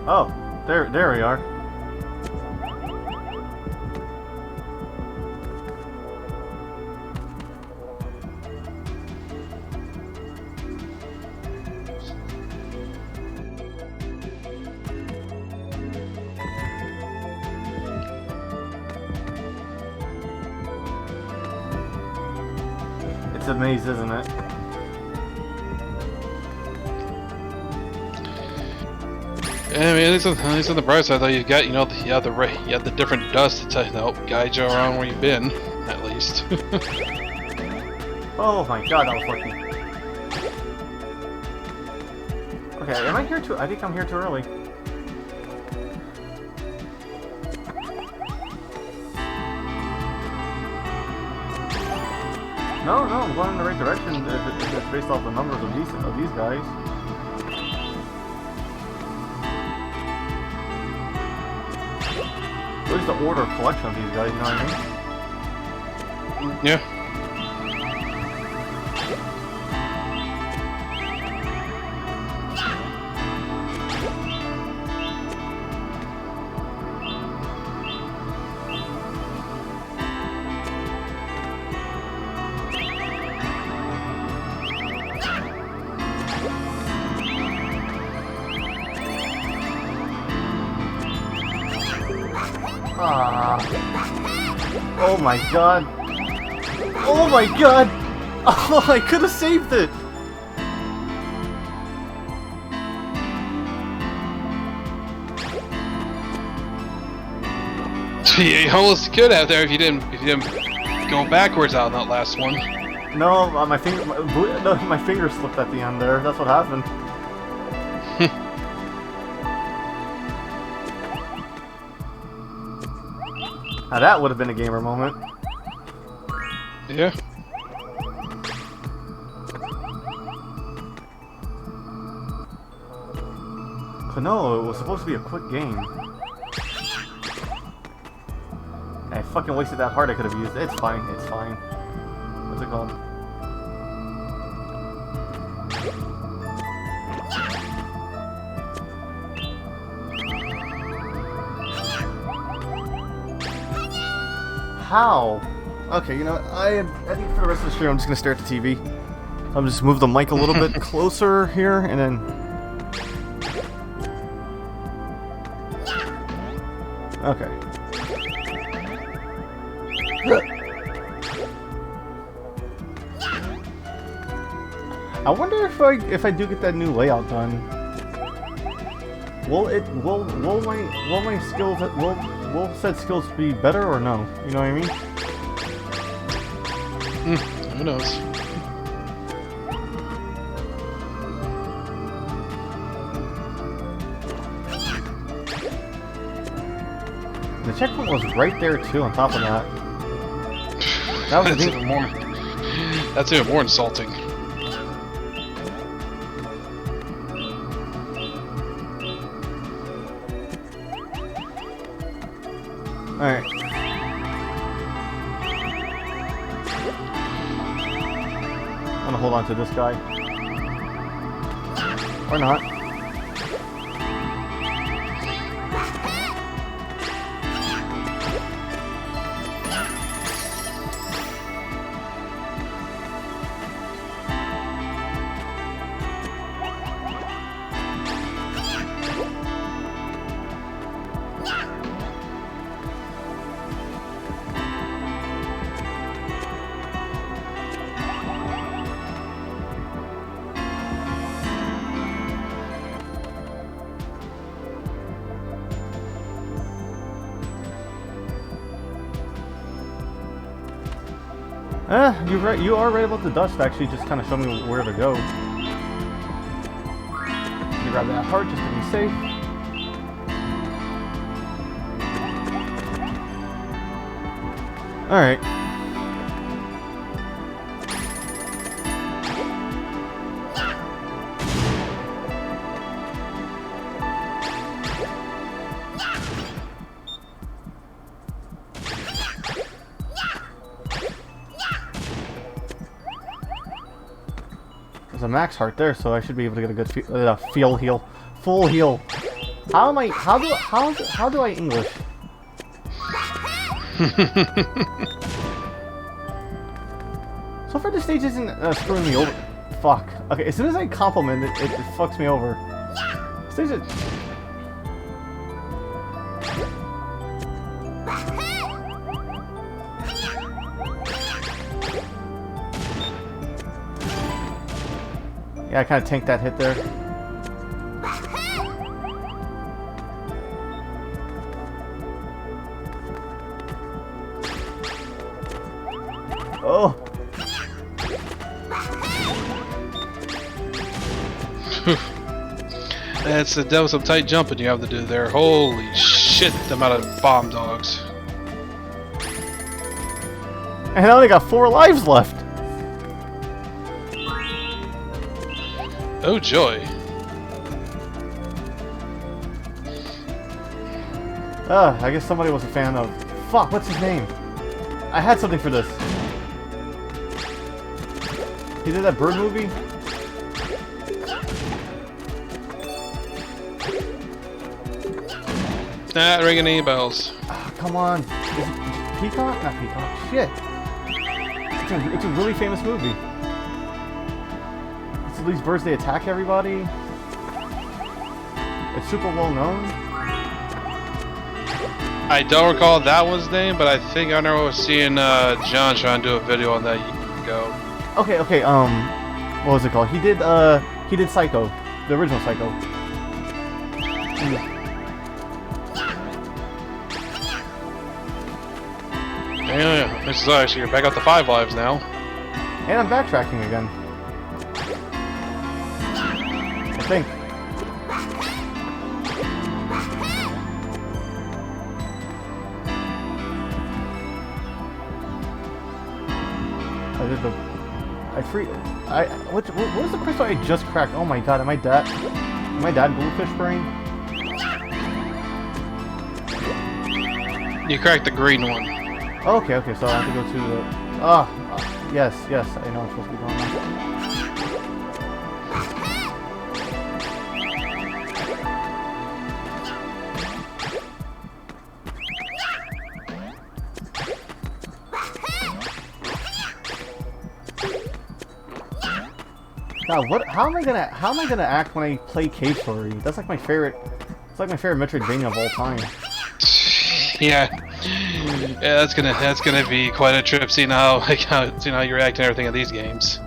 Oh, there we are. It's a maze, isn't it? Yeah, I mean, at least on the bright side, though, you got you have the different dust to help guide you around where you've been, at least. Oh my god, that was lucky. Okay, am I here too? I think I'm here too early. No, I'm going in the right direction if it's based off the numbers of these guys. What is the order of collection of these guys, you know what I mean? Yeah. Ah. Oh my god. Oh my god. Oh, I could have saved it. You almost could have there if you didn't go backwards out on that last one. No, my finger, my finger slipped at the end there. That's what happened. Now that would have been a gamer moment. Yeah. Klonoa was supposed to be a quick game. I fucking wasted that heart I could have used. It's fine, it's fine. What's it called? How? Okay, you know what? I think for the rest of the stream I'm just gonna stare at the TV. I'll just move the mic a little bit closer here and then. Okay. I wonder if I do get that new layout done, will my skills will said skills be better or no? You know what I mean? Who knows? The checkpoint was right there too. On top of that, that was That's even more. That's even more insulting. Alright. I'm gonna hold on to this guy. Or not. You're right. You are right about the dust. Actually, just kind of show me where to go. You grab that heart just to be safe. All right. A max heart there, so I should be able to get a good full heal. How am I? How do I English? So far, this stage isn't screwing me over. Fuck. Okay, as soon as I compliment it, it fucks me over. Stage is. Yeah, I kind of tanked that hit there. Oh! That was some tight jumping you have to do there. Holy shit, the amount of bomb dogs. And I only got 4 lives left. Oh joy. I guess somebody was a fan of... Fuck, what's his name? I had something for this. He did that bird movie? Not ringing any bells. Oh, come on. Is it Peacock? Not Peacock. Shit. It's a really famous movie. These birds, they attack everybody. It's super well known. I don't recall that one's name, but I think I remember seeing John trying to do a video on that years ago. Okay, what was it called? He did Psycho, the original Psycho. Yeah, Mrs. Ice, you're back up to 5 lives now. And I'm backtracking again. I think. What was the crystal I just cracked? Oh my god, am I that bluefish brain? You cracked the green one. Okay, so I have to go to the... yes, I know I'm supposed to be going there. God, how am I gonna act when I play Cave Story? That's like my favorite. It's like my favorite Metroidvania of all time. Yeah, that's gonna be quite a trip. Seeing how you react to everything in these games.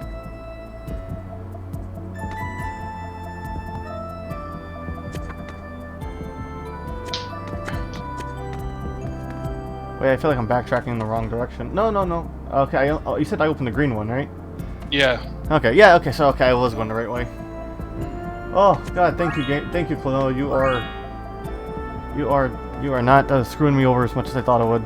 Wait, I feel like I'm backtracking in the wrong direction. No. Okay, you said I opened the green one, right? Yeah. Okay, yeah, okay, so I was going the right way. Oh God, thank you, Klonoa. You are not screwing me over as much as I thought it would.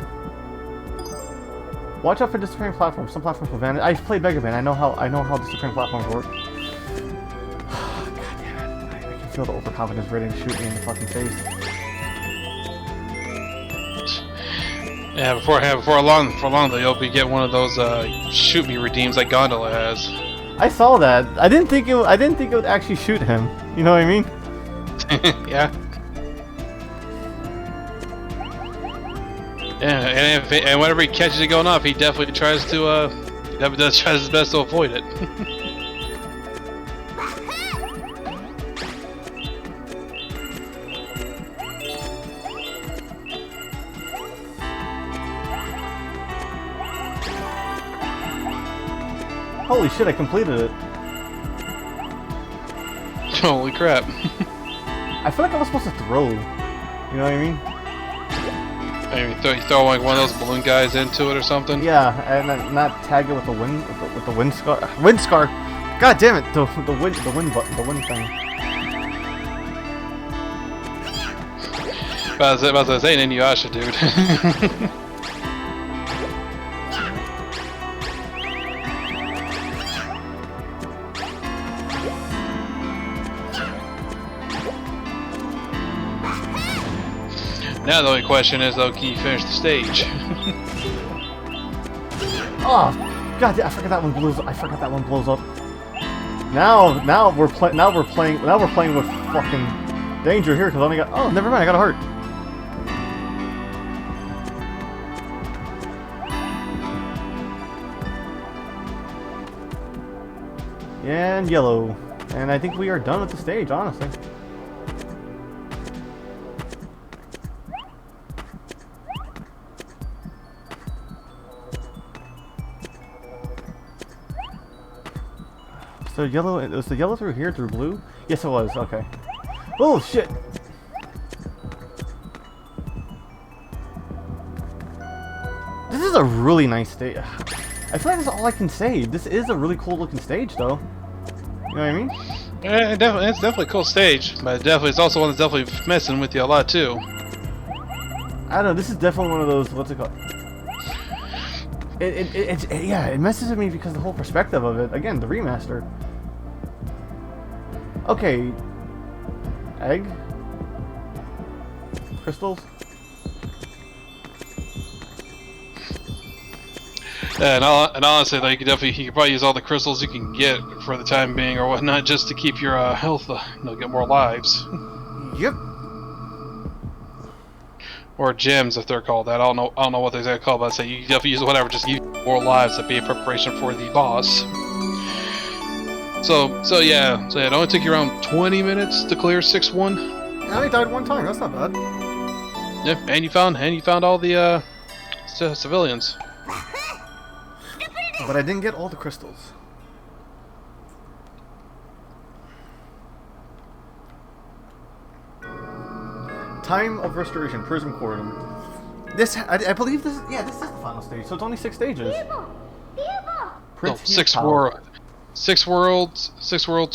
Watch out for disappearing platforms. Some platforms will vanish. I've played Mega Man. I know how disappearing platforms work. God damn it! I can feel the overconfidence ready to shoot me in the fucking face. Yeah, before long though, you'll be getting one of those shoot me redeems like Gondola has. I saw that. I didn't think it would actually shoot him. You know what I mean? Yeah. Yeah, and whenever he catches it going off, he definitely tries to tries his best to avoid it. Holy shit! I completed it. Holy crap! I feel like I was supposed to throw. You know what I mean? I mean, you throw like one of those balloon guys into it or something. Yeah, and not tag it with the wind scar. Wind scar. God damn it! The wind thing. I was about to say Inuyasha, dude. Now the only question is, though, can you finish the stage? Oh, God! I forgot that one blows. Up. Now we're playing with fucking danger here because I only got. Oh, never mind. I got a heart. And yellow. And I think we are done with the stage, honestly. So yellow, was the yellow through here, through blue? Yes, it was. Okay. Oh shit! This is a really nice stage. I feel like that's all I can say. This is a really cool looking stage, though. You know what I mean? Yeah, it's definitely a cool stage, but it's also one that's definitely messing with you a lot too. I don't know. This is definitely one of those. What's it called? Yeah, it messes with me because the whole perspective of it. Again, the remaster. Okay. Egg? Crystals? Yeah, and honestly, though, you could probably use all the crystals you can get for the time being or whatnot, just to keep your health, get more lives. Yep. Or gems, if they're called that. I don't know what they're exactly called, but I say you definitely use whatever. Just use more lives to be in preparation for the boss. So yeah, it only took you around 20 minutes to clear 6-1. I only died one time. That's not bad. Yep, and you found all the civilians. But I didn't get all the crystals. Time of Restoration, Prism Quorum. This, I believe this. Yeah, this is the final stage. So it's only 6 stages. Prince six worlds,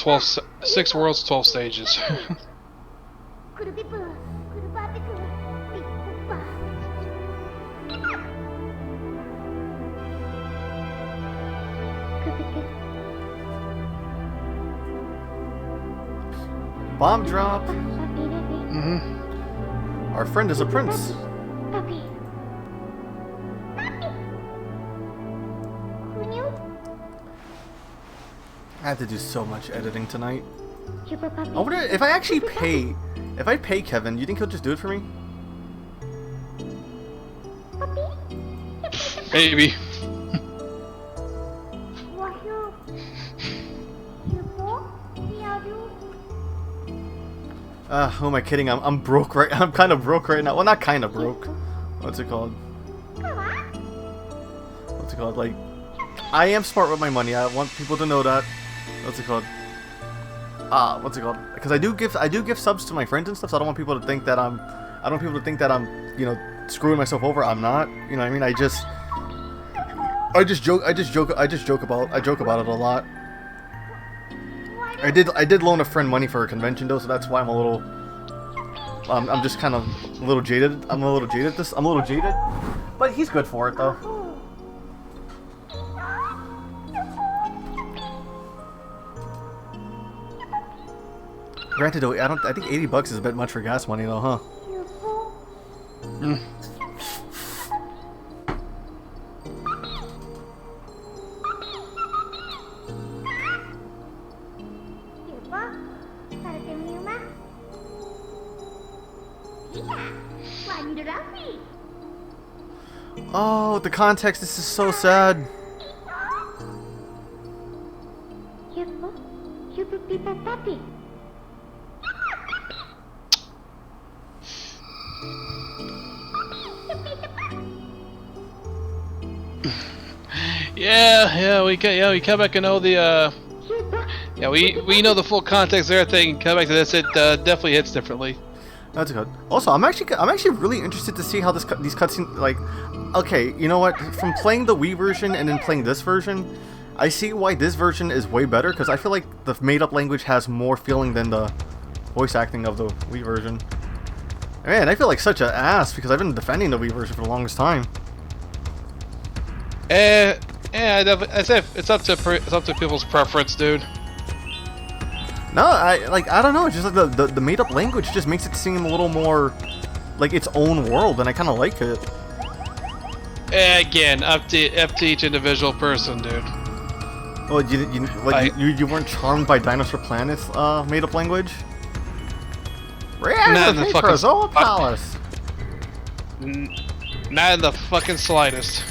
12 stages. Bomb drop. Mm-hmm. Our friend is a prince. I have to do so much editing tonight. I wonder if I actually pay. If I pay Kevin, you think he'll just do it for me? Maybe. Who am I kidding? I'm broke right. I'm kind of broke right now. Well, not kind of broke. What's it called? What's it called? Like, I am smart with my money. I want people to know that. What's it called? What's it called? Because I do give subs to my friends and stuff. So I don't want people to think that I'm. I don't want people to think that I'm, you know, screwing myself over. I'm not. You know what I mean? I just joke about it a lot. I did loan a friend money for a convention though, so that's why I'm a little. I'm just kind of a little jaded. I'm a little jaded. But he's good for it though. Granted though, I think $80 is a bit much for gas money though, huh? Mm. Oh, the context, this is so sad. We come back and know the we know the full context of everything. Come back to this, it definitely hits differently. That's good. Also, I'm actually really interested to see how these cutscenes, like, okay, you know what? From playing the Wii version and then playing this version, I see why this version is way better because I feel like the made-up language has more feeling than the voice acting of the Wii version. Man, I feel like such an ass because I've been defending the Wii version for the longest time. Yeah, I say it's up to people's preference, dude. No, I don't know. It's just like the made up language just makes it seem a little more like its own world, and I kind of like it. Again, up to each individual person, dude. Well, you weren't charmed by Dinosaur Planet's made up language? Not in the fucking Palace. Not in the fucking slightest.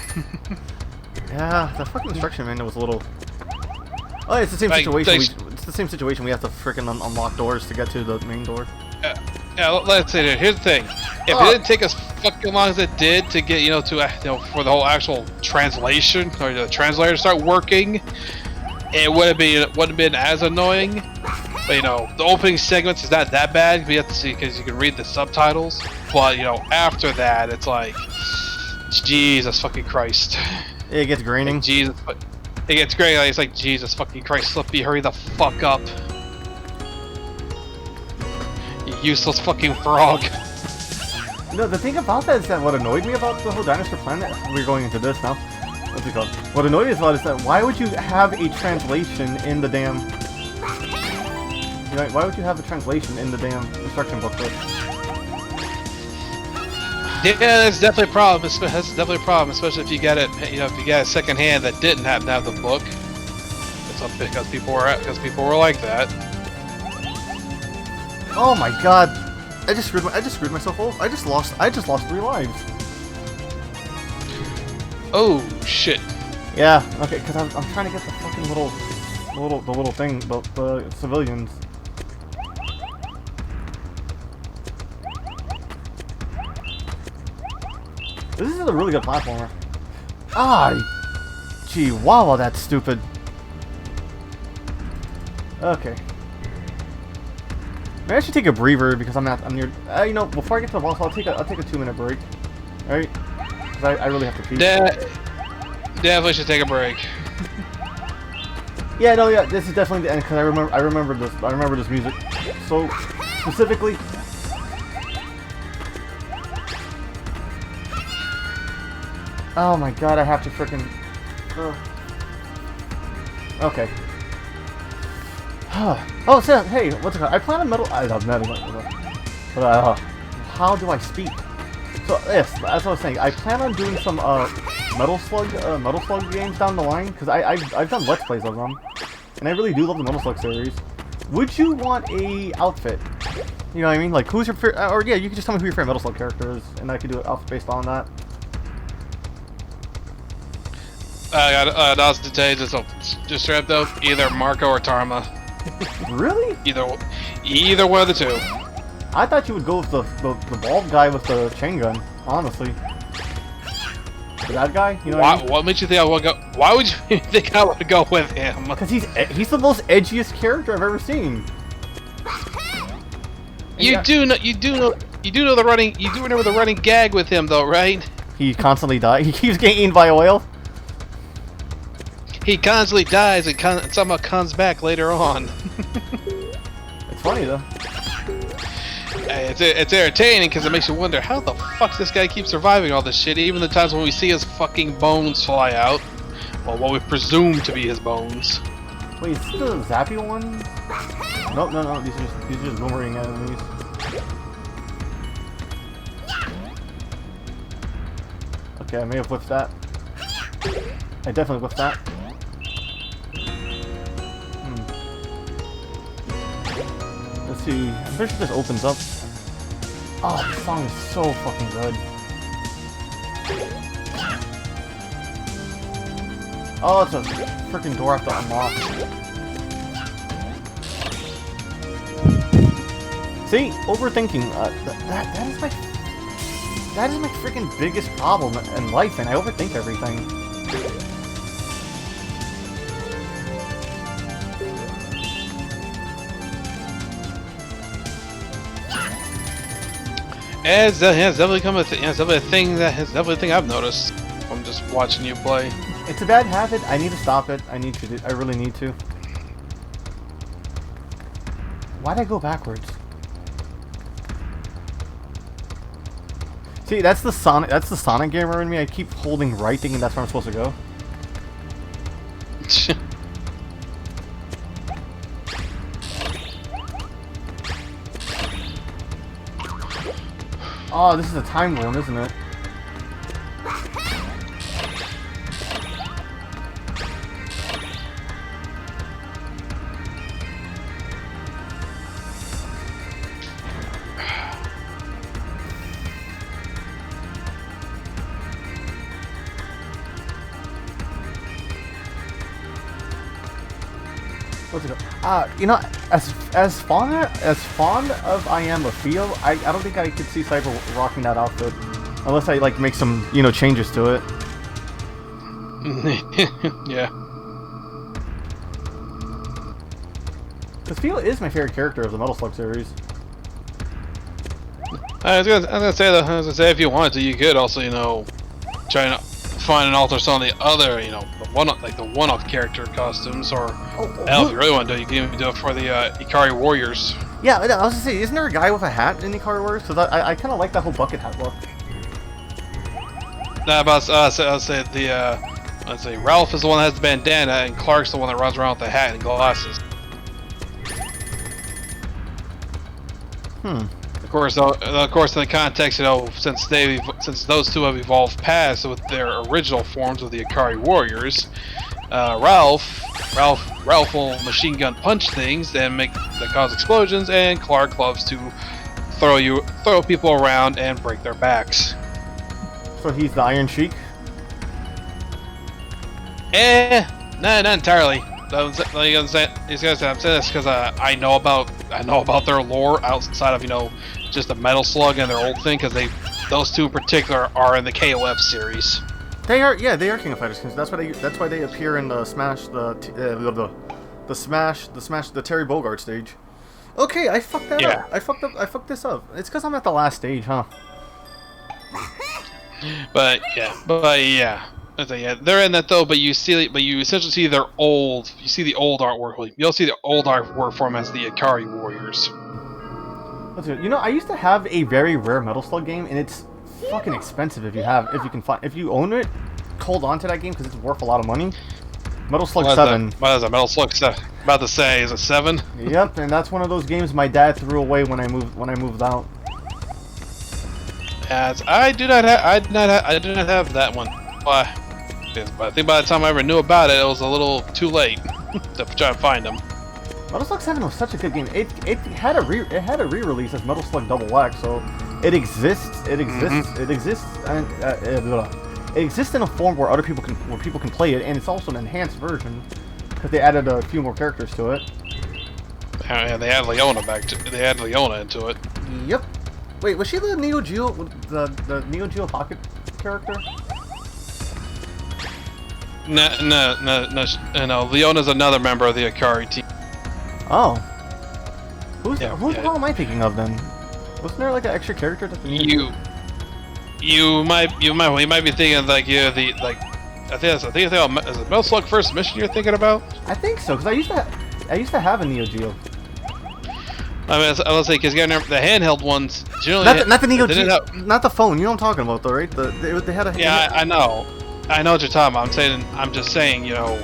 Yeah, the fucking instruction manual was a little. Oh, it's the same situation. It's the same situation. We have to freaking unlock doors to get to the main door. Yeah, let's say that. Here's the thing: if it didn't take as fucking long as it did to get for the whole actual translation or the translator to start working, it wouldn't been as annoying. But the opening segments is not that bad. We have to see because you can read the subtitles. But after that, it's like, Jesus fucking Christ. It gets graining. Like, Jesus. It gets great. It's like, Jesus fucking Christ, Slippy, hurry the fuck up. You useless fucking frog. The thing about that is that what annoyed me about the whole Dinosaur Planet, we're going into this now. What's it called? What annoyed me about is that why would you have a translation in the damn... why would you have a translation in the damn instruction booklet? Yeah, that's definitely a problem. That's definitely a problem, especially if you get it. If you get a second hand that didn't happen to have the book. It's up because people were like that. Oh my god! I just screwed myself over. I just lost 3 lives. Oh shit! Yeah. Okay, because I'm trying to get the fucking little thing, the civilians. This is a really good platformer. Gee, wow, that's stupid. Okay. Maybe I should take a breather because I'm near. Before I get to the boss, I'll take a 2-minute break. All right? Because I really have to pee. Definitely should take a break. Yeah, no, yeah, this is definitely the end because I remember this music so specifically. Oh my god, I have to frickin'. Okay. Oh, so, hey, what's it called? I plan on metal. I love metal. But how do I speak? So yes, as I was saying, I plan on doing some Metal Slug games down the line because I've done Let's Plays of them, and I really do love the Metal Slug series. Would you want a outfit? You know what I mean? Like, who's your favorite? Or yeah, you can just tell me who your favorite Metal Slug character is, and I could do an outfit based on that. I got Nas today, just straight up, either Marco or Tarma. Really? Either one of the two. I thought you would go with the bald guy with the chain gun, honestly. That guy? You know what I mean? What makes you think I would go? Why would you think I would go with him? Because he's the most edgiest character I've ever seen. You do know the running. You do remember the running gag with him, though, right? He constantly dies. He keeps getting eaten by oil. He constantly dies and somehow comes back later on. It's funny though. It's entertaining because it makes you wonder how the fuck this guy keeps surviving all this shit. Even the times when we see his fucking bones fly out, well, what we presume to be his bones. Wait, is this the zappy one? No. These are just boomerang enemies. Okay, I may have whiffed that. I definitely whiffed that. Let's see. I'm pretty sure this opens up. Oh, this song is so fucking good. Oh, it's a freaking door I have to unlock. See, overthinking. That is my freaking biggest problem in life, and I overthink everything. It's definitely become a thing. It's definitely a thing I've noticed from just watching you play. It's a bad habit. I need to stop it. I really need to. Why'd I go backwards? See, that's the Sonic gamer in me. I keep holding right, thinking that's where I'm supposed to go. Oh, this is a timed one, isn't it? What's it go? You know, as fond of I am of feel, I don't think I could see Cyber rocking that outfit unless I like make some changes to it. Yeah. Because Feel is my favorite character of the Metal Slug series. I was gonna say if you wanted to, you could also try to find and alter some of the other the one-off character costumes, or if you really want to do it, you can even do it for the Ikari Warriors. Yeah, I was gonna say, isn't there a guy with a hat in Ikari Warriors? Because I kind of like that whole bucket hat look. Nah, but I'd say Ralph is the one that has the bandana, and Clark's the one that runs around with the hat and glasses. Of course, in the context, since those two have evolved past with their original forms of the Ikari Warriors, Ralph will machine gun punch things that cause explosions, and Clark loves to throw people around and break their backs. So he's the Iron Sheik? Not entirely. I'm saying this because I know about their lore outside of just the Metal Slug and their old thing, because those two in particular are in the KOF series. They are King of Fighters. That's why they appear in the Smash the Terry Bogard stage. Okay, I fucked that up. I fucked this up. It's because I'm at the last stage, huh? But yeah. Yeah, they're in that though, but you essentially see their old. You see the old artwork. You'll see the old artwork form as the Ikari Warriors. That's good. You know, I used to have a very rare Metal Slug game, and it's fucking expensive if you own it. Hold on to that game because it's worth a lot of money. Metal Slug 7. What is that? Metal Slug 7. About to say, is it 7? Yep, and that's one of those games my dad threw away when I moved out. As I do not have that one. Why? But I think by the time I ever knew about it, it was a little too late to try and find them. Metal Slug 7 was such a good game. It had a re-release as Metal Slug Double X, so it exists. It exists in a form where people can play it, and it's also an enhanced version because they added a few more characters to it. And they added Leona into it. Yep. Wait, was she the Neo Geo Neo Geo Pocket character? No. Leona's another member of the Ikari team. Oh. Who the hell am I thinking of then? Wasn't there like an extra character that You might be thinking of like I think is it Metal Slug First Mission you're thinking about? I think so, because I used to have a Neo Geo. I mean, I was saying because you gotta remember the handheld ones generally not the Neo Geo, not the phone. You know what I'm talking about though, right? They had a I know what you're talking about. I'm just saying, you know,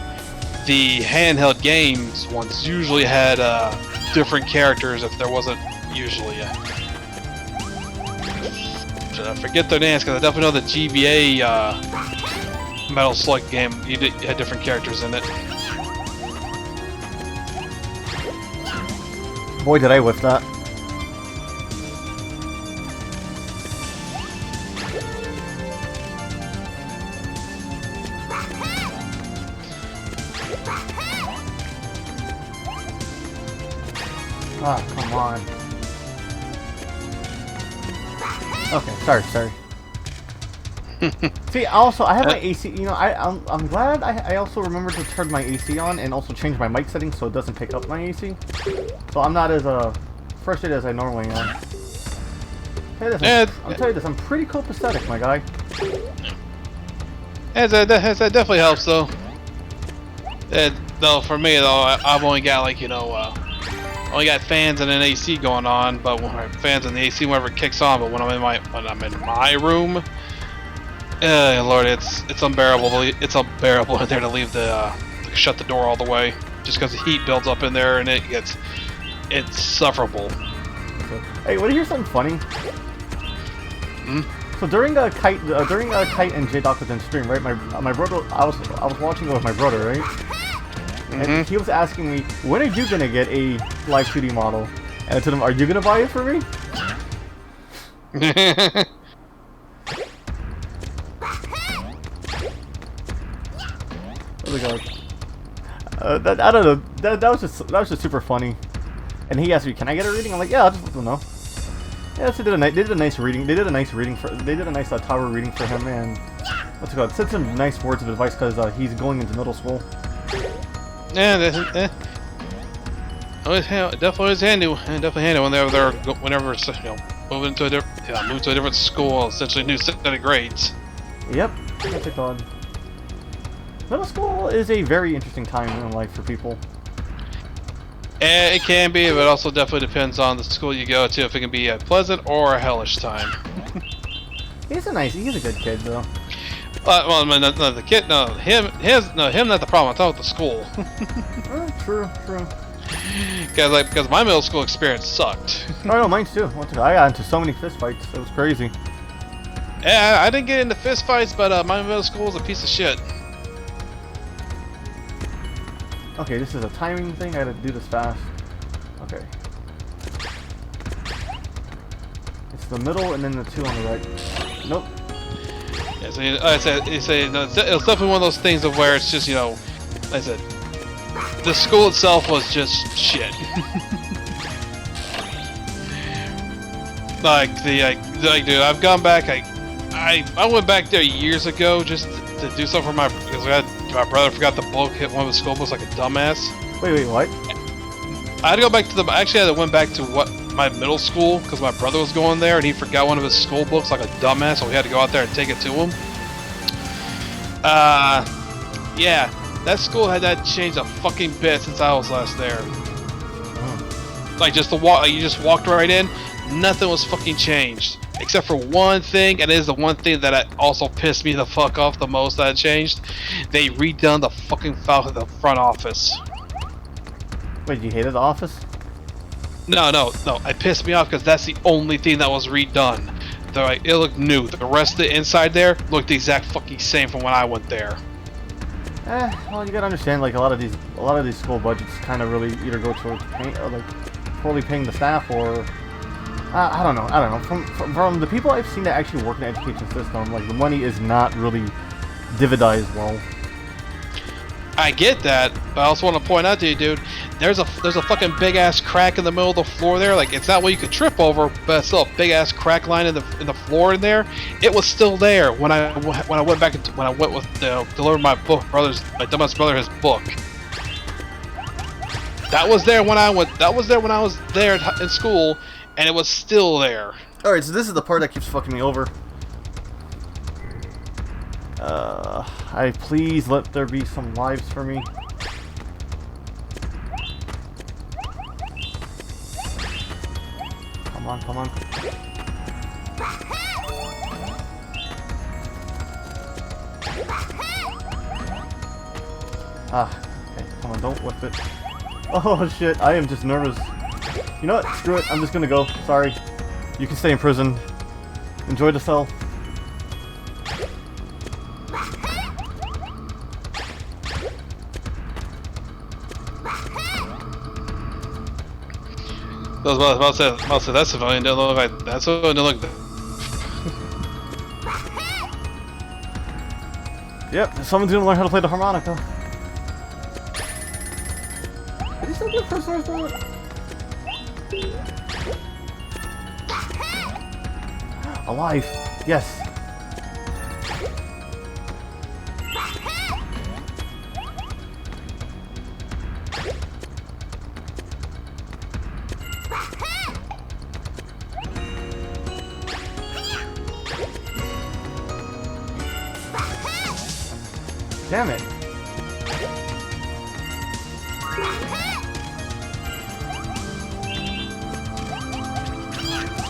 the handheld games ones usually had different characters if there wasn't usually. I forget their names because I definitely know the GBA Metal Slug game. You had different characters in it. Boy, did I whiff that. Ah, come on. Okay, sorry. See, also, I have my AC, you know, I'm glad I also remembered to turn my AC on and also change my mic settings so it doesn't pick up my AC. So I'm not as frustrated as I normally am. I'll tell you this, I'm pretty copacetic, my guy. That definitely helps, though. Though, for me, though, I've only got, like, you know, only got fans and an AC going on, but when fans and the AC whenever it kicks on, but when I'm in my room, Lord, it's unbearable. It's unbearable in there to leave to shut the door all the way, just because the heat builds up in there and it's sufferable. Hey, want to hear something funny? So during Kite and J-Doc was in stream, right? My brother, I was watching it with my brother, right? And he was asking me, when are you gonna get a live 2D model? And I told him, are you gonna buy it for me? I don't know. That was just super funny. And he asked me, "Can I get a reading?" I'm like, "Yeah, I'll just let them know." Yeah, so they did a nice reading. They did a nice tower reading for him, and what's it called? Said some nice words of advice because he's going into middle school. Yeah, definitely is handy. Definitely handy whenever you know, move to a different school, essentially a new set of grades. Yep, what's it called? Middle school is a very interesting time in life for people. It can be, but it also definitely depends on the school you go to, if it can be a pleasant or a hellish time. He's a good kid though. Well, no, the kid, him, not the problem. I'm talking about the school. True. Because my middle school experience sucked. Oh no, mine too. I got into so many fistfights. It was crazy. Yeah, I didn't get into fistfights, but my middle school was a piece of shit. Okay, this is a timing thing. I gotta do this fast. Okay. It's the middle and then the 2 on the right. Nope. Yeah, so it's definitely one of those things of where it's just, you know, like I said, the school itself was just shit. Dude, I've gone back. I went back there years ago just to do something for because my brother forgot to hit one of his school books like a dumbass. Wait, what? I had to go back to went back to my middle school because my brother was going there and he forgot one of his school books like a dumbass, so we had to go out there and take it to him. Yeah, that school had not changed a fucking bit since I was last there. Like just the walk, like you just walked right in, nothing was fucking changed except for one thing, and it is the one thing that also pissed me the fuck off the most that changed. They redone the fucking file of the front office. Wait, you hated the office? No, it pissed me off because that's the only thing that was redone. It looked new. The rest of the inside there looked the exact fucking same from when I went there. Well, you gotta understand, like a lot of these school budgets kind of really either go towards poorly paying the staff, or I don't know. From the people I've seen that actually work in the education system, like the money is not really dividendized well. I get that, but I also want to point out to you, dude, there's a fucking big ass crack in the middle of the floor there. Like, it's not what you could trip over, but it's still a big ass crack line in the floor in there. It was still there when I went back when I went with deliver my dumbass brother his book. That was there when I went. That was there when I was there in school, and it was still there. All right, so this is the part that keeps fucking me over. Please let there be some lives for me. Come on. Okay, come on, don't whip it. Oh shit, I am just nervous. You know what, screw it, I'm just gonna go, sorry. You can stay in prison. Enjoy the cell. I was about to say that civilian didn't look like that civilian didn't look. Yep, someone's gonna learn how to play the harmonica. Did he still get first source for it? Alive! Yes! Damn it!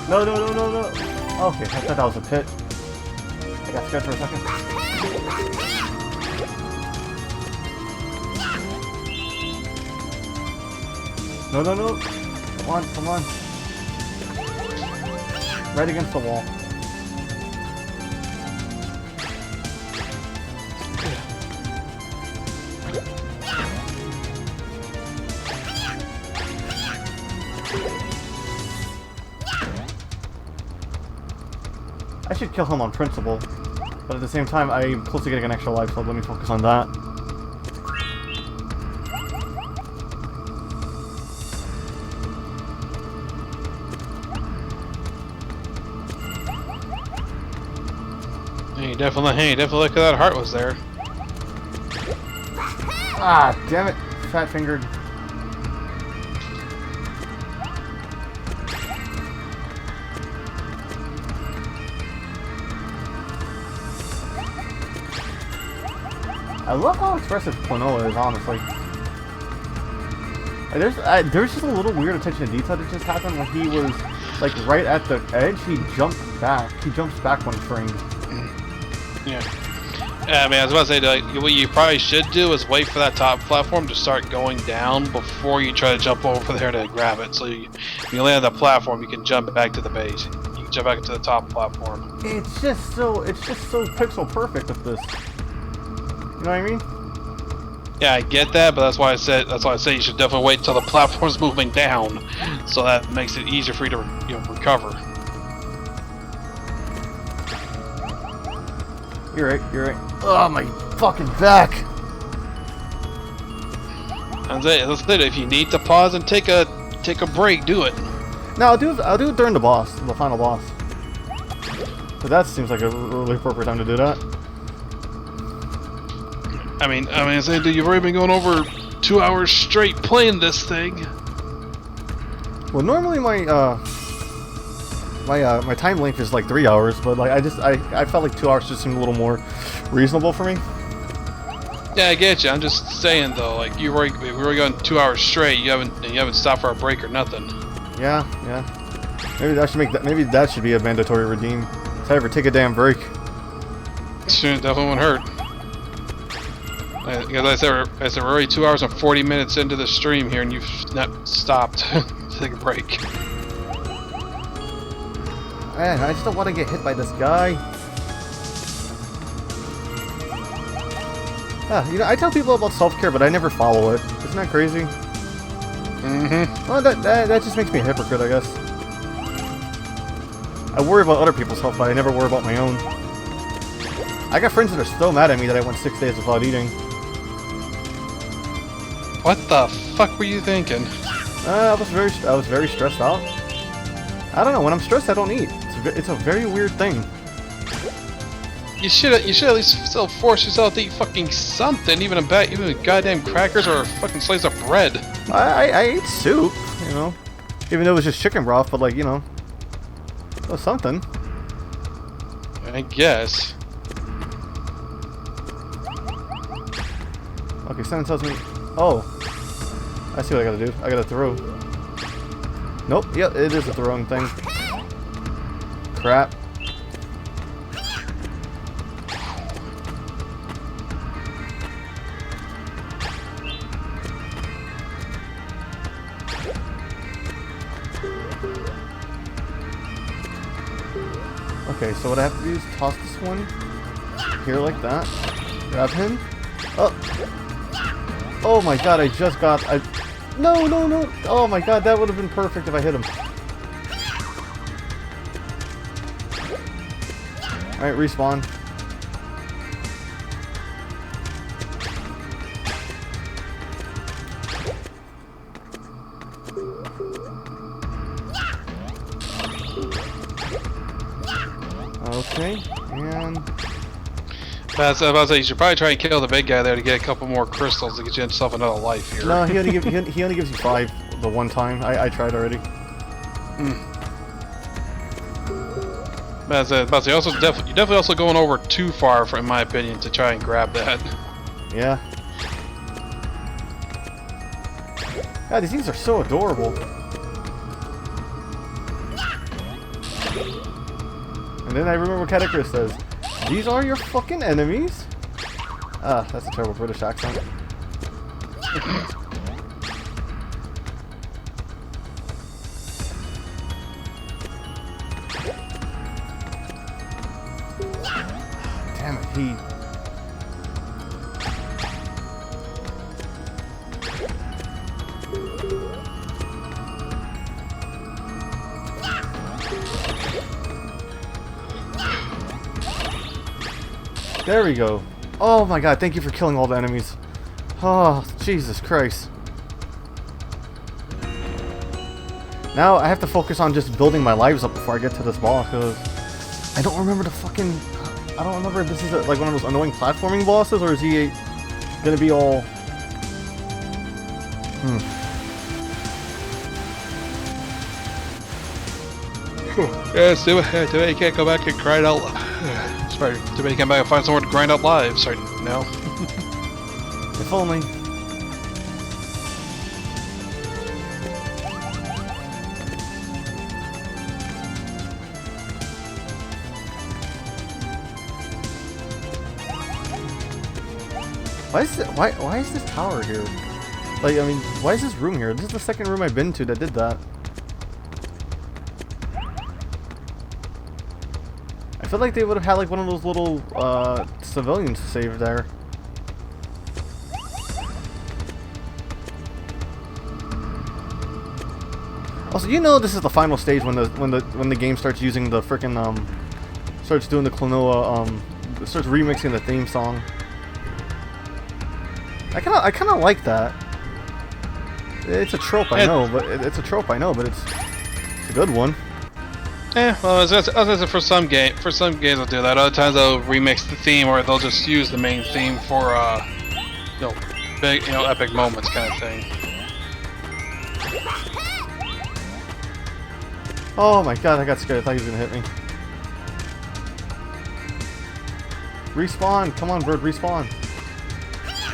No. Okay, I thought that was a pit. I got scared for a second. No. Come on. Right against the wall. I should kill him on principle, but at the same time, I'm close to getting an extra life, so let me focus on that. Hey, definitely look at that heart was there. Ah, damn it! Fat-fingered. I love how expressive Klonoa is, honestly. Like, there's just a little weird attention to detail that just happened when he was, like, right at the edge. He jumped back. He jumps back when framed. Yeah. I mean, I was about to say, like, what you probably should do is wait for that top platform to start going down before you try to jump over there to grab it. So when you land on the platform, you can jump back to the base. You can jump back to the top platform. It's just so pixel perfect with this. You know what I mean? Yeah, I get that, but that's why I say you should definitely wait until the platform's moving down, so that makes it easier for you to recover. You're right. Oh, my fucking back! Let's say if you need to pause and take a break, do it. No, I'll do it during the final boss. But that seems like a really appropriate time to do that. I mean, you've already been going over 2 hours straight playing this thing. Well, normally my time length is like 3 hours, but like I felt like 2 hours just seemed a little more reasonable for me. Yeah, I get you. I'm just saying though, like we were going 2 hours straight. You haven't stopped for a break or nothing. Yeah. Maybe that should make that. Maybe that should be a mandatory redeem. If I ever take a damn break. Sure, definitely won't hurt. Because I said we're already 2 hours and 40 minutes into the stream here, and you've not stopped to take a break. Man, I just don't want to get hit by this guy. I tell people about self-care, but I never follow it. Isn't that crazy? Mm-hmm. Well, that just makes me a hypocrite, I guess. I worry about other people's health, but I never worry about my own. I got friends that are still mad at me that I went 6 days without eating. What the fuck were you thinking? I was very stressed out. I don't know. When I'm stressed, I don't eat. It's a very weird thing. You should at least still force yourself to eat fucking something, even goddamn crackers or a fucking slice of bread. I ate soup, you know, even though it was just chicken broth, but like, you know, it was something. I guess. Okay, someone tells me. Oh, I see what I gotta do. I gotta throw. Nope. Yep, it is a throwing thing. Crap. Okay, so what I have to do is toss this one here like that. Grab him. Oh. Oh my god, I just got... No! Oh my god, that would have been perfect if I hit him. Alright, respawn. Okay, and... I was about to say, you should probably try and kill the big guy there to get a couple more crystals to get yourself another life here. No, he only gives you 5 the one time. I tried already. But you're definitely also going over too far, in my opinion, to try and grab that. Yeah. God, these things are so adorable. And then I remember what Cataclysm says. These are your fucking enemies? Ah, that's a terrible British accent. Damn it, he... There we go. Oh my god, thank you for killing all the enemies. Oh, Jesus Christ. Now I have to focus on just building my lives up before I get to this boss, because I don't remember the fucking... I don't remember if this is like one of those annoying platforming bosses, or is he gonna be all... Yeah, too bad you can't go back and grind out. Sorry, too bad you can't back and find somewhere to grind out lives right now. If only. Why is this tower here? Like, I mean, why is this room here? This is the second room I've been to that did that. I feel like they would have had like one of those little civilians saved there. Also, you know this is the final stage when the game starts using the frickin' starts doing the Klonoa starts remixing the theme song. I kinda like that. It's a trope, I know, but it's a trope, I know, but it's a good one. Well, as for some games they'll do that. Other times they'll remix the theme, or they'll just use the main theme for big, epic moments kind of thing. Oh my god, I got scared. I thought he was gonna hit me. Respawn! Come on, bird, respawn.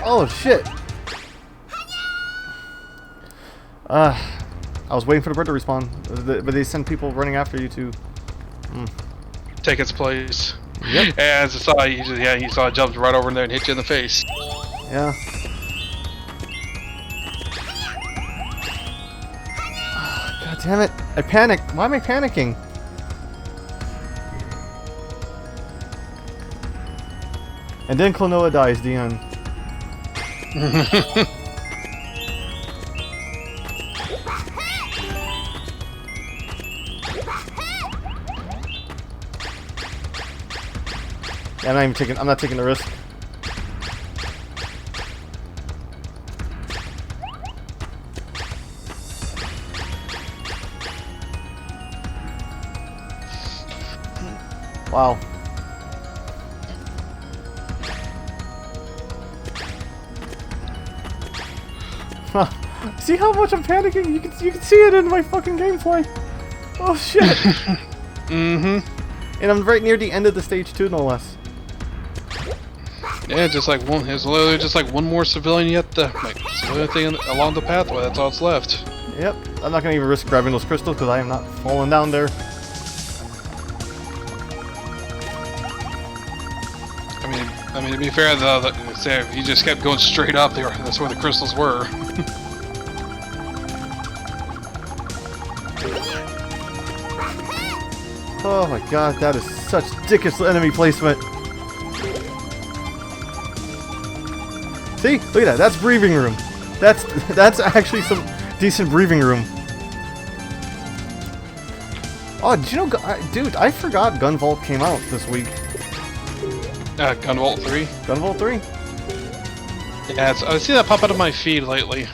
Oh shit! I was waiting for the bird to respawn, but they send people running after you to Take its place. Yep. And as I saw, you saw it jump right over in there and hit you in the face. Yeah. God damn it! I panicked. Why am I panicking? And then Klonoa dies, the end. Yeah, I'm not taking the risk. Wow. See how much I'm panicking? You can see it in my fucking gameplay. Oh shit. Mm-hmm. And I'm right near the end of the stage 2, no less. Yeah, just like one. It's literally just like one more civilian yet. It's the only thing along the pathway. That's all that's left. Yep. I'm not gonna even risk grabbing those crystals because I am not falling down there. I mean, to be fair though, if you just kept going straight up there, that's where the crystals were. Oh my god, that is such dickish enemy placement. See? Look at that. That's breathing room. That's actually some decent breathing room. Oh, did you know, dude, I forgot Gunvolt came out this week. Gunvolt 3? Gunvolt 3? Yeah, I see that pop out of my feed lately.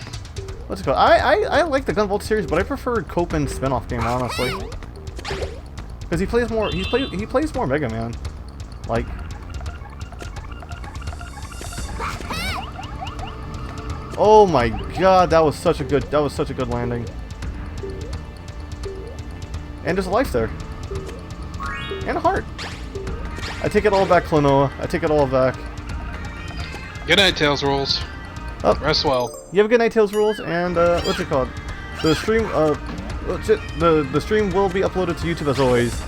What's it called? I like the Gunvolt series, but I prefer Copen's spin-off game, honestly. Because he plays more, he plays more Mega Man. Like... Oh my god, that was such a good landing. And there's a life there. And a heart. I take it all back, Klonoa. I take it all back. Good night, Tails Rules. Oh. Rest well. You have a good night, Tails Rules, and what's it called? The stream, the stream will be uploaded to YouTube as always.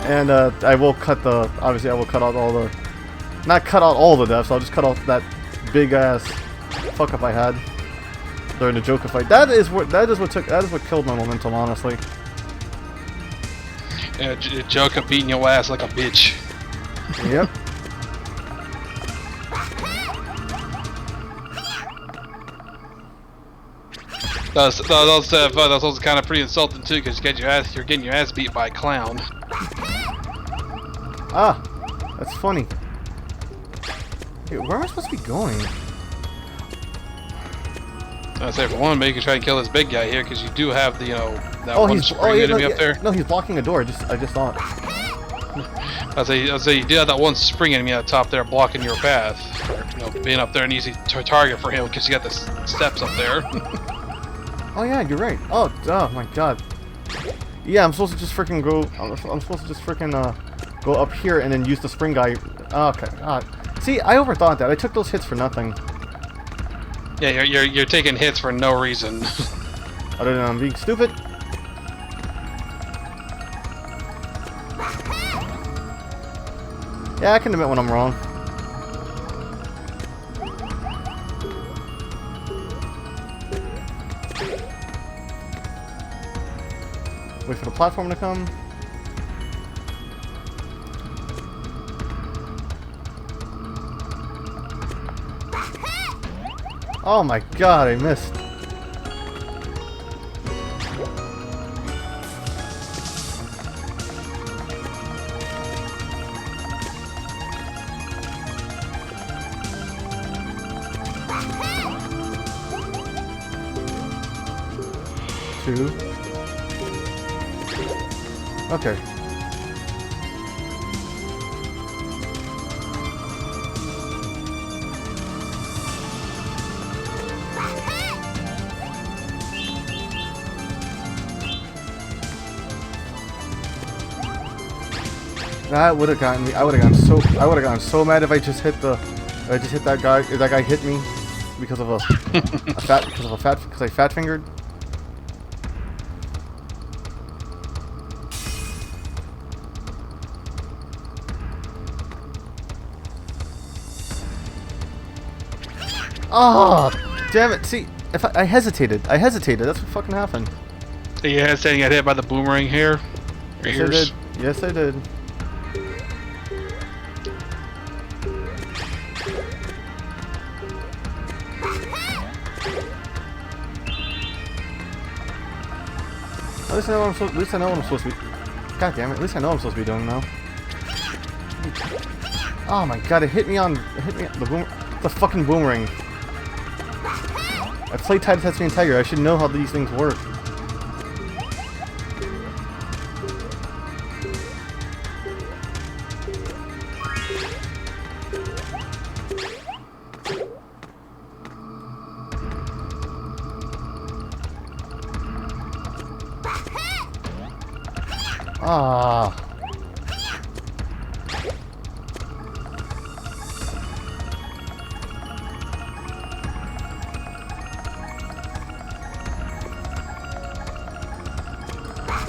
And I will cut obviously I will cut out all the, not cut out all the deaths. I'll just cut off that big ass fuck up I had during the Joker fight. That is what killed my momentum, honestly. Yeah, Joker beating your ass like a bitch. Yep. That's also kind of pretty insulting too, because you're getting your ass beat by a clown. Ah, that's funny. Hey, where am I supposed to be going? I say for one, maybe you can try and kill this big guy here, because you do have the that one spring enemy up there. No, he's blocking a door. I just thought. I say you do have that one spring enemy at the top there blocking your path. Being up there an easy target for him because you got the steps up there. Oh yeah, you're right. Oh my god. Yeah, I'm supposed to just freaking go. I'm supposed to just freaking go up here and then use the spring guy. Okay. See, I overthought that. I took those hits for nothing. Yeah, you're taking hits for no reason. Other than I'm being stupid. Yeah, I can admit when I'm wrong. Wait for the platform to come. Oh my god, I missed. Two. Okay. That would have gotten me. I would have gotten so mad if I just hit the I just hit that guy. That guy hit me because of because I fat fingered. Oh, damn it! See, if I hesitated. That's what fucking happened. Are you hesitating? Got hit by the boomerang here. Yes, I did. Yes, I did. At least I know what I'm supposed to be. God damn it! At least I know what I'm supposed to be doing now. Oh my god! It hit me on the fucking boomerang. I played Titan Testing and Tiger. I should know how these things work. Ah.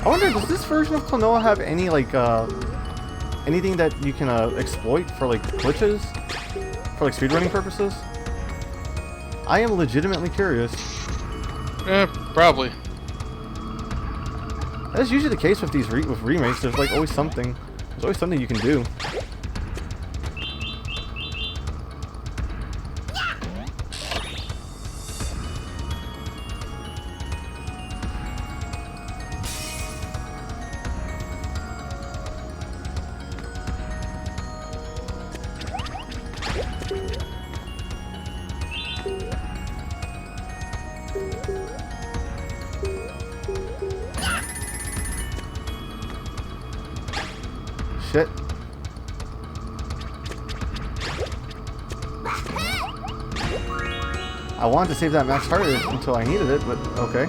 I wonder, does this version of Klonoa have any, like, anything that you can, exploit for, like, glitches? For, like, speedrunning purposes? I am legitimately curious. Probably. That's usually the case with these remakes. There's, like, always something. There's always something you can do. Shit. I wanted to save that max heart until I needed it, but okay.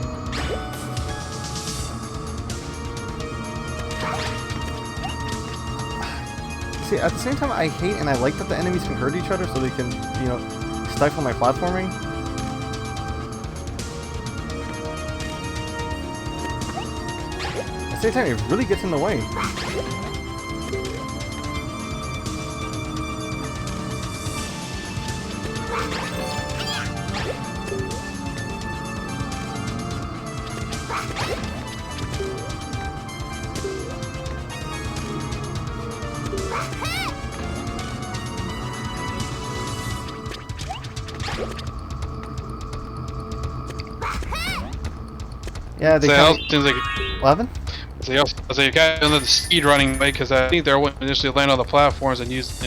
See, at the same time, I hate and I like that the enemies can hurt each other so they can, you know, stifle my platforming. At the same time, it really gets in the way. Yeah, they seems like. What happened? So you got into the speed running way because I think they were initially land on the platforms and just.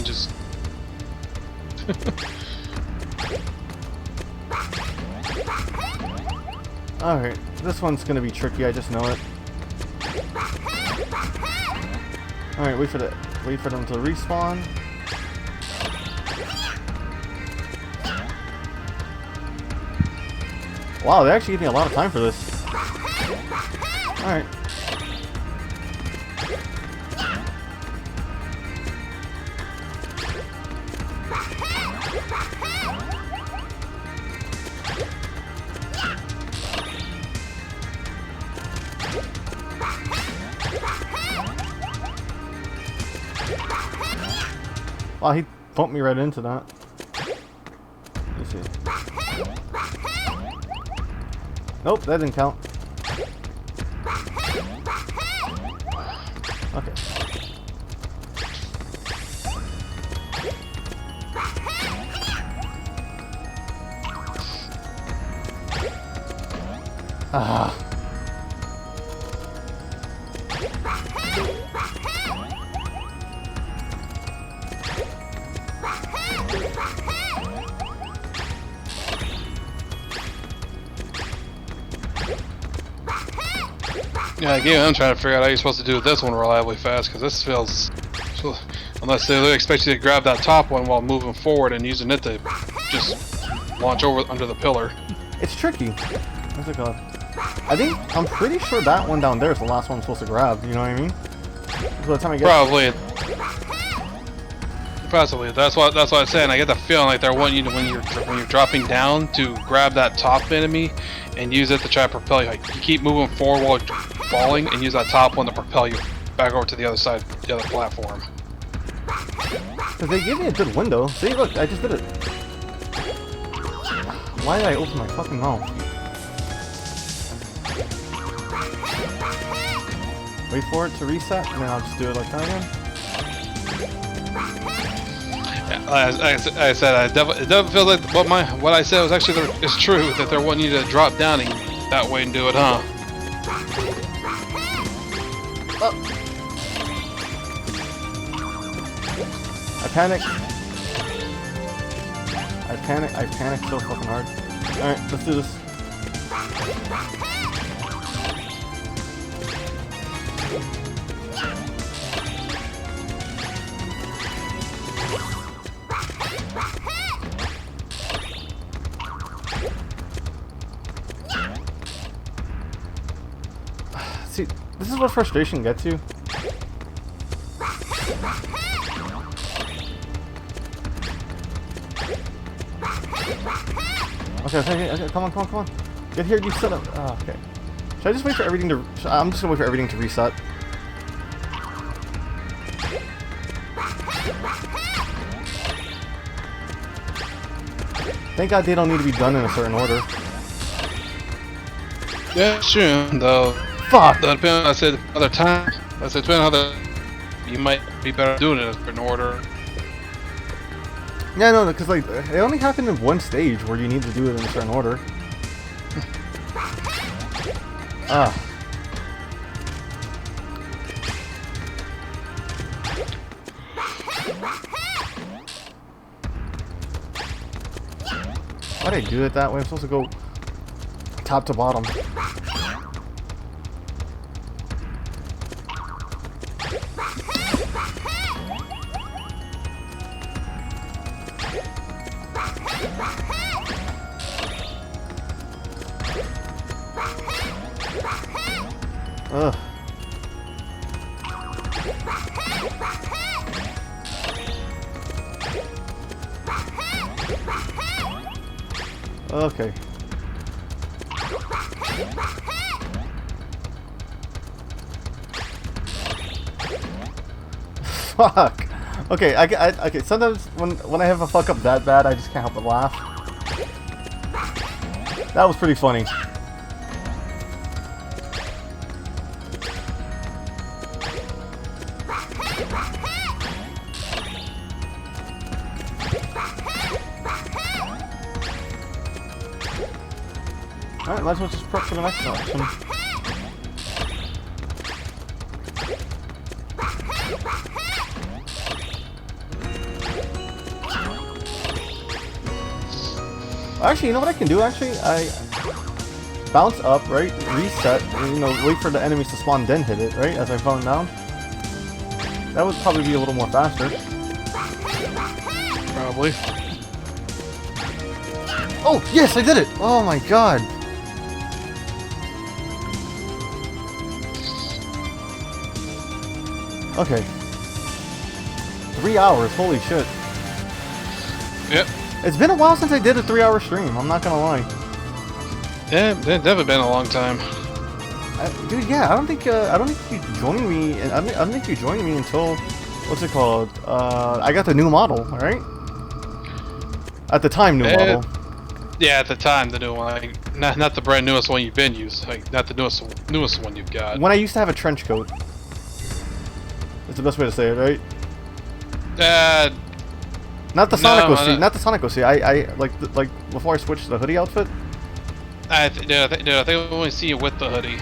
Alright, this one's gonna be tricky, I just know it. Alright, wait for them to respawn. Wow, they actually gave me a lot of time for this. Alright. Wow, he bumped me right into that. Let me see. Nope, that didn't count. Okay. Ah. Yeah, again, I'm trying to figure out how you're supposed to do this one reliably fast, because this feels... Unless they expect you to grab that top one while moving forward and using it to just launch over under the pillar. It's tricky. What's it called? I'm pretty sure that one down there is the last one I'm supposed to grab, you know what I mean? By the time I get... Probably. Possibly. That's what I'm saying. I get the feeling like they're wanting you to, when you're dropping down, to grab that top enemy and use it to try to propel you. Like, you keep moving forward while falling, and use that top one to propel you back over to the other side, the other platform. Because they gave me a good window. See, look, I just did it. Why did I open my fucking mouth? Wait for it to reset, and then I'll just do it like that again. Yeah, I said, it doesn't feel like what I said was actually is true. That they're wanting you to drop down and that way and do it, huh? I panicked. I panicked so fucking hard. Alright, let's do this. See, this is what frustration gets you. Okay, come on. Get here, you set up. Oh, okay. Should I just wait for everything to... I'm just gonna wait for everything to reset. Thank God they don't need to be done in a certain order. Yeah, sure. Though. Fuck! Depending on, I said other time. I said depending on how you might be better doing it in order. Yeah, no, because like it only happened in one stage where you need to do it in a certain order. Why did I do it that way? I'm supposed to go top to bottom. Ugh. Okay. Fuck. Okay, okay. Sometimes when I have a fuck up that bad, I just can't help but laugh. That was pretty funny. Alright, might as well just prep for the next option. Actually, you know what I can do, actually? I bounce up, right? Reset, and, you know, wait for the enemies to spawn, then hit it, right? As I fall down. That would probably be a little more faster. Probably. Oh, yes, I did it! Oh my god! Okay. 3 hours, holy shit. Yep. It's been a while since I did a 3-hour stream, I'm not gonna lie. Yeah, it's definitely been a long time. Dude, yeah, I don't think you joined me, I don't think you joined me until, what's it called? I got the new model, alright? At the time, new model. Yeah, at the time, the new one. Like, not the brand newest one you've been using. Like, not the newest one you've got. When I used to have a trench coat. That's the best way to say it, right? Not the Sonic OC. Not the Sonic OC. I like before I switched to the hoodie outfit. I think I only see you with the hoodie.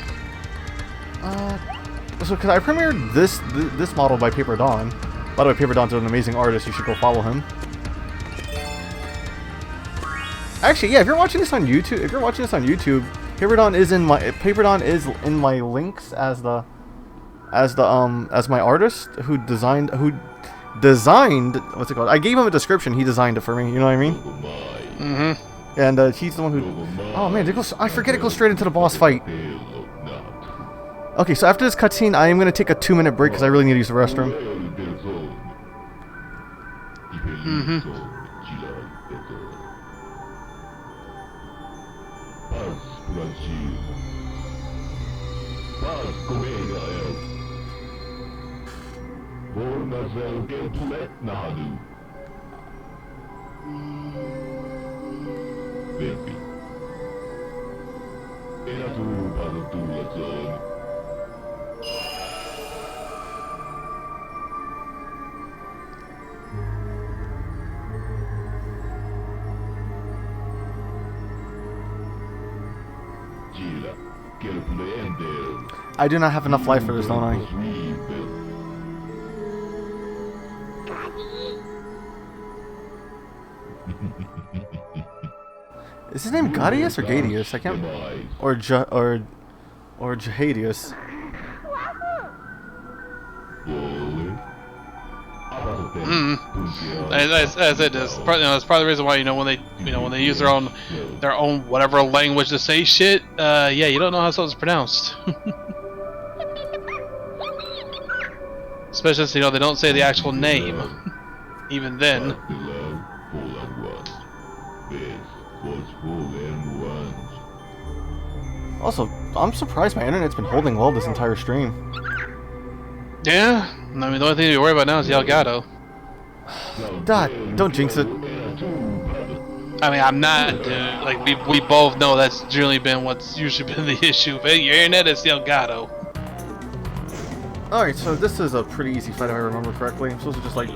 So because I premiered this model by PaperDawn. By the way, PaperDawn's an amazing artist. You should go follow him. Actually, yeah. If you're watching this on YouTube, PaperDawn is in my links as my artist who designed what's it called? I gave him a description. He designed it for me. You know what I mean? Mm-hmm. And he's the one who. Oh man, I forget it goes straight into the boss fight. Okay, so after this cutscene, I am gonna take a 2-minute break because I really need to use the restroom. I do not have enough life for this, don't I? Is his name Gadius or Gadius? I can't. Or Jahadius. As it is, that's probably the reason why when they use their own whatever language to say shit. Yeah, you don't know how something's pronounced. Especially since they don't say the actual name. Even then. Also, I'm surprised my internet's been holding well this entire stream. Yeah, I mean the only thing to worry about now is the Elgato. Dot, don't jinx it. I mean, I'm not, like, we both know that's generally been what's usually been the issue. But your internet is the Elgato. Alright, so this is a pretty easy fight if I remember correctly. I'm supposed to just, like...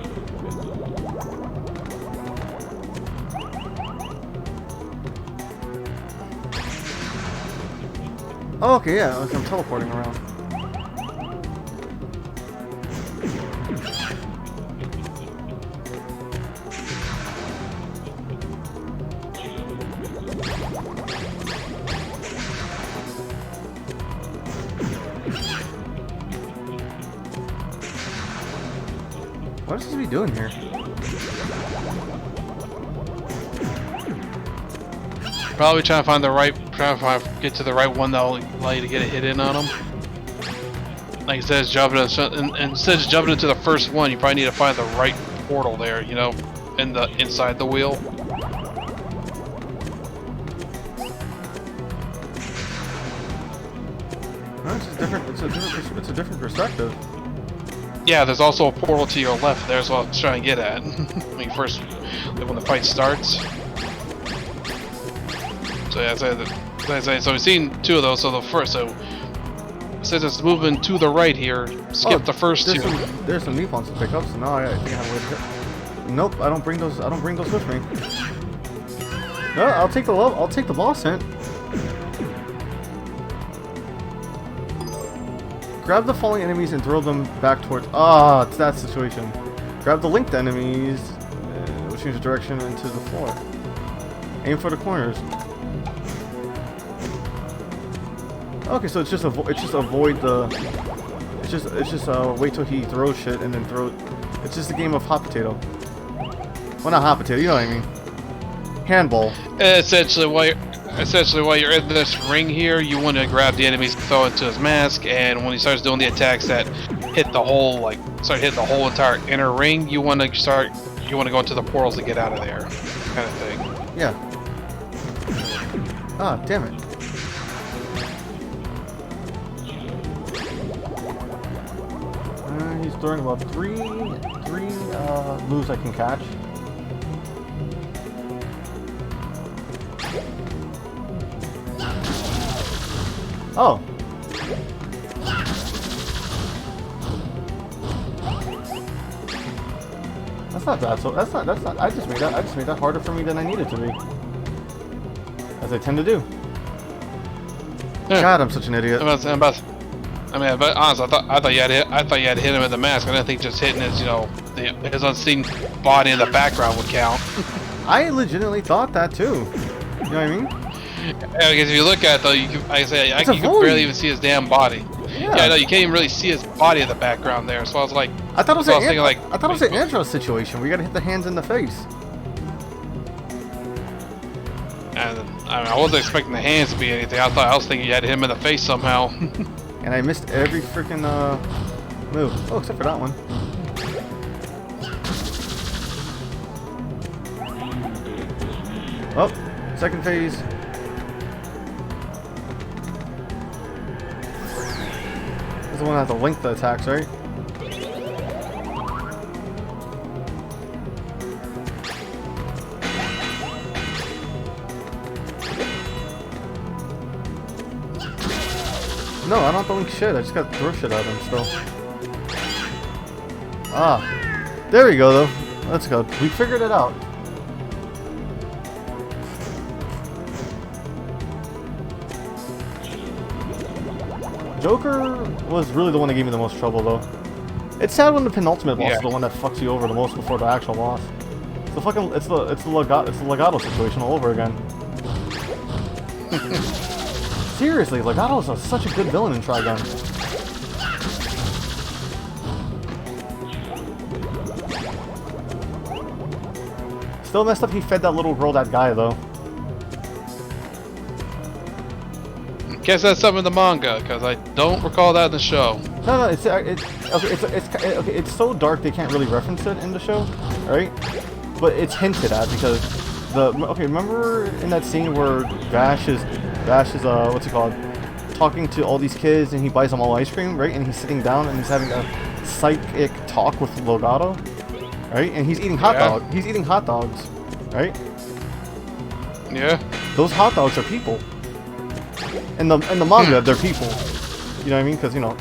Oh, okay, yeah, I'm teleporting around. What is this be doing here? Probably trying to find the right, get to the right one that'll allow you to get a hit in on them. Like instead of jumping into the first one, you probably need to find the right portal there, you know, inside the wheel. No, it's just different. It's a different perspective. Yeah, there's also a portal to your left there, so I was trying to get at when the fight starts. So yeah, so we've seen two of those. So the first, since it's moving to the right here, skip the first two. There's some meat to pick up, so now I think I have a way to go. Nope, I don't bring those with me. No, I'll take the boss hint. Grab the falling enemies and throw them back towards... Ah, it's that situation. Grab the linked enemies, which change the direction into the floor. Aim for the corners. Okay, so it's just avoid the... It's just wait till he throws shit and then throw... It's just a game of hot potato. Well, not hot potato, you know what I mean. Handball. Essentially, while you're in this ring here, you want to grab the enemies, throw it into his mask, and when he starts doing the attacks that hit the whole, start hitting the whole entire inner ring, you want to go into the portals to get out of there, kind of thing. Yeah. Ah, damn it. He's throwing about three moves I can catch. Oh. That's not bad. So that's not. I just made that harder for me than I needed to be. As I tend to do. Yeah. God, I'm such an idiot. But honestly, I thought you had to hit him with the mask. I didn't think just hitting his, his unseen body in the background would count. I legitimately thought that too. You know what I mean? Yeah, because if you look at it though, you can barely even see his damn body. Yeah, no, you can't even really see his body in the background there. So I was like, I thought it was an intro situation where you gotta hit the hands in the face. And I wasn't expecting the hands to be anything. I was thinking you had to hit him in the face somehow. And I missed every freaking move. Oh, except for that one. Oh, second phase. This is the one that has to link the attacks, right? No, I don't have to link shit. I just got to throw shit at him still. Ah. There we go, though. Let's go. We figured it out. Joker was really the one that gave me the most trouble, though. It's sad when the penultimate boss is the one that fucks you over the most before the actual boss. It's the fucking it's the legato situation all over again. Seriously, Legato is such a good villain in Trigun. Still messed up he fed that little girl that guy, though. Guess that's something in the manga, because I don't recall that in the show. No, it's so dark they can't really reference it in the show, right? But it's hinted at because remember in that scene where Vash is what's it called, talking to all these kids and he buys them all ice cream, right? And he's sitting down and he's having a psychic talk with Legato, right? And he's eating hot dogs, right? Yeah. Those hot dogs are people. In the manga, they're people. You know what I mean? Because you know,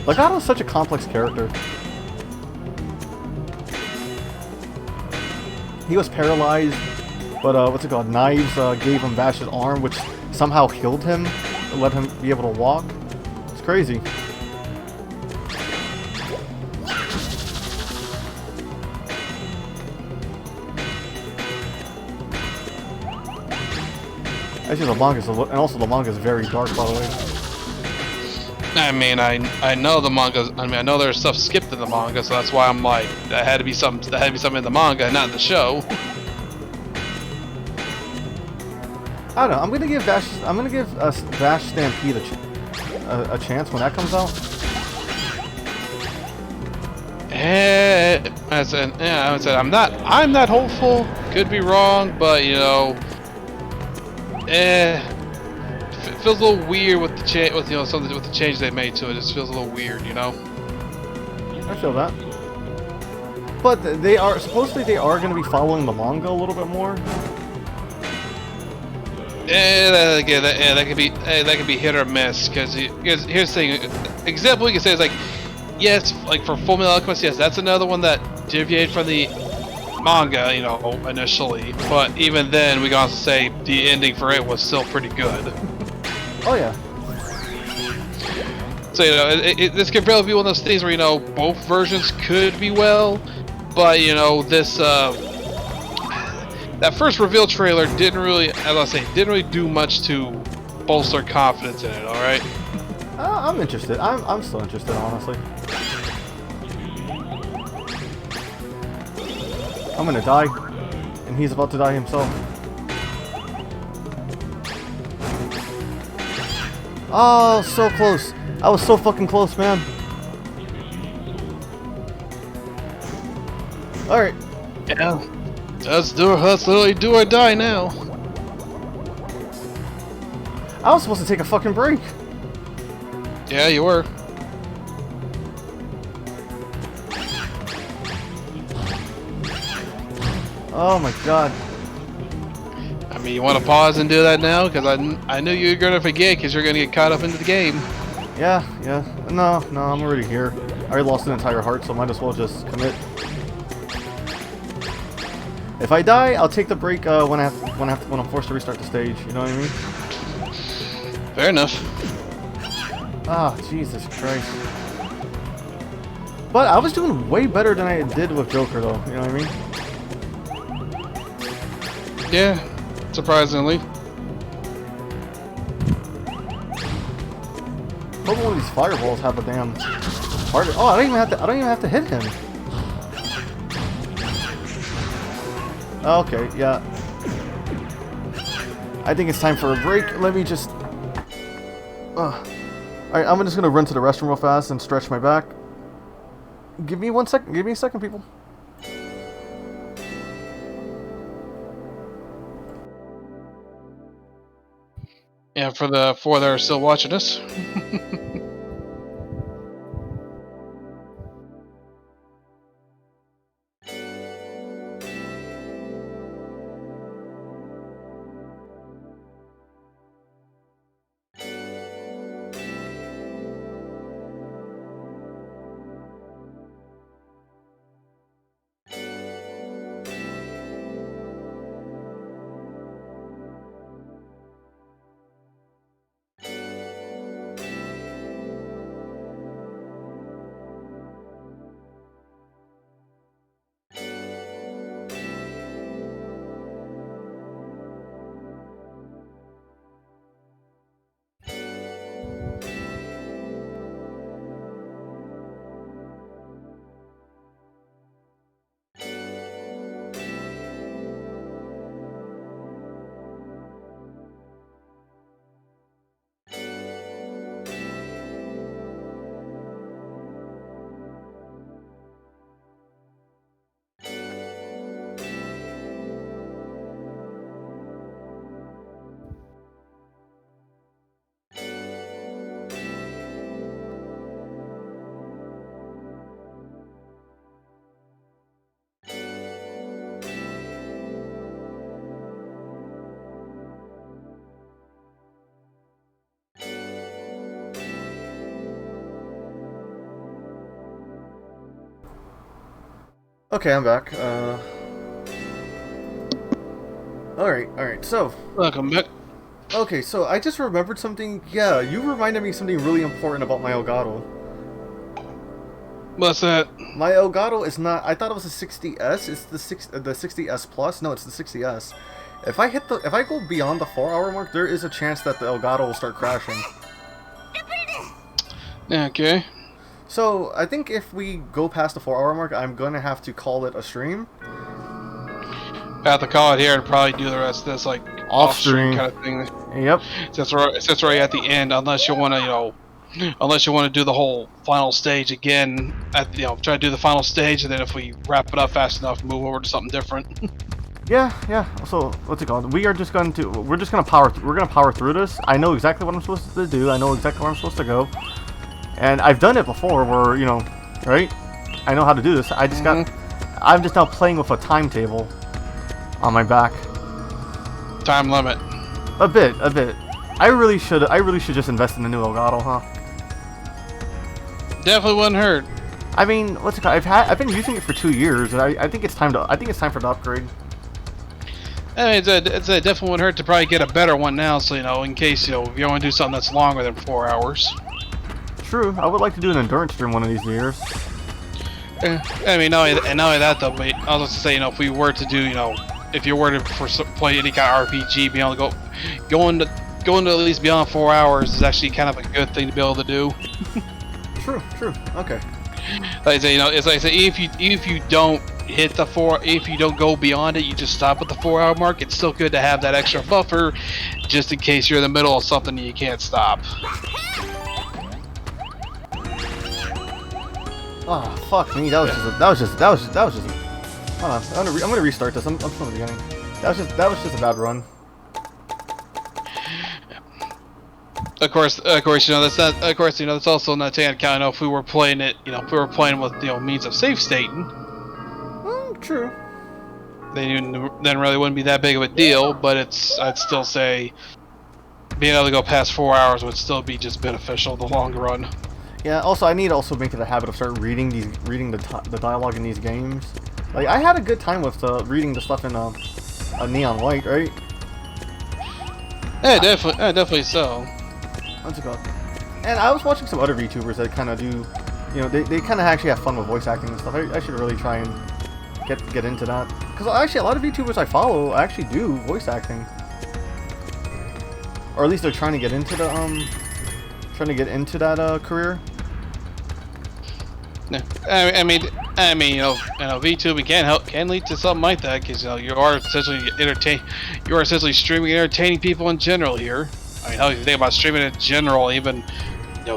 Legato is such a complex character. He was paralyzed, but what's it called? Knives gave him Vash's arm, which somehow healed him, and let him be able to walk. It's crazy. Actually, the manga is very dark, by the way. I mean, I know the manga. I mean, I know there's stuff skipped in the manga, so that's why I'm like, that had to be something in the manga, not in the show. I don't know. I'm gonna give Vash Stampede a chance when that comes out. I would say I'm not hopeful. Could be wrong, but you know, it feels a little weird with the with the change they made to it. It just feels a little weird, you know. I feel that. But they are going to be following the manga a little bit more. That could be hit or miss, because here's the thing. Example we can say is like, yes, like for Full Metal Alchemist, yes, that's another one that deviated from the manga, you know, initially. But even then, we can also say the ending for it was still pretty good. Oh yeah. So you know, this could probably be one of those things where you know both versions could be well, but you know this that first reveal trailer didn't really, as I say, didn't really do much to bolster confidence in it. All right. I'm interested. I'm still interested, honestly. I'm gonna die, and he's about to die himself. Oh, so close. I was so fucking close, man. Alright. Yeah. Let's literally do or die now. I was supposed to take a fucking break. Yeah, you were. Oh my god. I mean, you want to pause and do that now? Because I knew you were going to forget because you're going to get caught up into the game. Yeah. No, I'm already here. I already lost an entire heart, so might as well just commit. If I die, I'll take the break when I'm forced to restart the stage. You know what I mean? Fair enough. Ah, Jesus Christ. But I was doing way better than I did with Joker, though. You know what I mean? Yeah, surprisingly. Hope one of these fireballs have a damn heart. Oh, I don't even have to hit him. Okay, yeah. I think it's time for a break. Let me just... Alright, I'm just gonna run to the restroom real fast and stretch my back. Give me 1 second. Give me a second, people. Yeah, for the four that are still watching us. Okay, I'm back. Alright, so... Welcome back. Okay, so I just remembered something. Yeah, you reminded me something really important about my Elgato. What's that? My Elgato is not... I thought it was a 60S. It's the 60S Plus. No, it's the 60S. If I go beyond the 4-hour mark, there is a chance that the Elgato will start crashing. Okay. So, I think if we go past the 4-hour mark, I'm gonna have to call it a stream. I have to call it here and probably do the rest of this like Off-stream kind of thing. Yep. Since we're at the end, unless you want to, unless you want to do the whole final stage again. Try to do the final stage, and then if we wrap it up fast enough, move over to something different. Yeah. So, what's it called? We're just gonna power through this. I know exactly what I'm supposed to do. I know exactly where I'm supposed to go. And I've done it before where, right? I know how to do this. I'm just now playing with a timetable on my back. Time limit. A bit. I really should just invest in the new Elgato, huh? Definitely wouldn't hurt. I mean, what's it called? I've been using it for 2 years, and I think it's time for the upgrade. I mean, it definitely wouldn't hurt to probably get a better one now, so in case if you want to do something that's longer than 4 hours. True, I would like to do an endurance stream one of these years. I mean, not only that though, but I was just saying, if we were to do, if you were to play any kind of RPG, being able to going to at least beyond 4 hours is actually kind of a good thing to be able to do. True. Okay. Like I say, it's like I say, if you don't hit the if you don't go beyond it, you just stop at the 4-hour mark. It's still good to have that extra buffer, just in case you're in the middle of something and you can't stop. Oh, fuck me. That was just. Hold on. I'm gonna restart this. I'm from the beginning. That was just a bad run. Of course, that's not. Of course, that's also not taking account if we were playing it. If we were playing with means of safe stating. True. Then really wouldn't be that big of a deal. But I'd still say being able to go past 4 hours would still be just beneficial in the long run. Yeah. Also, I need to make it a habit of start reading the dialogue in these games. Like, I had a good time with reading the stuff in a Neon White, right? Yeah, definitely so. What's it called? And I was watching some other VTubers that kind of do, they kind of actually have fun with voice acting and stuff. I should really try and get into that. Because actually, a lot of VTubers I follow actually do voice acting, or at least they're trying to get into the that career. No, I mean, VTubing can lead to something like that because you are essentially streaming and entertaining people in general here. I mean, how you think about streaming in general, even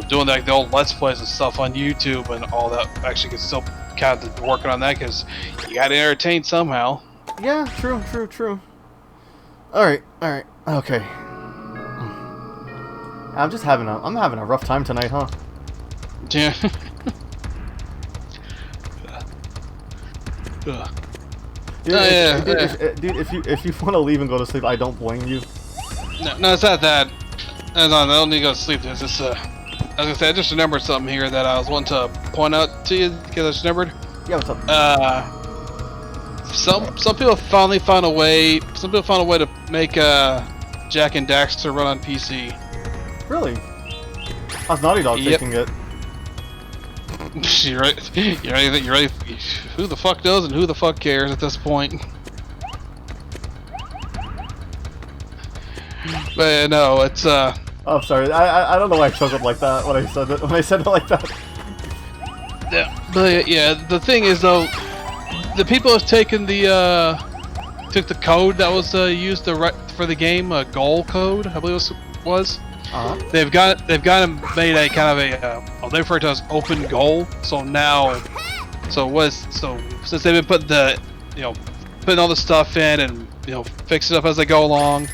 doing like the old Let's Plays and stuff on YouTube and all that, actually can still kind of working on that because you got to entertain somehow. Yeah, true. All right, okay. I'm having a rough time tonight, huh? Yeah. Dude, if you want to leave and go to sleep, I don't blame you. No, it's not that. No, I don't need to go to sleep. There's this, I was gonna say, I just remembered something here that I was wanting to point out to you because I just remembered. Yeah, what's up? Some people finally found a way. Some people found a way to make Jack and Daxter run on PC. Really? How's Naughty Dog taking it? You're right. You're right. Who the fuck knows and who the fuck cares at this point? But no, it's Oh, sorry. I don't know why I choked up like that when I said it like that. Yeah, but yeah, the thing is though, the people have taken took the code that was used for the game, goal code, I believe it was. They've got and made a kind of a they refer to as open goal. So now, since they've been putting putting all the stuff in and fix it up as they go along.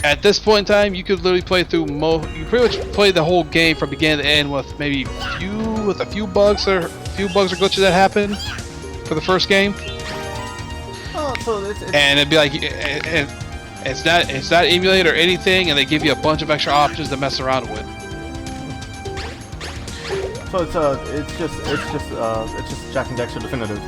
At this point in time, you could literally play through you pretty much play the whole game from beginning to end with maybe a few bugs or glitches that happen for the first game. Oh, so it's and it'd be like, it's not emulated or anything, and they give you a bunch of extra options to mess around with. So it's just Jack and Daxter Definitive.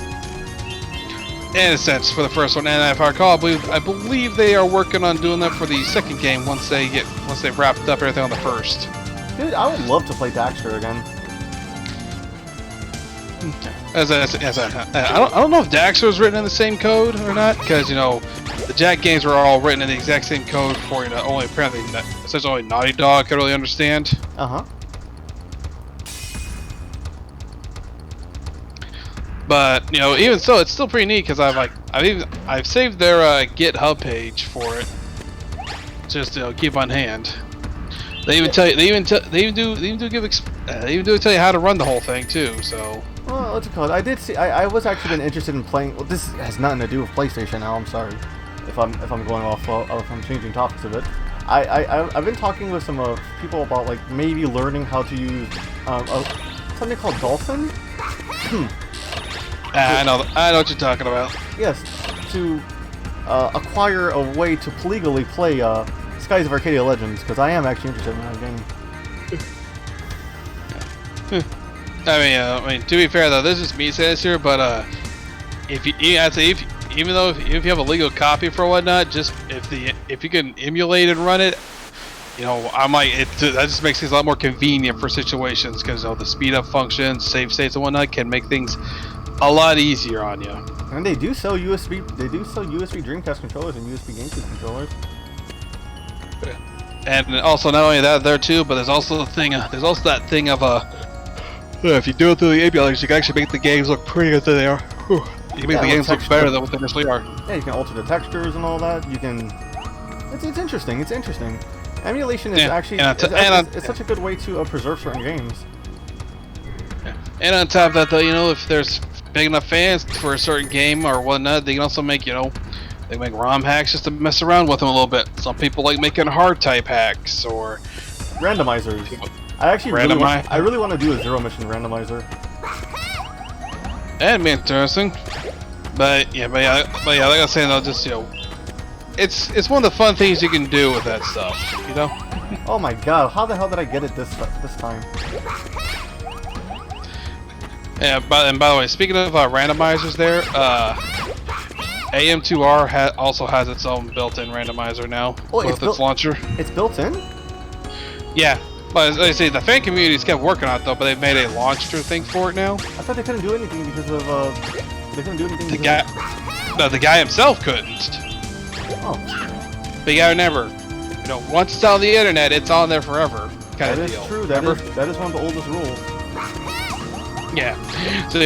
In a sense, for the first one, and if I recall, I believe they are working on doing that for the second game once they've wrapped up everything on the first. Dude, I would love to play Daxter again. I don't know if Daxter was written in the same code or not, because the Jack games were all written in the exact same code for only apparently essentially only Naughty Dog could really understand. But even so, it's still pretty neat because I've saved their GitHub page for it, just to keep on hand. They even tell you they even do tell you how to run the whole thing too. So. Well, what's it called? I did see. I was actually been interested in playing. Well, this has nothing to do with PlayStation now. I'm sorry if I'm going off. If I'm changing topics a bit. I've been talking with some people about maybe learning how to use something called Dolphin. I know what you're talking about. Yes, to acquire a way to legally play Skies of Arcadia Legends, because I am actually interested in that game. I mean, to be fair though, this is me saying this here, but if you have a legal copy for whatnot, just if you can emulate and run it, that just makes things a lot more convenient for situations because the speed up functions, save states and whatnot can make things a lot easier on you. And they do sell USB Dreamcast controllers and USB GameCube controllers. And also not only that there too, but there's also that thing of if you do it through the emulators, you can actually make the games look prettier than they are. You can make the games look better than what they initially are. Yeah, you can alter the textures and all that. You can. It's interesting. It's interesting. Emulation is it's such a good way to preserve certain games. And on top of that, though, if there's big enough fans for a certain game or whatnot, they can also make, they make ROM hacks just to mess around with them a little bit. Some people like making hard type hacks or randomizers. I actually really want to do a zero mission randomizer. That'd be interesting. But yeah, like I was saying, though, just it's one of the fun things you can do with that stuff, Oh my god, how the hell did I get it this time? Yeah, by the way, speaking of randomizers there, AM2R also has its own built-in randomizer now with its launcher. It's built in? Yeah, but as I say, the fan community's kept working on it though, but they've made a launcher thing for it now. I thought they couldn't do anything because of the guy himself couldn't. Oh. But you gotta remember, once it's on the internet, it's on there forever. Kind of deal. That is true. That is one of the oldest rules. Yeah. So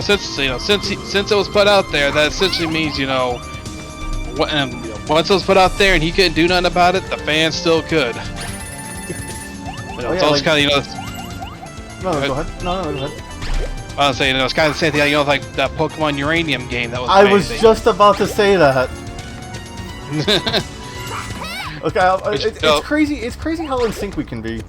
since it was put out there, that essentially means once it was put out there and he couldn't do nothing about it, the fans still could. It's always kind of No, go ahead. No, go ahead. I was saying it's kind of the same thing, like that Pokemon Uranium game that was. I was just about to say that. Okay, it's crazy. It's crazy how in sync we can be.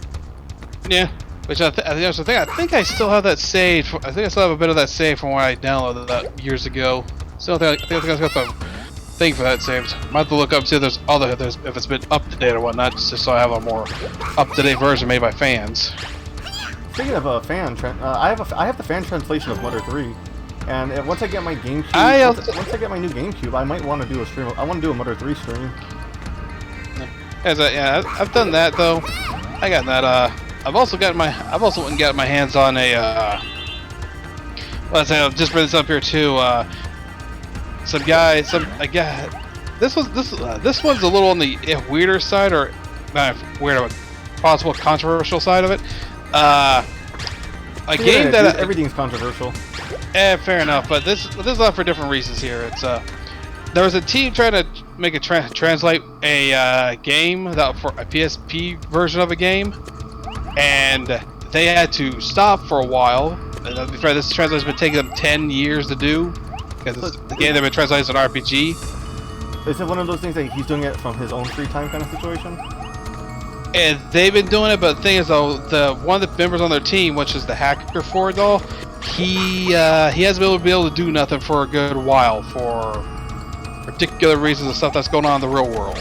Yeah. Which I think I still have that saved. I think I still have a bit of that saved from when I downloaded that years ago. Still think I got the thing for that saved. Might have to look up see if there's if it's been up to date or whatnot, just so I have a more up to date version made by fans. Speaking of I have the fan translation of Mother 3, and once I get my GameCube, once I get my new GameCube, I might want to do a stream. I want to do a Mother 3 stream. Yeah, I've done that though. I got that. I've also went and got my hands on a. Let's say I'll just bring this up here too. This one's a little on the weirder side, or not weird, but possible controversial side of it. Game that everything's controversial. Fair enough, but this is not for different reasons here. It's there was a team trying to make a translate a game that for a PSP version of a game, and they had to stop for a while. And to be fair, this translation's been taking them 10 years to do because the game they've been translated as an RPG. Is it one of those things that he's doing it from his own free time kind of situation? And they've been doing it, but the thing is though, one of the members on their team, which is the hacker for it all, he hasn't been able to do nothing for a good while for particular reasons of stuff that's going on in the real world.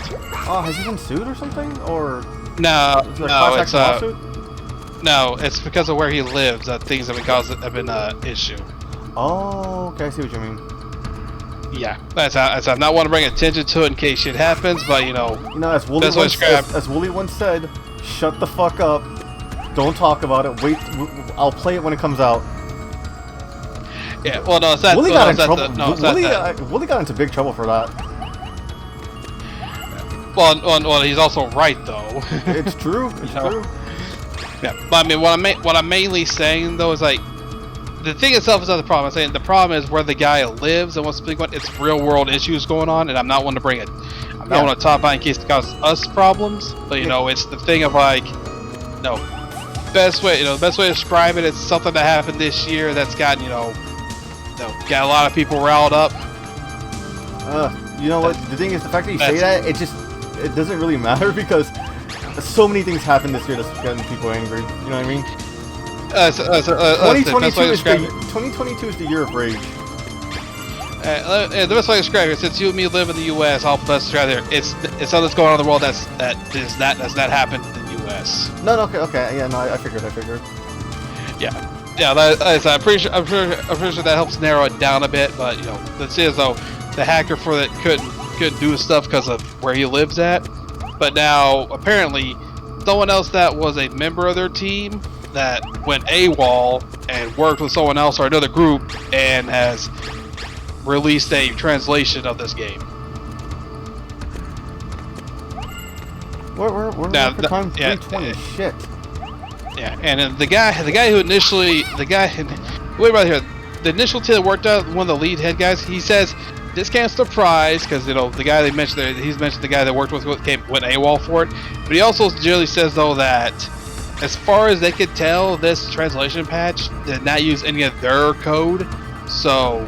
Oh, has he been sued or something? Or no, it's because of where he lives that things have been an issue. Oh, okay, I see what you mean. Yeah, I'm not want to bring attention to it in case shit happens, but as Wooly once said, shut the fuck up, don't talk about it. Wait, I'll play it when it comes out. Yeah, well, no, it's that. Wooly got in trouble. Wooly got into big trouble for that. Well, he's also right though. It's true. It's true. Yeah, but I mean, what I'm mainly saying though is like, the thing itself is not the problem. I'm saying the problem is where the guy lives and what's the big one. It's real world issues going on, and I'm not one to bring it. I'm not one to talk about in case it causes us problems. But it's the thing of like, best way to describe it. It's something that happened this year that's got got a lot of people riled up. You know what? The thing is, the fact that you say that, it doesn't really matter because so many things happened this year that's getting people angry. You know what I mean? 2022 is the year of rage. The best way to describe it, since you and me live in the U.S., I'll best describe it. It's something that's going on in the world that's not happened in the U.S. No, okay, yeah, no, I figured. Yeah. I'm pretty sure that helps narrow it down a bit. But the thing is though, the hacker for that couldn't do stuff because of where he lives at. But now apparently, someone else that was a member of their team that went AWOL and worked with someone else or another group and has released a translation of this game. We're now, for time 320. Shit. Yeah, and the guy who initially wait right here, the initial team that worked out, one of the lead head guys, he says this can't surprise because the guy they mentioned there, he's mentioned the guy that worked with went AWOL for it, but he also generally says though that as far as they could tell, this translation patch did not use any of their code. So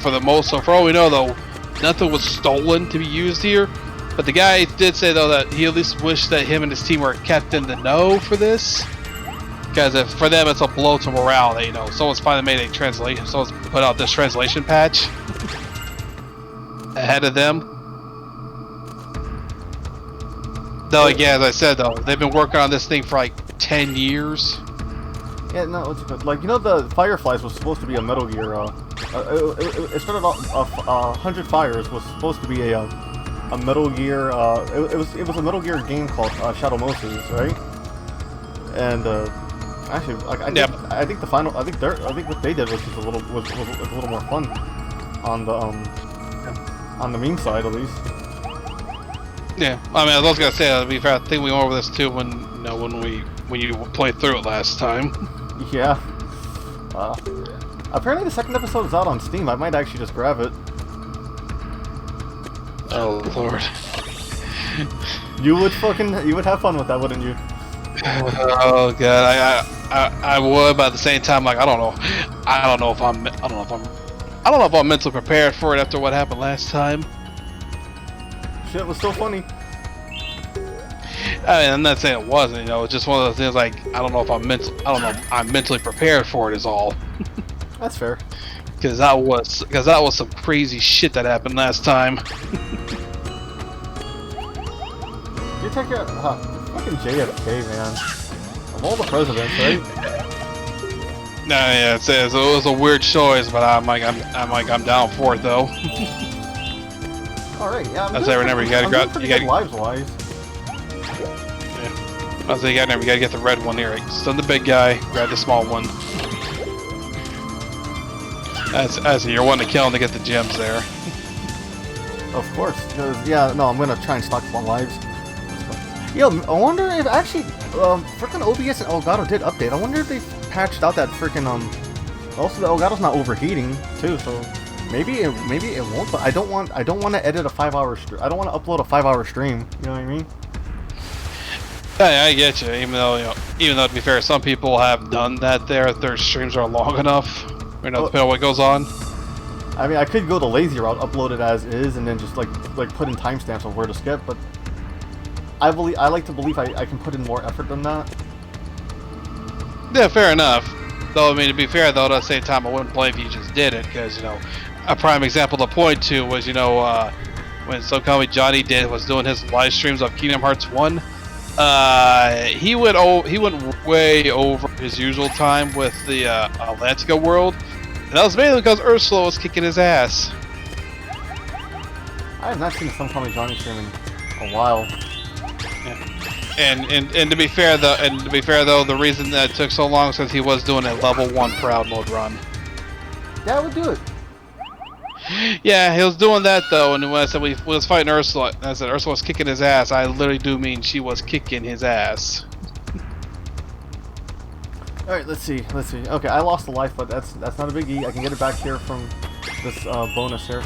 for all we know though, nothing was stolen to be used here. But the guy did say though that he at least wished that him and his team were kept in the know for this, because for them it's a blow to morale that someone's finally made a translation, someone's put out this translation patch ahead of them. Though again, as I said though, they've been working on this thing for like 10 years. Yeah, no, it's good. Like the Fireflies was supposed to be a Metal Gear. It started off 100 Fires was supposed to be a Metal Gear. It was a Metal Gear game called Shadow Moses, right? And actually, like I think what they did was just a little more fun on the meme side at least. Yeah, I mean, I was gonna say, to be fair, I think we went over this too when you played through it last time. Yeah. Apparently the second episode is out on Steam. I might actually just grab it. Oh Lord. You would have fun with that, wouldn't you? Oh God, I would, but at the same time, like I don't know if I'm mentally prepared for it after what happened last time. Shit was so funny. I mean, I'm not saying it wasn't. You know, it's just one of those things. Like, I don't know if I'm I'm mentally prepared for it. Is all. That's fair. Because that was some crazy shit that happened last time. You take care fucking JFK, man. Of all the presidents, right? No, yeah, it was a weird choice, but I'm down for it though. All right, yeah. I say remember you gotta lives wise. Yeah. I say you gotta get the red one here. Stun the big guy, grab the small one. As you're wanting to kill him to get the gems there. Of course, because yeah, no, I'm gonna try and stock my lives. Yo, I wonder if actually, frickin' OBS and Elgato did update. I wonder if they patched out that frickin' Also, the Elgato's not overheating too, so maybe it won't. But I don't want to edit a 5-hour stream. I don't want to upload a 5-hour stream. You know what I mean? Yeah, I get you. Even though to be fair, some people have done that. Their streams are long enough. You know, depending on what goes on. I mean, I could go the lazy route, upload it as is, and then just like put in timestamps of where to skip. But I like to believe I can put in more effort than that. Yeah, fair enough. Though I mean, to be fair though, at the same time, I wouldn't blame if you just did it, because you know, a prime example to point to was when some company Johnny was doing his live streams of Kingdom Hearts 1. He went way over his usual time with the Atlantica world, and that was mainly because Ursula was kicking his ass. I have not seen some Tommy Johnny stream in a while. Yeah. And to be fair though, the reason that it took so long is because he was doing a level 1 proud mode run. Yeah, I would do it. Yeah, he was doing that though, and when I said we was fighting Ursula, and I said Ursula was kicking his ass, I literally do mean she was kicking his ass. Alright, let's see. Okay, I lost a life, but that's not a biggie. I can get it back here from this bonus here.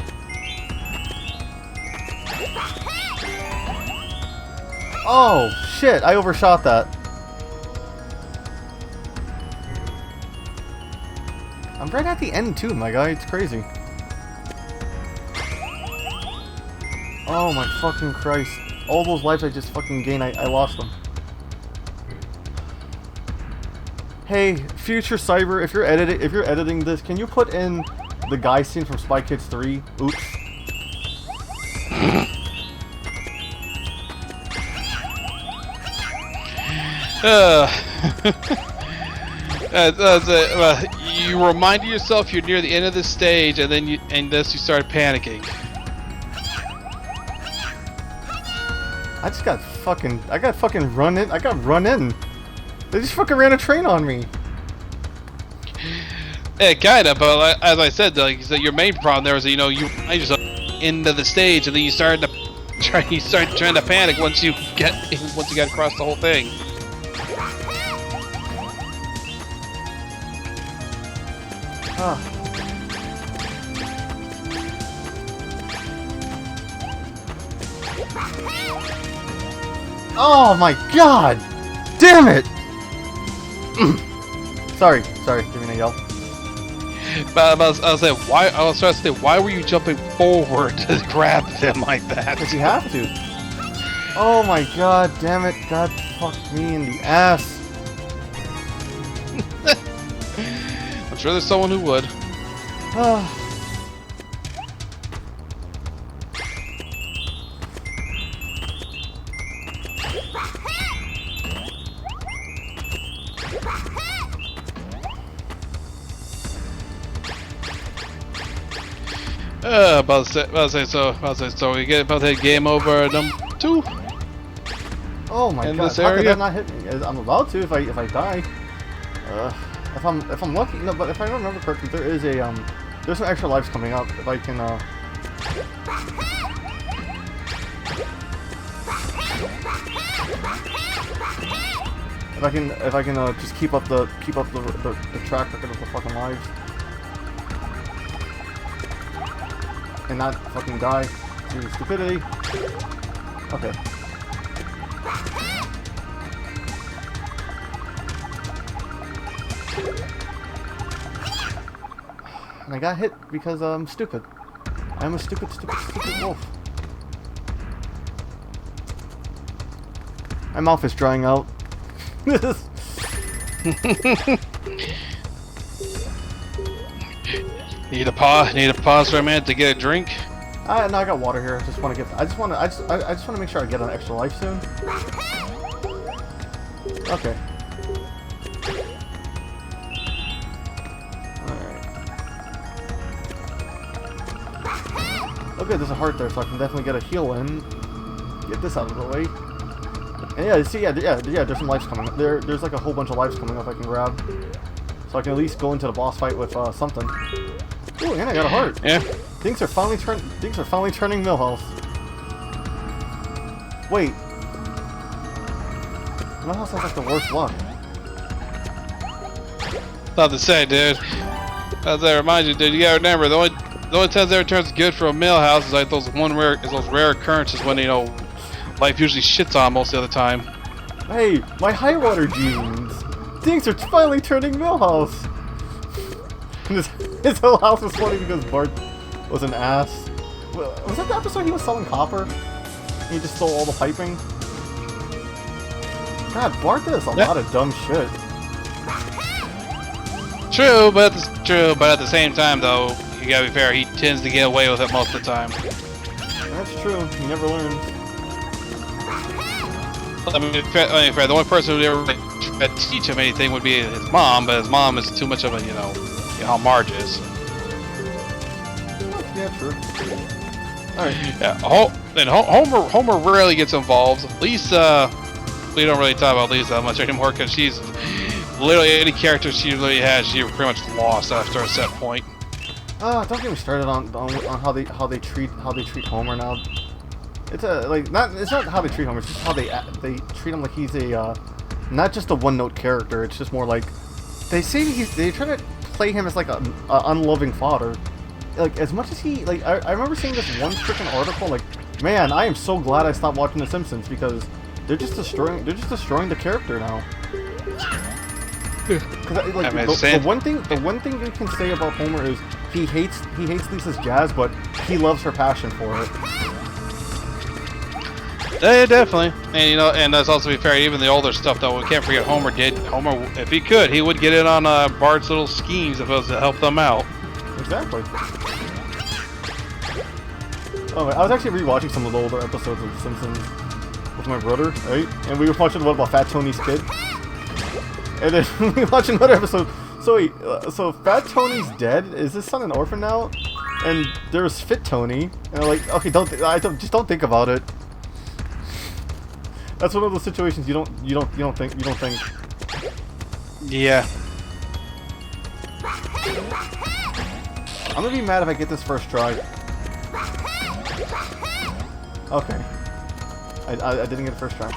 Oh, shit, I overshot that. I'm right at the end too, my guy, it's crazy. Oh my fucking Christ. All those lives I just fucking gained, I lost them. Hey, future Cyber, if you're editing this, can you put in the guy scene from Spy Kids 3? Oops. You remind yourself you're near the end of the stage, and then you start panicking. I got fucking run in. I got run in. They just fucking ran a train on me. Yeah, kinda, but as I said, like, so your main problem there is that, you know, you remind yourself into the stage, and then you start trying to panic once you get across the whole thing. Oh my god! Damn it! Sorry, give me a yell. But I was trying to say, why were you jumping forward to grab them like that? Because you have to. Oh my god, damn it. God fuck me in the ass. I'm sure there's someone who would. About to say so we get about that game over number 2. Oh my god, this how area? could that not hit me? I'm about to if I die. If I'm lucky, no, but if I remember correctly, there is there's some extra lives coming up. If I can just keep up the track record of the fucking lives. And not fucking die to stupidity. Okay. And I got hit because I'm stupid. I'm a stupid wolf. My mouth is drying out. Need a pause for a minute to get a drink. No, I got water here. I just want to make sure I get an extra life soon. Okay. Alright. Okay, there's a heart there, so I can definitely get a heal in. Get this out of the way. And yeah, see, yeah, there's some lives coming up. There's like a whole bunch of lives coming up I can grab. So I can at least go into the boss fight with something. Ooh, and I got a heart. Yeah. Things are finally turning Millhouse. Wait. Millhouse has like the worst luck. Nothing to say, dude. As I remind you, dude, you gotta remember the only times that returns good for a Millhouse is like those rare occurrences when life usually shits on most of the time. Hey, my high water genes. Things are finally turning Millhouse. His whole house was funny because Bart was an ass. Was that the episode he was selling copper? He just stole all the piping? God, Bart does a lot of dumb shit. True, but at the same time, though, you gotta be fair. He tends to get away with it most of the time. That's true. He never learns. I mean, fair, the only person who ever really teach him anything would be his mom, but his mom is too much of a, you know how Marge is. Yeah, true. Alright. Yeah, Homer rarely gets involved. Lisa, we don't really talk about Lisa that much anymore because she's literally any character she really has, she pretty much lost after a set point. Don't get me started on how they treat Homer now. It's not how they treat Homer. It's just how they treat him like he's a not just a one-note character. It's just more like they try to play him as like a unloving father. Like as much as he like I remember seeing this one freaking article like, man, I am so glad I stopped watching The Simpsons because they're just destroying the character now. Like, the one thing you can say about Homer is he hates Lisa's jazz, but he loves her passion for it. Yeah, definitely. And and that's also be fair. Even the older stuff, though, we can't forget Homer did. Homer, if he could, he would get in on Bart's little schemes if it was to help them out. Exactly. Oh, I was actually rewatching some of the older episodes of The Simpsons with my brother, right? And we were watching the one about Fat Tony's kid. And then we watched another episode. So wait, so Fat Tony's dead. Is his son an orphan now? And there's Fit Tony. And I'm like, okay, just don't think about it. That's one of those situations you don't think. Yeah. I'm gonna be mad if I get this first try. Okay. I didn't get it first try.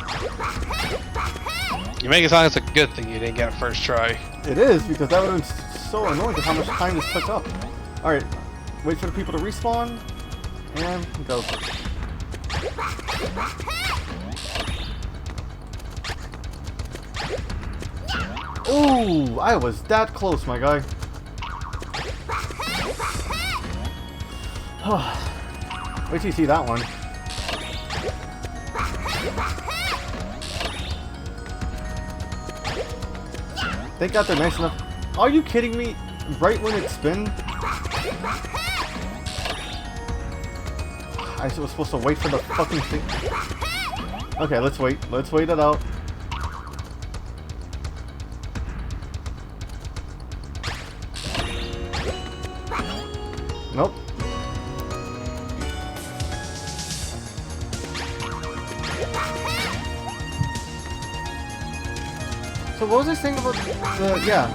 You make it sound like it's a good thing you didn't get it first try. It is, because that would have been so annoying with how much time this took up. Alright, wait for the people to respawn, and go. Ooh, I was that close, my guy. Wait till you see that one. Thank God they're nice enough. Are you kidding me? Right when it spins? I was supposed to wait for the fucking thing. Okay, let's wait. Let's wait it out. Nope. So what was I saying about the... Yeah.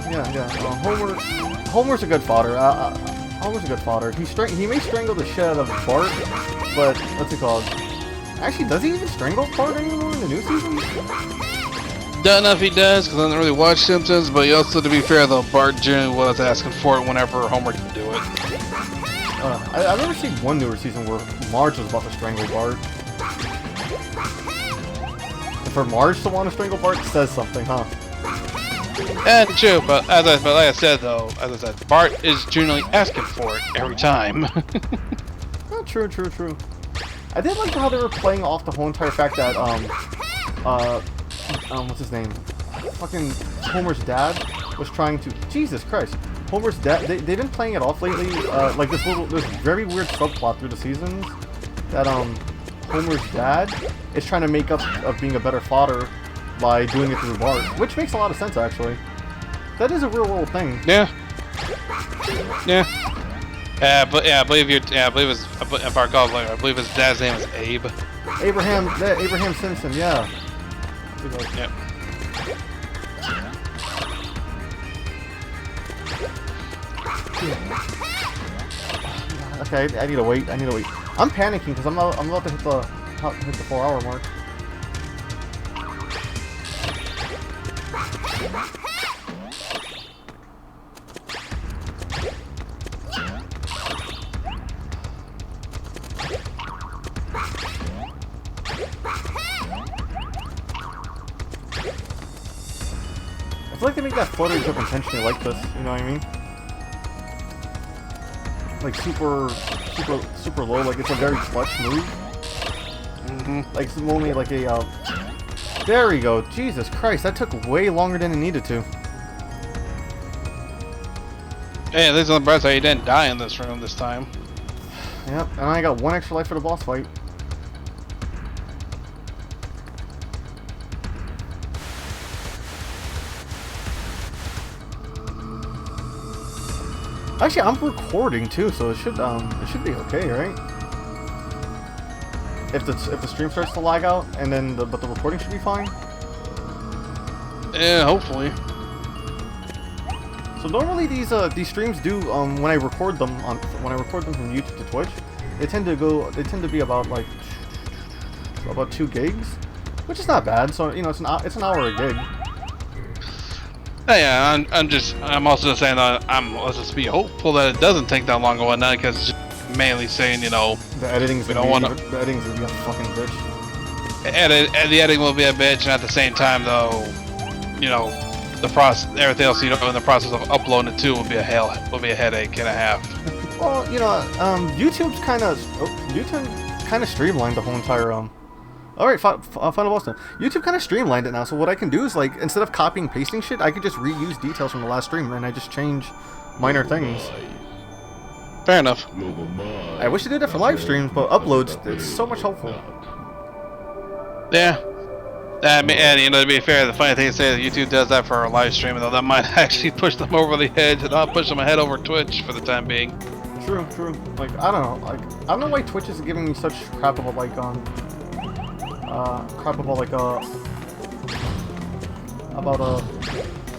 Homer's a good fodder. Homer's a good fodder. He may strangle the shit out of Bart, but what's it called? Actually, does he even strangle Bart anymore in the new season? Don't know if he does, because I don't really watch Simpsons, but also, to be fair, though, Bart generally was asking for it whenever Homer could do it. I've never seen one newer season where Marge was about to strangle Bart. And for Marge to want to strangle Bart says something, huh? And true, but like I said, Bart is generally asking for it every time. Oh, true. I did like how they were playing off the whole entire fact that what's his name? Fucking Homer's dad was trying to. Jesus Christ. Homer's dad. They've been playing it off lately. Like this very weird subplot through the seasons that Homer's dad is trying to make up of being a better father by doing it through Bart, which makes a lot of sense actually. That is a real world thing. Yeah. Yeah. But yeah, I believe I believe his, if I recall, I believe his dad's name is Abe. Abraham Simpson. Yeah. Yep. Okay, I need to wait. I'm panicking because I'm about to hit the 4-hour mark. I feel like they make that flutter jump intentionally like this, you know what I mean? Like super low, like it's a very clutch move. Like it's only like a, there we go. Jesus Christ, that took way longer than it needed to. Hey, at least on the bright side, you didn't die in this room this time. Yep, and I got 1 extra life for the boss fight. Actually, I'm recording too, so it should be okay, right? If the stream starts to lag out, and then but the recording should be fine. Yeah, hopefully. So normally these streams do when I record them from YouTube to Twitch, they tend to be about like about 2 gigs, which is not bad. So you know it's an hour a gig. Yeah, I'm also just saying that let's just be hopeful that it doesn't take that long going on, because just mainly saying, you know, the editing's we don't want to. The editing's gonna be a fucking bitch. The editing will be a bitch, and at the same time, though, you know, the process, everything else, you know, in the process of uploading it too will be a headache and a half. Well, you know, YouTube's kind of streamlined the whole entire Alright, final boss now. YouTube kind of streamlined it now, so what I can do is, like, instead of copying pasting shit, I could just reuse details from the last stream, and I just change minor things. Fair enough. I wish I did that for live streams, but uploads, it's so much helpful. Yeah. I mean, and, you know, to be fair, the funny thing is that YouTube does that for a live stream, though that might actually push them over the edge and not push them ahead over Twitch for the time being. True. Like, I don't know. Like, I don't know why Twitch is giving me such crap about, like,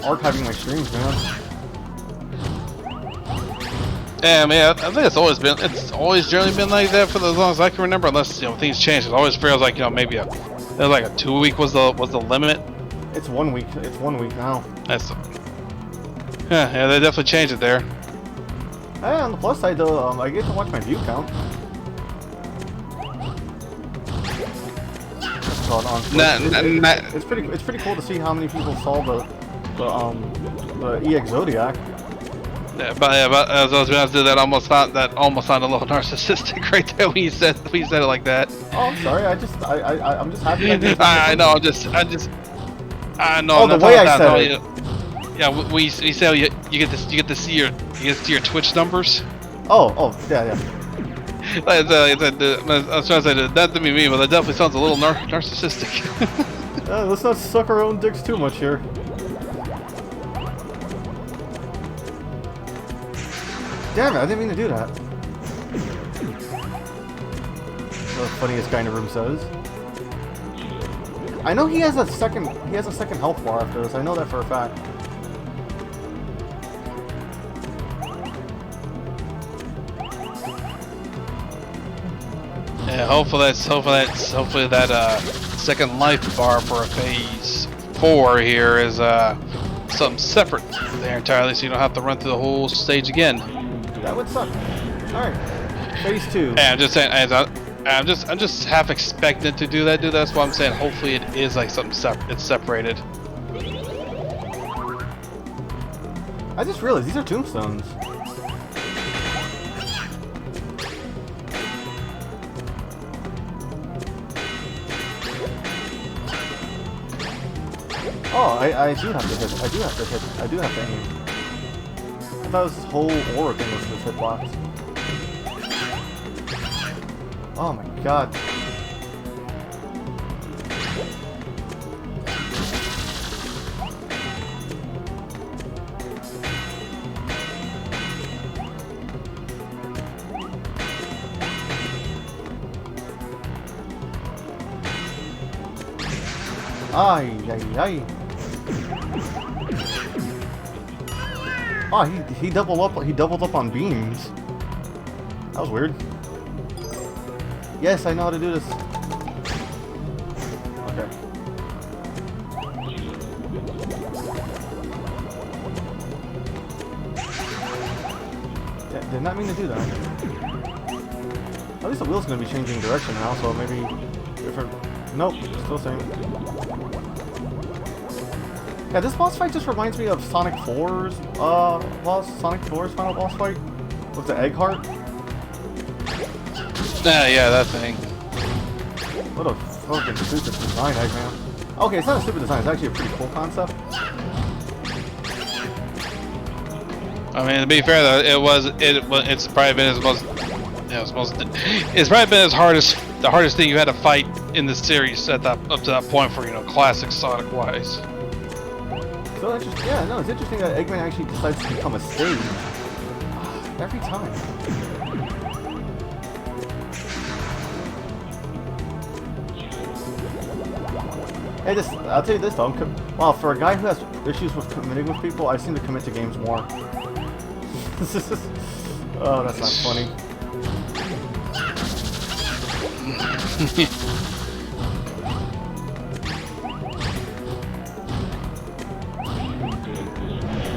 archiving my streams, man. Yeah, I mean, I think it's always generally been like that for as long as I can remember, unless, you know, things change. It always feels like, you know, maybe it was like a 2-week was the limit. It's 1 week. It's 1 week now. Yeah, they definitely changed it there. Hey, on the plus side though, I get to watch my view count. It's pretty cool to see how many people saw the EX Zodiac. Yeah, but as I was going to do that, almost sounded a little narcissistic right there when you said it like that. Oh, I'm sorry. I'm just happy. I know. I know. Oh, the way I said it. Yeah, we say you get to see your Twitch numbers. Oh, yeah. I was trying to say that to be me, but that definitely sounds a little narcissistic. Let's not suck our own dicks too much here. Damn it! I didn't mean to do that. The funniest guy in the room says. I know he has a second health bar after this. I know that for a fact. Yeah, hopefully that second life bar for a phase 4 here is something separate there entirely, so you don't have to run through the whole stage again. That would suck. All right, phase 2. Yeah, I'm just saying. I'm just half expecting to do that. That's why I'm saying. Hopefully, it is like something it's separated. I just realized these are tombstones. Oh, I do have to hit. I do have to hit. I do have to aim. I thought this whole aura thing was this hitbox. Oh my god. Ay, ay, ay. Oh, he doubled up. He doubled up on beams. That was weird. Yes, I know how to do this. Okay. Did not mean to do that. At least the wheel's gonna be changing direction now, so maybe different. Nope, still same. Yeah, this boss fight just reminds me of Sonic 4's final boss fight with the egg heart. Yeah, that thing. What a fucking stupid design, Eggman. Okay, it's not a stupid design, it's actually a pretty cool concept. I mean, to be fair though, it's probably been it's probably been the hardest thing you had to fight in the series up to that point for, you know, classic Sonic wise. So interesting. Yeah, no, it's interesting that Eggman actually decides to become a stage every time. Hey, I'll tell you this though. Well, for a guy who has issues with committing with people, I seem to commit to games more. Oh, that's not funny.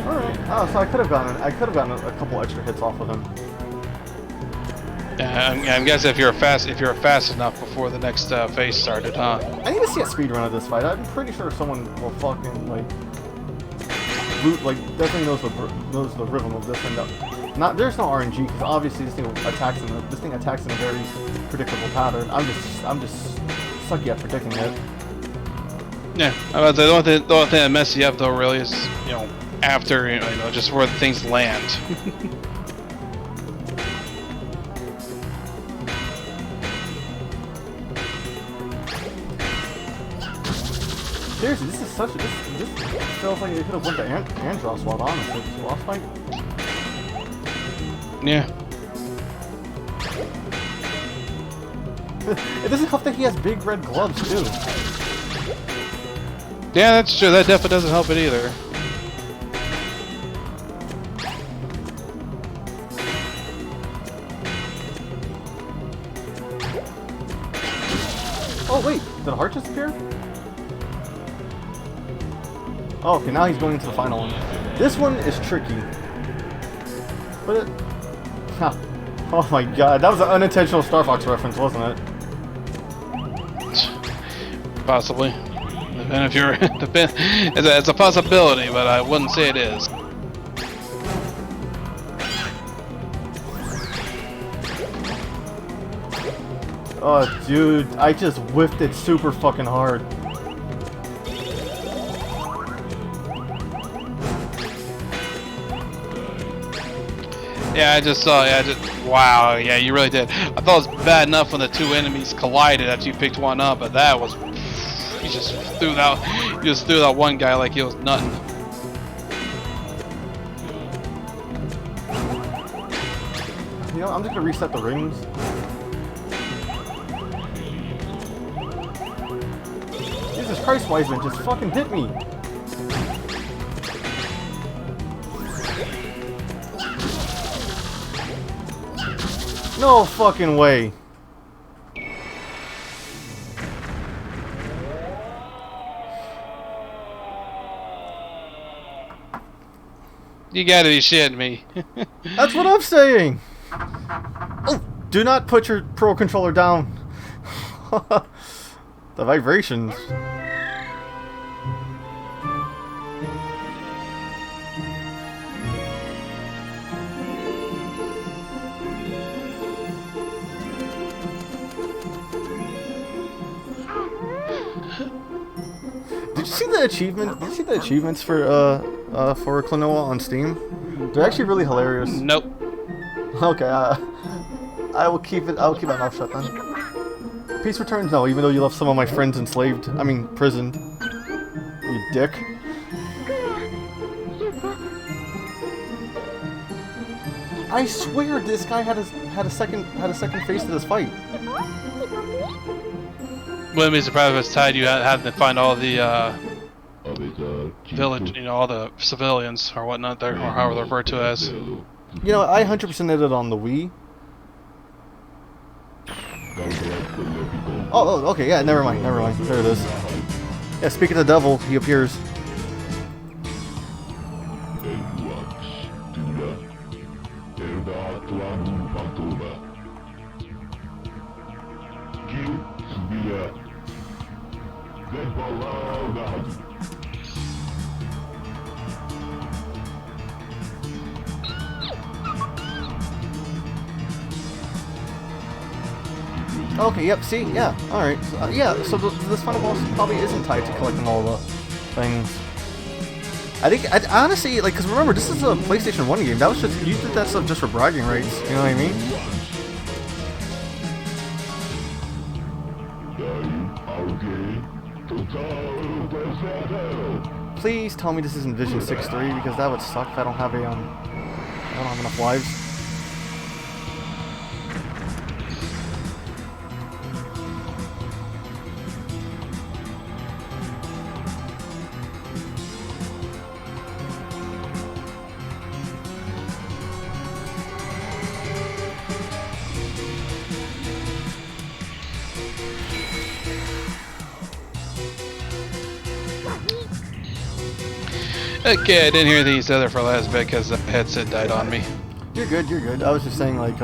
Alright. Oh, so I could have gotten a couple extra hits off of him. Yeah, I'm guessing if you're fast enough before the next phase started, huh? I need to see a speedrun of this fight. I'm pretty sure someone will fucking definitely knows the rhythm of this and there's no RNG because obviously this thing attacks in a very predictable pattern. I'm just sucky at predicting it. Yeah, the only thing that messes you up though really is, you know, after, you know, just where the things land. Seriously, this feels like it could have went to Andros while honestly, this boss fight. Yeah. It doesn't help that he has big red gloves too. Yeah, that's true. That definitely doesn't help it either. Oh wait, did the heart just appear? Oh, okay, now he's going into the final one. This one is tricky. But it... Huh. Oh my god, that was an unintentional Star Fox reference, wasn't it? Possibly. And if you're... it's a possibility, but I wouldn't say it is. Oh, dude, I just whiffed it super fucking hard. Yeah, I just saw. Yeah, wow. Yeah, you really did. I thought it was bad enough when the two enemies collided after you picked one up, but that was. You just threw that one guy like he was nothing. You know, I'm just gonna reset the rings. Jesus Christ, Wiseman, just fucking hit me! No fucking way! You gotta be shitting me. That's what I'm saying! Oh, do not put your Pro Controller down. The vibrations. you see the achievement? Did you see the achievements for Klonoa on Steam? They're actually really hilarious. Nope. Okay, I will keep it. I'll keep my mouth shut then. Peace returns. No, even though you left some of my friends enslaved. I mean, prisoned. You dick. I swear this guy had a second face to this fight. Wouldn't be surprised if it's tied. You have to find all the village, all the civilians or whatnot, or however they're referred to as. You know, I 100% did it on the Wii. Oh, okay, yeah, never mind. There it is. Yeah, speaking of the devil, he appears. Okay, yep, see, yeah, alright. So, yeah, so this final boss probably isn't tied to collecting all the things. I think, honestly, like, because remember, this is a PlayStation 1 game. That was just, you did that stuff just for bragging rights, you know what I mean? Please tell me this isn't Vision 6-3, because that would suck if I don't have a, I don't have enough lives. Okay, I didn't hear anything you said there for last bit because the headset died on me. You're good. I was just saying, like,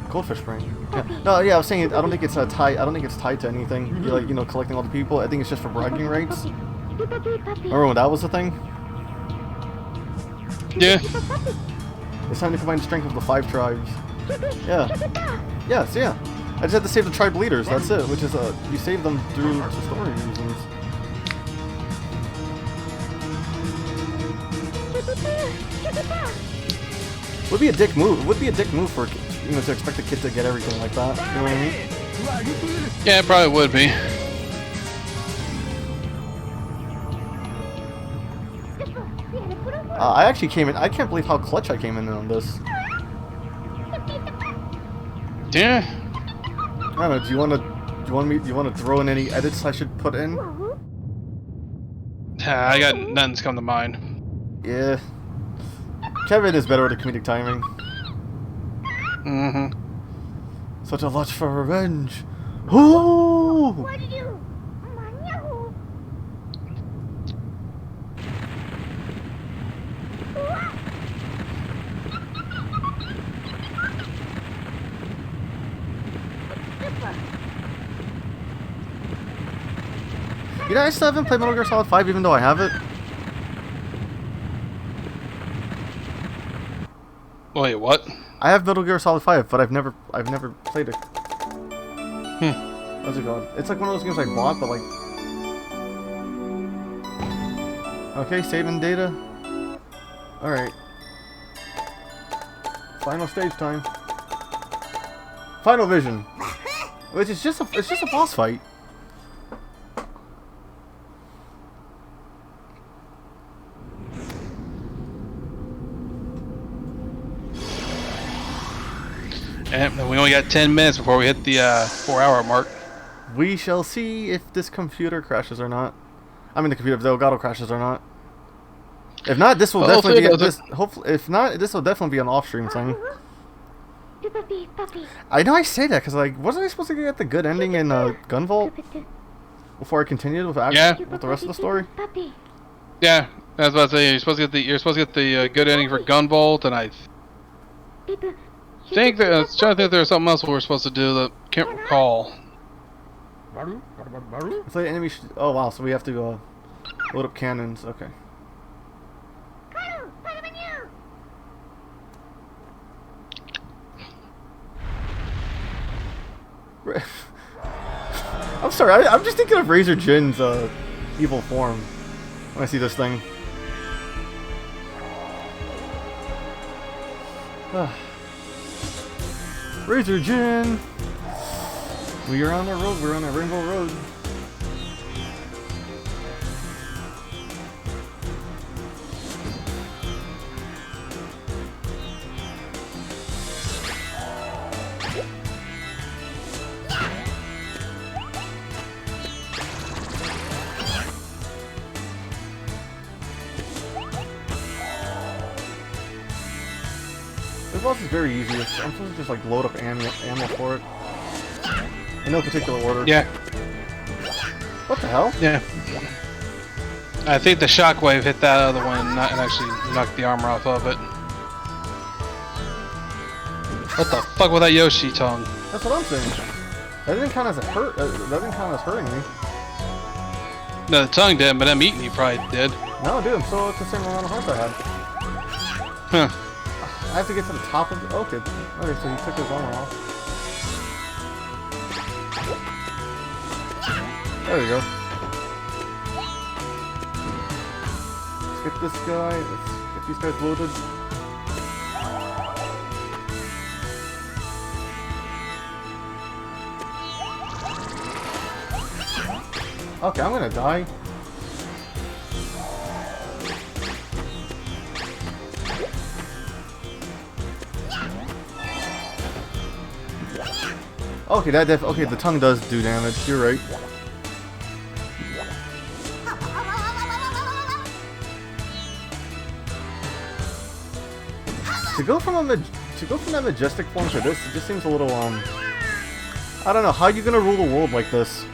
goldfish brain. Yeah. No, yeah, I was saying I don't think it's tied. I don't think it's tied to anything. You like, collecting all the people. I think it's just for bragging rights. Remember when that was the thing? Yeah. It's time to combine the strength of the 5 tribes. Yeah. Yes, yeah. I just had to save the tribe leaders. That's it. Which is you save them through the story reasons. Would be a dick move. It would be a dick move for to expect a kid to get everything like that. You know what I mean? Yeah, it probably would be. I actually came in. I can't believe how clutch I came in on this. Yeah. I don't know. Do you want to throw in any edits I should put in? I got nothing's come to mind. Yeah. Kevin is better at the comedic timing. Mm-hmm. Such a lust for revenge. Ooh! You know, I still haven't played Metal Gear Solid 5 even though I have it. Wait, what? I have Metal Gear Solid 5, but I've never played it. What's it called? It's like one of those games I bought, but like... Okay, saving data. Alright. Final stage time. Final Vision. Which is just a boss fight. And we only got 10 minutes before we hit the 4-hour mark. We shall see if this computer crashes or not. I mean, the Elgato crashes or not. If not, this will definitely be if not, this will definitely be an off-stream thing. I know I say that because, like, wasn't I supposed to get the good ending in Gunvolt before I continued with with the rest of the story? Yeah, I was about to say you're supposed to get the good ending for Gunvolt, and I think that I was trying to think if there was something else we were supposed to do that can't recall. It's like enemy. Oh wow! So we have to load up cannons. Okay. I'm sorry. I'm just thinking of Razor Jin's evil form when I see this thing. Razor Jin! We are on the road, we're on a rainbow road. This boss is very easy. I'm supposed to just like load up ammo for it. In no particular order. Yeah. What the hell? Yeah. I think the shockwave hit that other one and actually knocked the armor off of it. What the fuck was that Yoshi tongue? That's what I'm saying. That didn't count as a hurt. That didn't count as hurting me. No, the tongue didn't, but them eating you probably did. No, dude, I'm still at the same amount of hearts I had. Huh. I have to get to the top of the... Okay. Okay, so he took his armor off. There we go. Let's get this guy. Let's get these guys loaded. Okay, I'm gonna die. Okay, okay, the tongue does do damage. You're right. To go from that majestic form to this, it just seems a little I don't know. How are you gonna rule the world like this?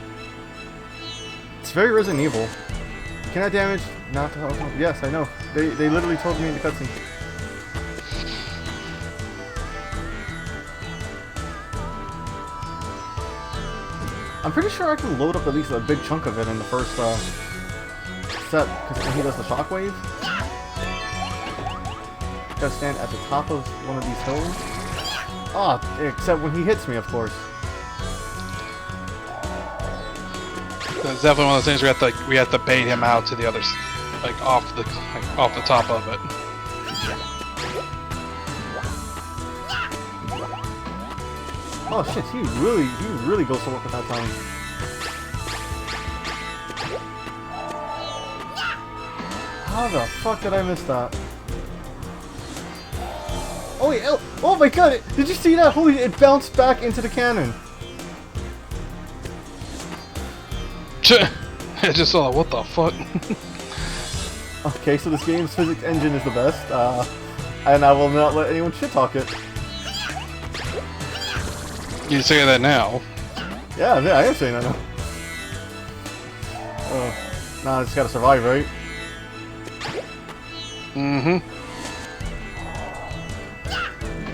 It's very Resident Evil. Can I damage? Not to help. Yes, I know. They literally told me in the cutscene. I'm pretty sure I can load up at least a big chunk of it in the first set, because when he does the shockwave, gotta stand at the top of one of these hills. Ah, except when he hits me, of course. That's definitely one of those things we have to bait him out to the other, off the top of it. Oh shit, he really goes to work at that time. How the fuck did I miss that? Oh wait, oh my god, did you see that? Holy, it bounced back into the cannon. I just saw that, what the fuck? Okay, so this game's physics engine is the best, and I will not let anyone shit talk it. You say that now. Yeah, I am saying that now. Nah, I just gotta survive, right? Mm-hmm.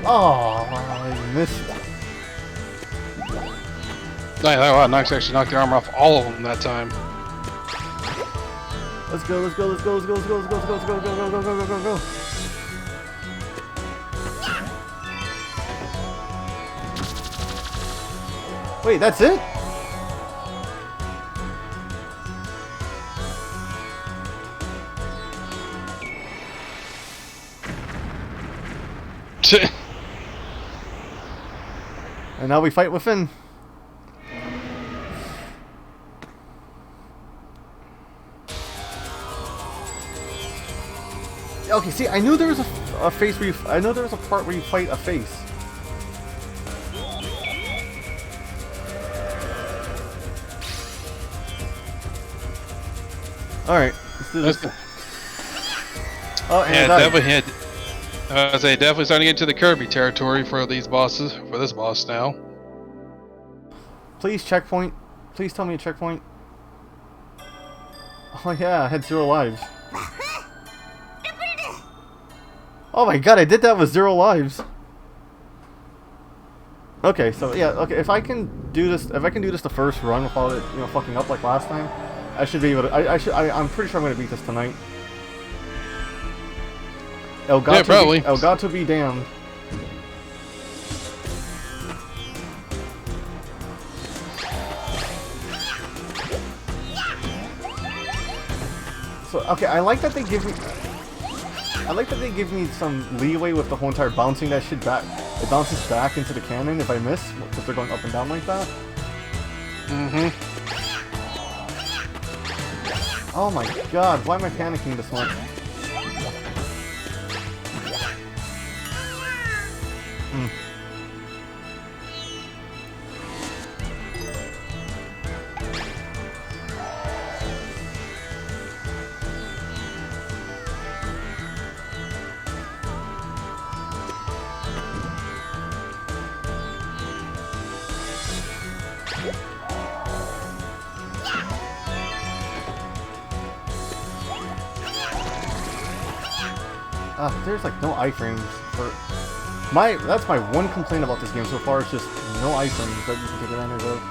Oh, I missed it. Wow, Nox actually knocked the armor off all of them that time. Let's go, let's go, let's go, let's go, let's go, let's go, let's go, let's go, go, go, go, go, go, go, go. Wait, that's it? And now we fight with Finn. Okay, see, I knew there was a face where I know there was a part where you fight a face. Alright, let's do this. Oh, and yeah, definitely hit. I was say definitely starting to get into the Kirby territory for these bosses, for this boss now. Please checkpoint. Please tell me a checkpoint. Oh yeah, I had 0 lives. Oh my god, I did that with 0 lives. Okay, so yeah, okay, if I can do this the first run without it, you know, fucking up like last time, I should be able to. I'm pretty sure I'm gonna beat this tonight. Probably. Elgato be damned. So okay, I like that they give me. I like that they give me some leeway with the whole entire bouncing that shit back. It bounces back into the cannon if I miss, because they're going up and down like that. Mm-hmm. Oh my god, why am I panicking this much? There's like no iframes for that's my one complaint about this game so far. It's just no iframes that you can take advantage of.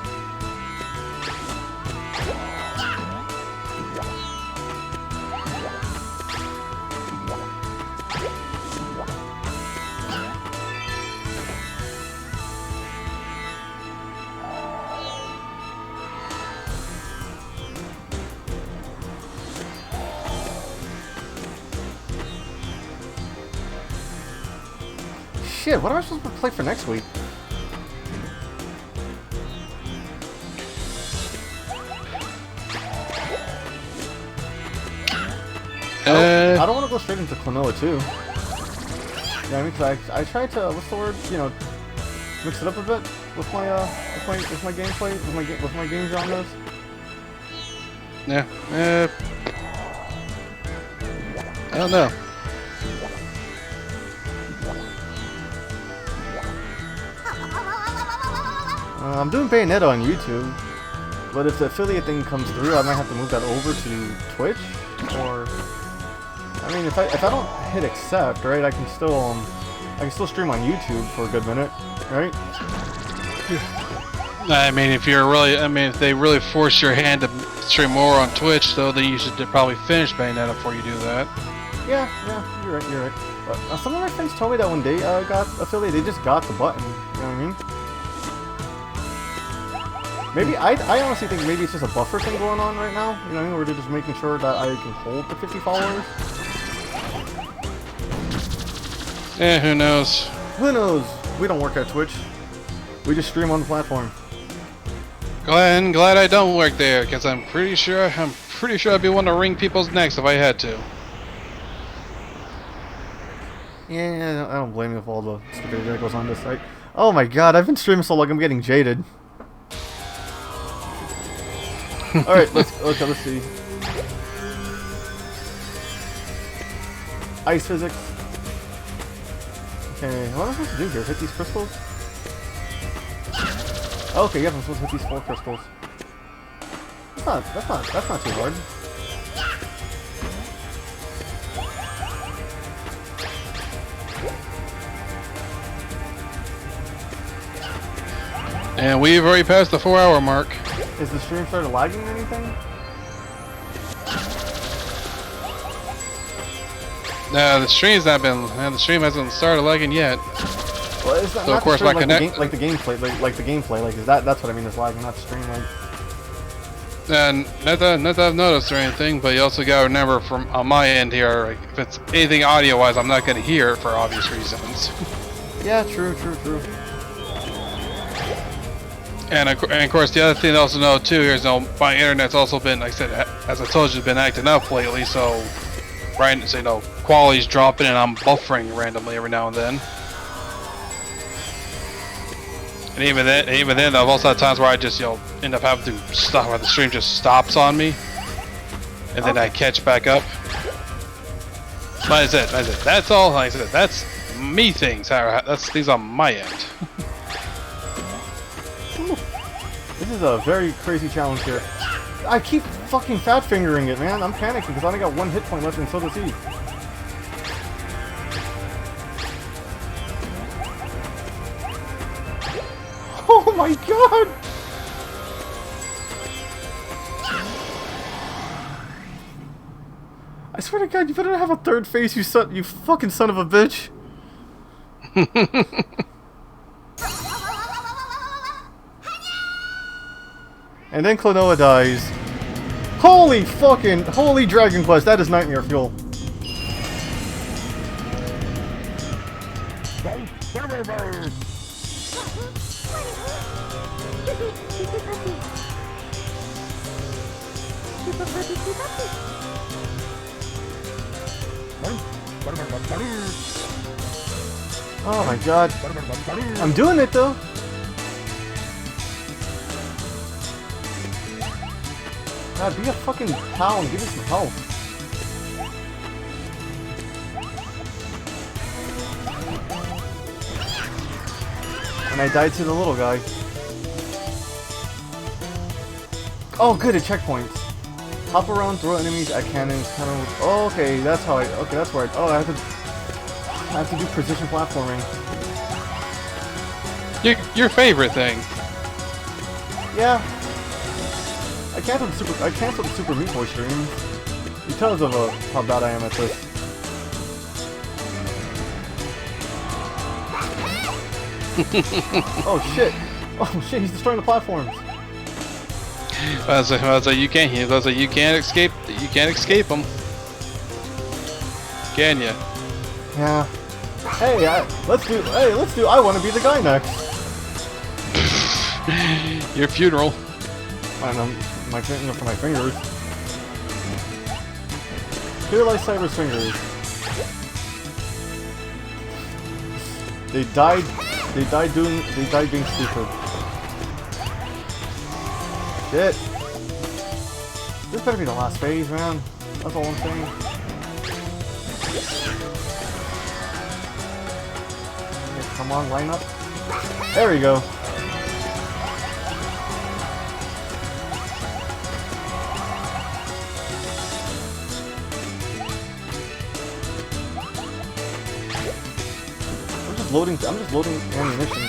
Shit, what am I supposed to play for next week? I don't want to go straight into Klonoa too. Yeah, I mean, cause I tried to, what's the word? You know, mix it up a bit with my gameplay, with my game genres. Yeah. I don't know. I'm doing Bayonetta on YouTube, but if the affiliate thing comes through, I might have to move that over to Twitch, or I mean, if I don't hit accept, right, I can still stream on YouTube for a good minute, right? I mean, if they really force your hand to stream more on Twitch, though, then you should probably finish Bayonetta before you do that. Yeah, you're right. But, some of my friends told me that when they got affiliate, they just got the button. You know what I mean? Maybe I honestly think maybe it's just a buffer thing going on right now. You know what I mean? Where they're just making sure that I can hold the 50 followers. Yeah, who knows? Who knows? We don't work at Twitch. We just stream on the platform. Glad I don't work there, because I'm pretty sure I'd be one to wring people's necks if I had to. Yeah, I don't blame you for all the stupidity that goes on this site. Oh my god, I've been streaming so long I'm getting jaded. Alright, let's see. Ice physics. Okay, what am I supposed to do here? Hit these crystals? Okay, yep, I'm supposed to hit these 4 crystals. That's not too hard. And we've already passed the 4-hour mark. Is the stream started lagging or anything? No, the stream hasn't started lagging yet. Well, it's not, so not of course the my gameplay, like the gameplay, like that's what I mean is lagging, not the stream, like. And not that I've noticed or anything, but you also gotta remember from on my end here, like, if it's anything audio-wise, I'm not gonna hear it for obvious reasons. Yeah, true. And of course, the other thing to also know too is, my internet's also been, like I said, as I told you, been acting up lately. So, right, so quality's dropping, and I'm buffering randomly every now and then. And even then, I've also had times where I just end up having to stop, where the stream just stops on me, and then I catch back up. But that's all. Like I said, that's me things. That's things on my end. This is a very crazy challenge here. I keep fucking fat fingering it, man. I'm panicking because I only got 1 hit point left and so does he. Oh my god! I swear to god, you better have a 3rd face, you fucking son of a bitch. And then Klonoa dies. Holy Dragon Quest, that is nightmare fuel. Oh my god. I'm doing it though. God, be a fucking pal and give me some help. And I died to the little guy. Oh, good, at checkpoints. Hop around, throw enemies at cannons, kind of. Oh, okay, that's how I. Okay, that's where I. Oh, I have to do precision platforming. Your favorite thing. Yeah. I canceled the Super Meat Boy stream because of how bad I am at this. Oh shit! Oh shit! He's destroying the platforms. I was like, you can't. I was like, you can't escape. You can't escape them. Can you? Yeah. Hey, let's do. I want to be the guy next. Your funeral. And my finger for my fingers. Here lies Cyber's fingers. They died being stupid. Shit. This better be the last phase, man. That's all I'm saying. Okay, come on, line up. There we go. I'm just loading ammunition.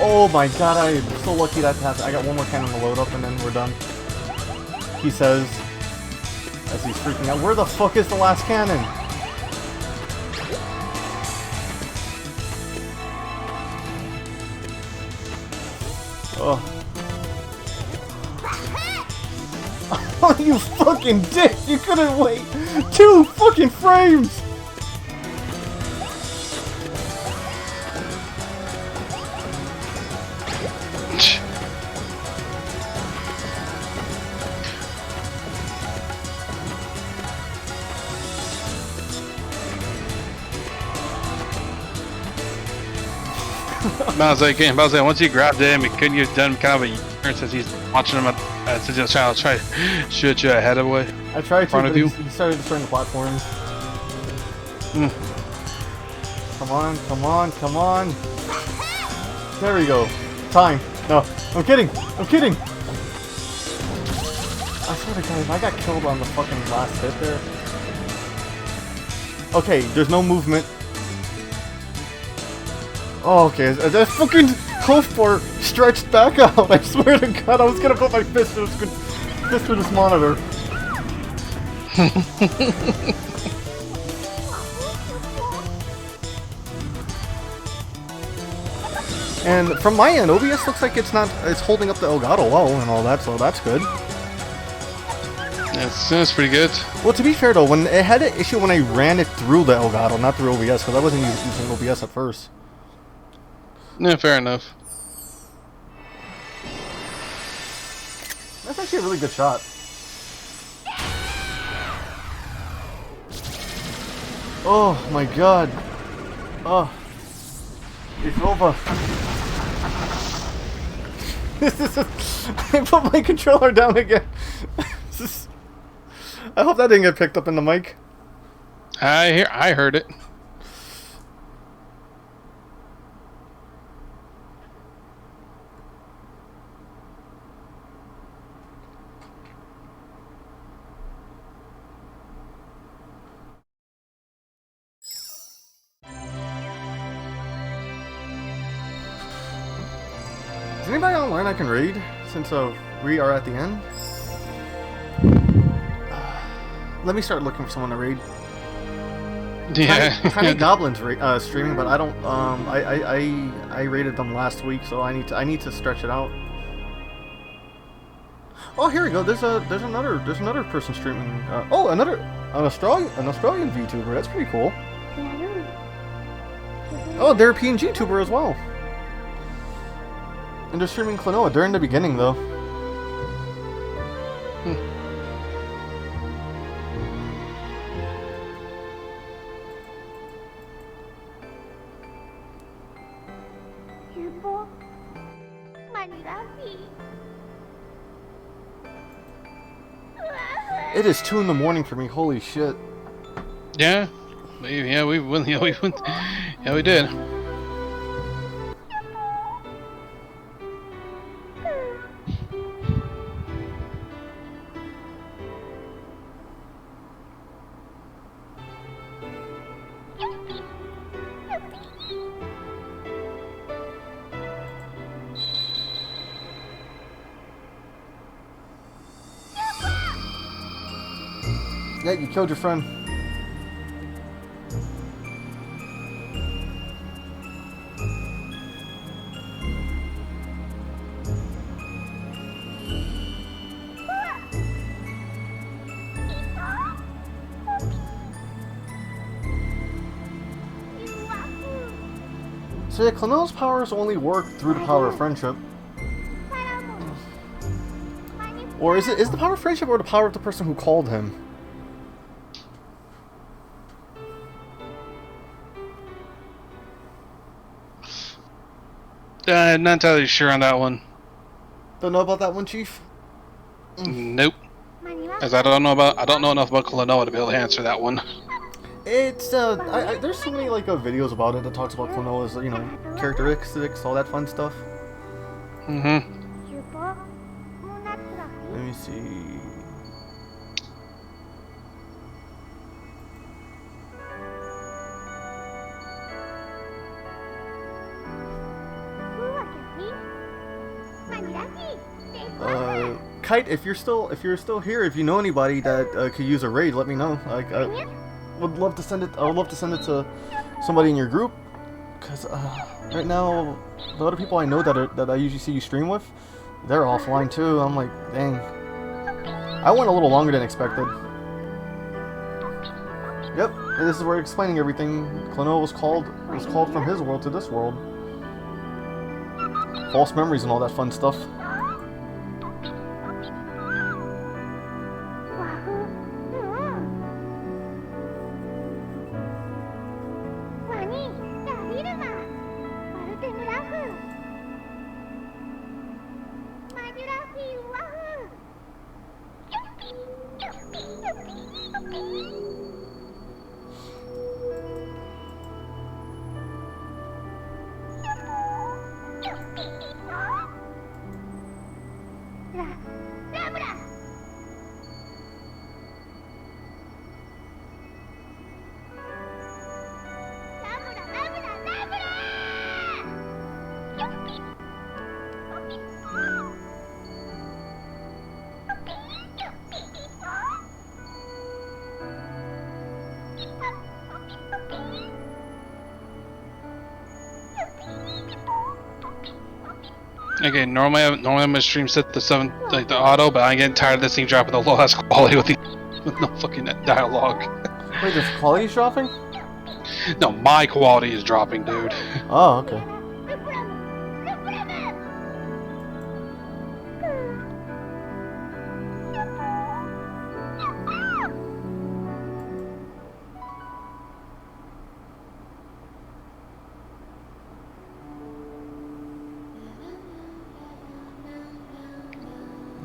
Oh my god, I am so lucky that happened. I got one more cannon to load up and then we're done. He says, as he's freaking out, where the fuck is the last cannon? Oh. Oh, you fucking dick! You couldn't wait 2 fucking frames! I was like, once you grabbed him, couldn't you have done kind of a U-turn since he's watching him since he was trying to shoot you ahead of way? I tried to, front of you. He started destroying the platforms. Come on, come on, come on. There we go. Time. No, I'm kidding. I'm kidding. I swear to God, if I got killed on the fucking last hit there. Okay, there's no movement. Oh, okay. That fucking health bar stretched back out. I swear to God, I was gonna put my fist through this monitor. And from my end, OBS looks like it's holding up the Elgato well and all that, so that's good. That's pretty good. Well, to be fair though, when it had an issue when I ran it through the Elgato, not through OBS, because I wasn't using OBS at first. Yeah, fair enough. That's actually a really good shot. Oh my God. Oh. It's over. I put my controller down again. I hope that didn't get picked up in the mic. I heard it. Is anybody online I can raid since we are at the end? Let me start looking for someone to raid. Yeah. Tiny Goblin's streaming, but I don't. I raided them last week, so I need to stretch it out. Oh, here we go. There's another person streaming. An Australian VTuber. That's pretty cool. Oh, they're a PNGtuber as well. And they're streaming Klonoa. They're in the beginning though. It is 2 in the morning for me. Holy shit. Yeah. We did. Yeah, you killed your friend. So yeah, Klonoa's powers only work through the power of friendship. Or is the power of friendship or the power of the person who called him? Not entirely sure on that one. Don't know about that one, Chief? Nope. As I don't know enough about Klonoa to be able to answer that one. It's there's so many like videos about it that talks about Klonoa's, you know, characteristics, all that fun stuff. Mm-hmm. Let me see. Kite, if you're still here, if you know anybody that could use a raid, let me know. Like, I would love to send it. I would love to send it to somebody in your group, because right now the other people I know that I usually see you stream with, they're offline too. I'm like, dang. I went a little longer than expected. Yep, and this is where explaining everything. Klonoa was called from his world to this world. False memories and all that fun stuff. Okay, normally I'm gonna stream set the 7 like the auto, but I'm getting tired of this thing dropping the lowest quality with no fucking dialogue. Wait, the quality's dropping? No, my quality is dropping, dude. Oh, okay.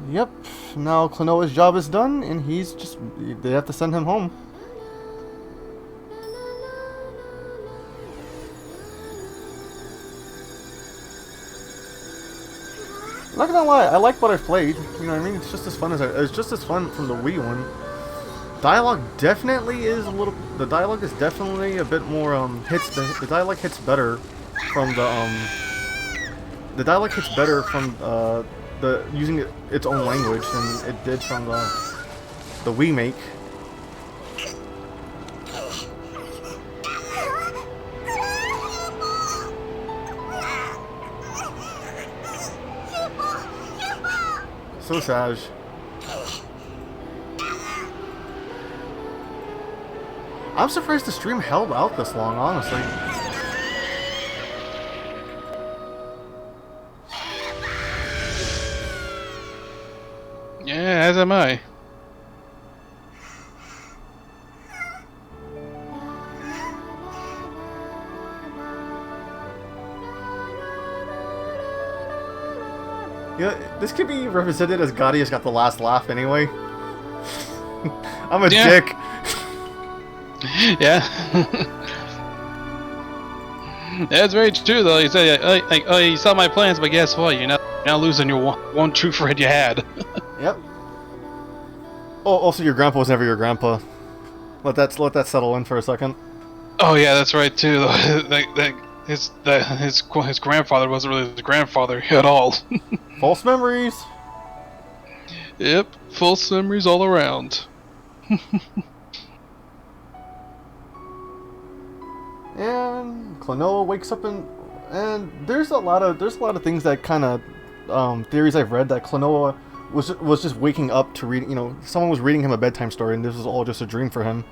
Yep, now Klonoa's job is done, and they have to send him home. Not gonna lie, I like what I've played. You know what I mean? It's just as fun from the Wii one. Dialogue definitely is a little. The dialogue is definitely a bit more the dialogue hits better from the dialogue hits better from using its own language than it did from the Wii make. So sad. I'm surprised the stream held out this long, honestly. Yeah, as am I. Yeah, this could be represented as Gaudius got the last laugh anyway. I'm a dick. Yeah. That's very true, though. You say, like, oh, you saw my plans, but guess what? You're now losing your one true friend you had. Yep. Oh, also, your grandpa was never your grandpa. Let that settle in for a second. Oh yeah, that's right too. His grandfather wasn't really his grandfather at all. False memories. Yep, false memories all around. And Klonoa wakes up and there's a lot of things that kind of theories I've read that Klonoa was just waking up to read. You know, someone was reading him a bedtime story, and this was all just a dream for him.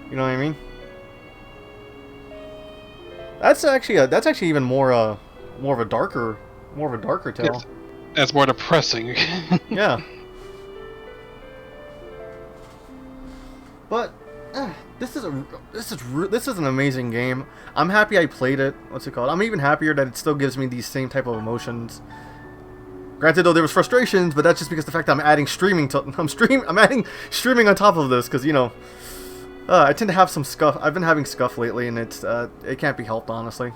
You know what I mean? That's actually even more of a darker tale. That's more depressing. Yeah. But this is an amazing game. I'm happy I played it. What's it called? I'm even happier that it still gives me these same type of emotions. Granted, though, there was frustrations, but that's just because the fact that I'm adding streaming I'm adding streaming on top of this because, you know, I tend to have some scuff. I've been having scuff lately, and it can't be helped, honestly.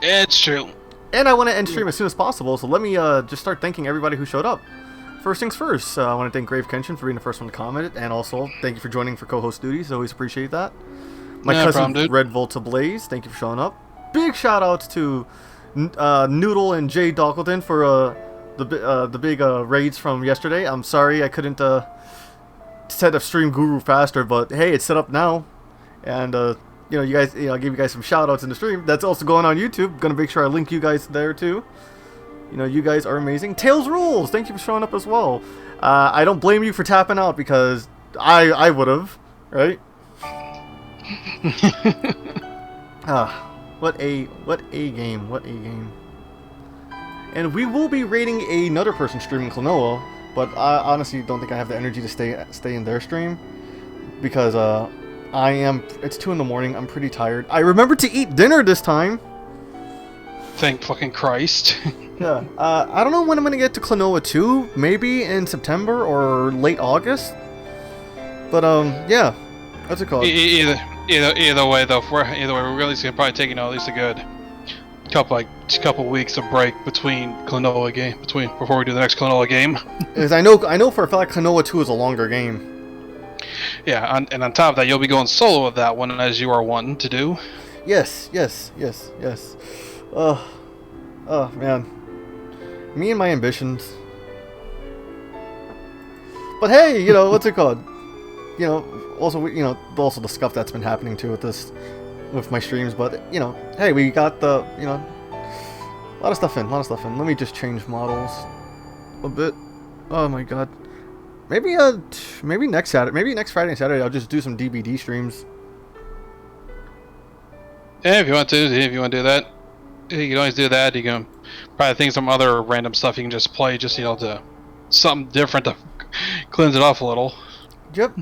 It's true. And I want to end stream as soon as possible, so let me just start thanking everybody who showed up. First things first, I want to thank Grave Kenshin for being the first one to comment, and also thank you for joining for co-host duties. Always appreciate that. My cousin Red Volta Blaze, thank you for showing up. Big shout outs to Noodle and Jay Dockleton for the big raids from yesterday. I'm sorry I couldn't set up Stream Guru faster, but hey, it's set up now, and you know, I'll give you guys some shout outs in the stream. That's also going on YouTube. Gonna make sure I link you guys there too. You know, you guys are amazing. Tails Rules, thank you for showing up as well. I don't blame you for tapping out because I would have, right? What a game. And we will be rating another person streaming Klonoa, but I honestly don't think I have the energy to stay in their stream because it's 2 in the morning. I'm pretty tired. I remembered to eat dinner this time. Thank fucking Christ. Yeah. I don't know when I'm gonna get to Klonoa 2. Maybe in September or late August. But yeah. What's it called? Either way though, we're really gonna probably take, you know, at least a good couple weeks of break between Klonoa game before we do the next Klonoa game. Because I know for a fact Klonoa 2 is a longer game. Yeah, and on top of that, you'll be going solo with that one, as you are one to do. Yes. Oh man, me and my ambitions. But hey, you know, what's it called? You know, also the stuff that's been happening too with my streams. But you know, hey, we got a lot of stuff in. Let me just change models a bit. Oh my god. Maybe next Friday and Saturday I'll just do some DBD streams. Yeah, if you want to do that, you can always do that. You can probably think some other random stuff you can just play, just, you know, to something different to cleanse it off a little. Yep.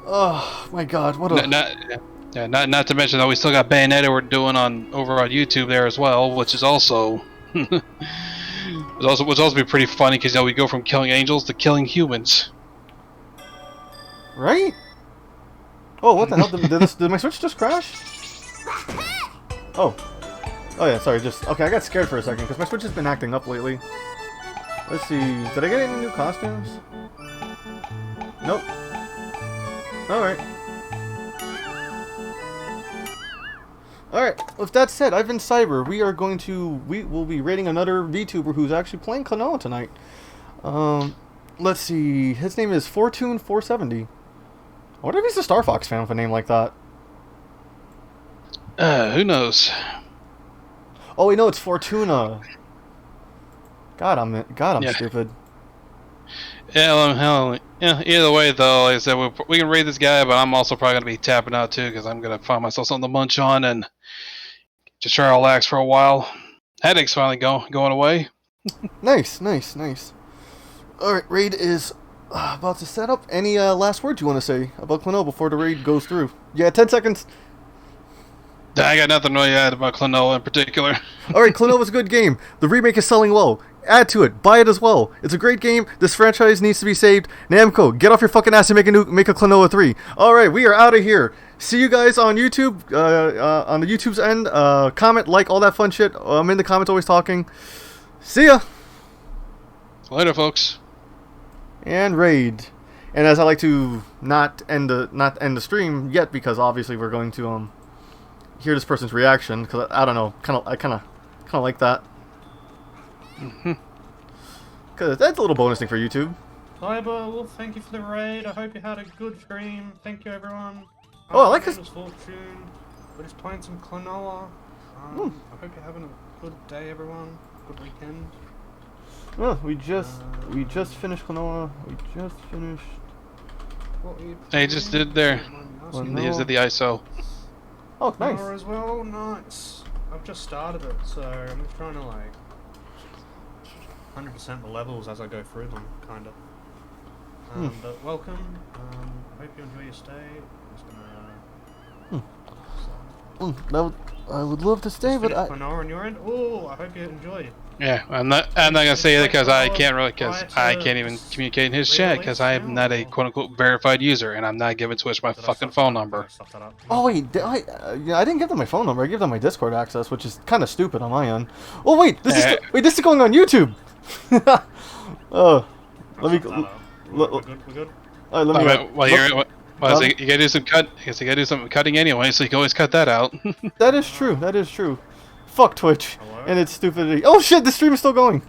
Oh my god, what a... Not to mention that we still got Bayonetta we're doing over on YouTube there as well, which is also would also be pretty funny because, you know, we go from killing angels to killing humans. Right? Oh, what the hell? Did my Switch just crash? Oh yeah, sorry, okay, I got scared for a second because my Switch has been acting up lately. Let's see, did I get any new costumes? Nope. Alright. Alright, with that said, I've been Cyber. We will be rating another VTuber who's actually playing Klonoa tonight. Let's see, his name is Fortune470. I wonder if he's a Star Fox fan with a name like that. Who knows? Oh wait, no, it's Fortuna. God, I'm Yeah. stupid. Yeah, well, hell, yeah. Either way, though, like I said, we can raid this guy, but I'm also probably gonna be tapping out too because I'm gonna find myself something to munch on and just try to relax for a while. Headache's finally going away. Nice. All right, raid is about to set up. Any last words you want to say about Klonoa before the raid goes through? Yeah, 10 seconds. I got nothing really to add about Klonoa in particular. All right, Klonoa's a good game. The remake is selling well. Add to it. Buy it as well. It's a great game. This franchise needs to be saved. Namco, get off your fucking ass and make a Klonoa 3. All right, we are out of here. See you guys on YouTube. On the YouTube's end. Comment, like, all that fun shit. I'm in the comments always talking. See ya. Later, folks. And raid. And as I like to not end the stream yet because obviously we're going to hear this person's reaction because I don't know, I kind of like that. Because that's a little bonus thing for YouTube. Cyberthewolf, thank you for the raid. I hope you had a good stream. Thank you, everyone. Oh, I like his Fortune. We're just playing some Klonoa. I hope you're having a good day, everyone. Good weekend. Oh, we just finished Klonoa. We just finished. What are you They just did there. These are the ISO. Oh, nice. Klonoa as well, nice. I've just started it, so I'm just trying to like 100% the levels as I go through them, kind of. But welcome. I hope you enjoy your stay. I'm just gonna. I would love to stay, but I. Klonoa on your end. Oh, I hope you enjoy. Yeah, I'm not gonna say it because I can't even communicate in his chat because I am not a quote unquote verified user and I'm not giving Twitch my fucking phone number. Oh wait, I didn't give them my phone number. I gave them my Discord access, which is kind of stupid on my end. Oh wait, this is going on YouTube. Let me. We're good. You gotta do some cut. I guess you gotta do some cutting anyway, so you can always cut that out. That is true. Fuck Twitch and its stupidity. Oh shit, the stream is still going.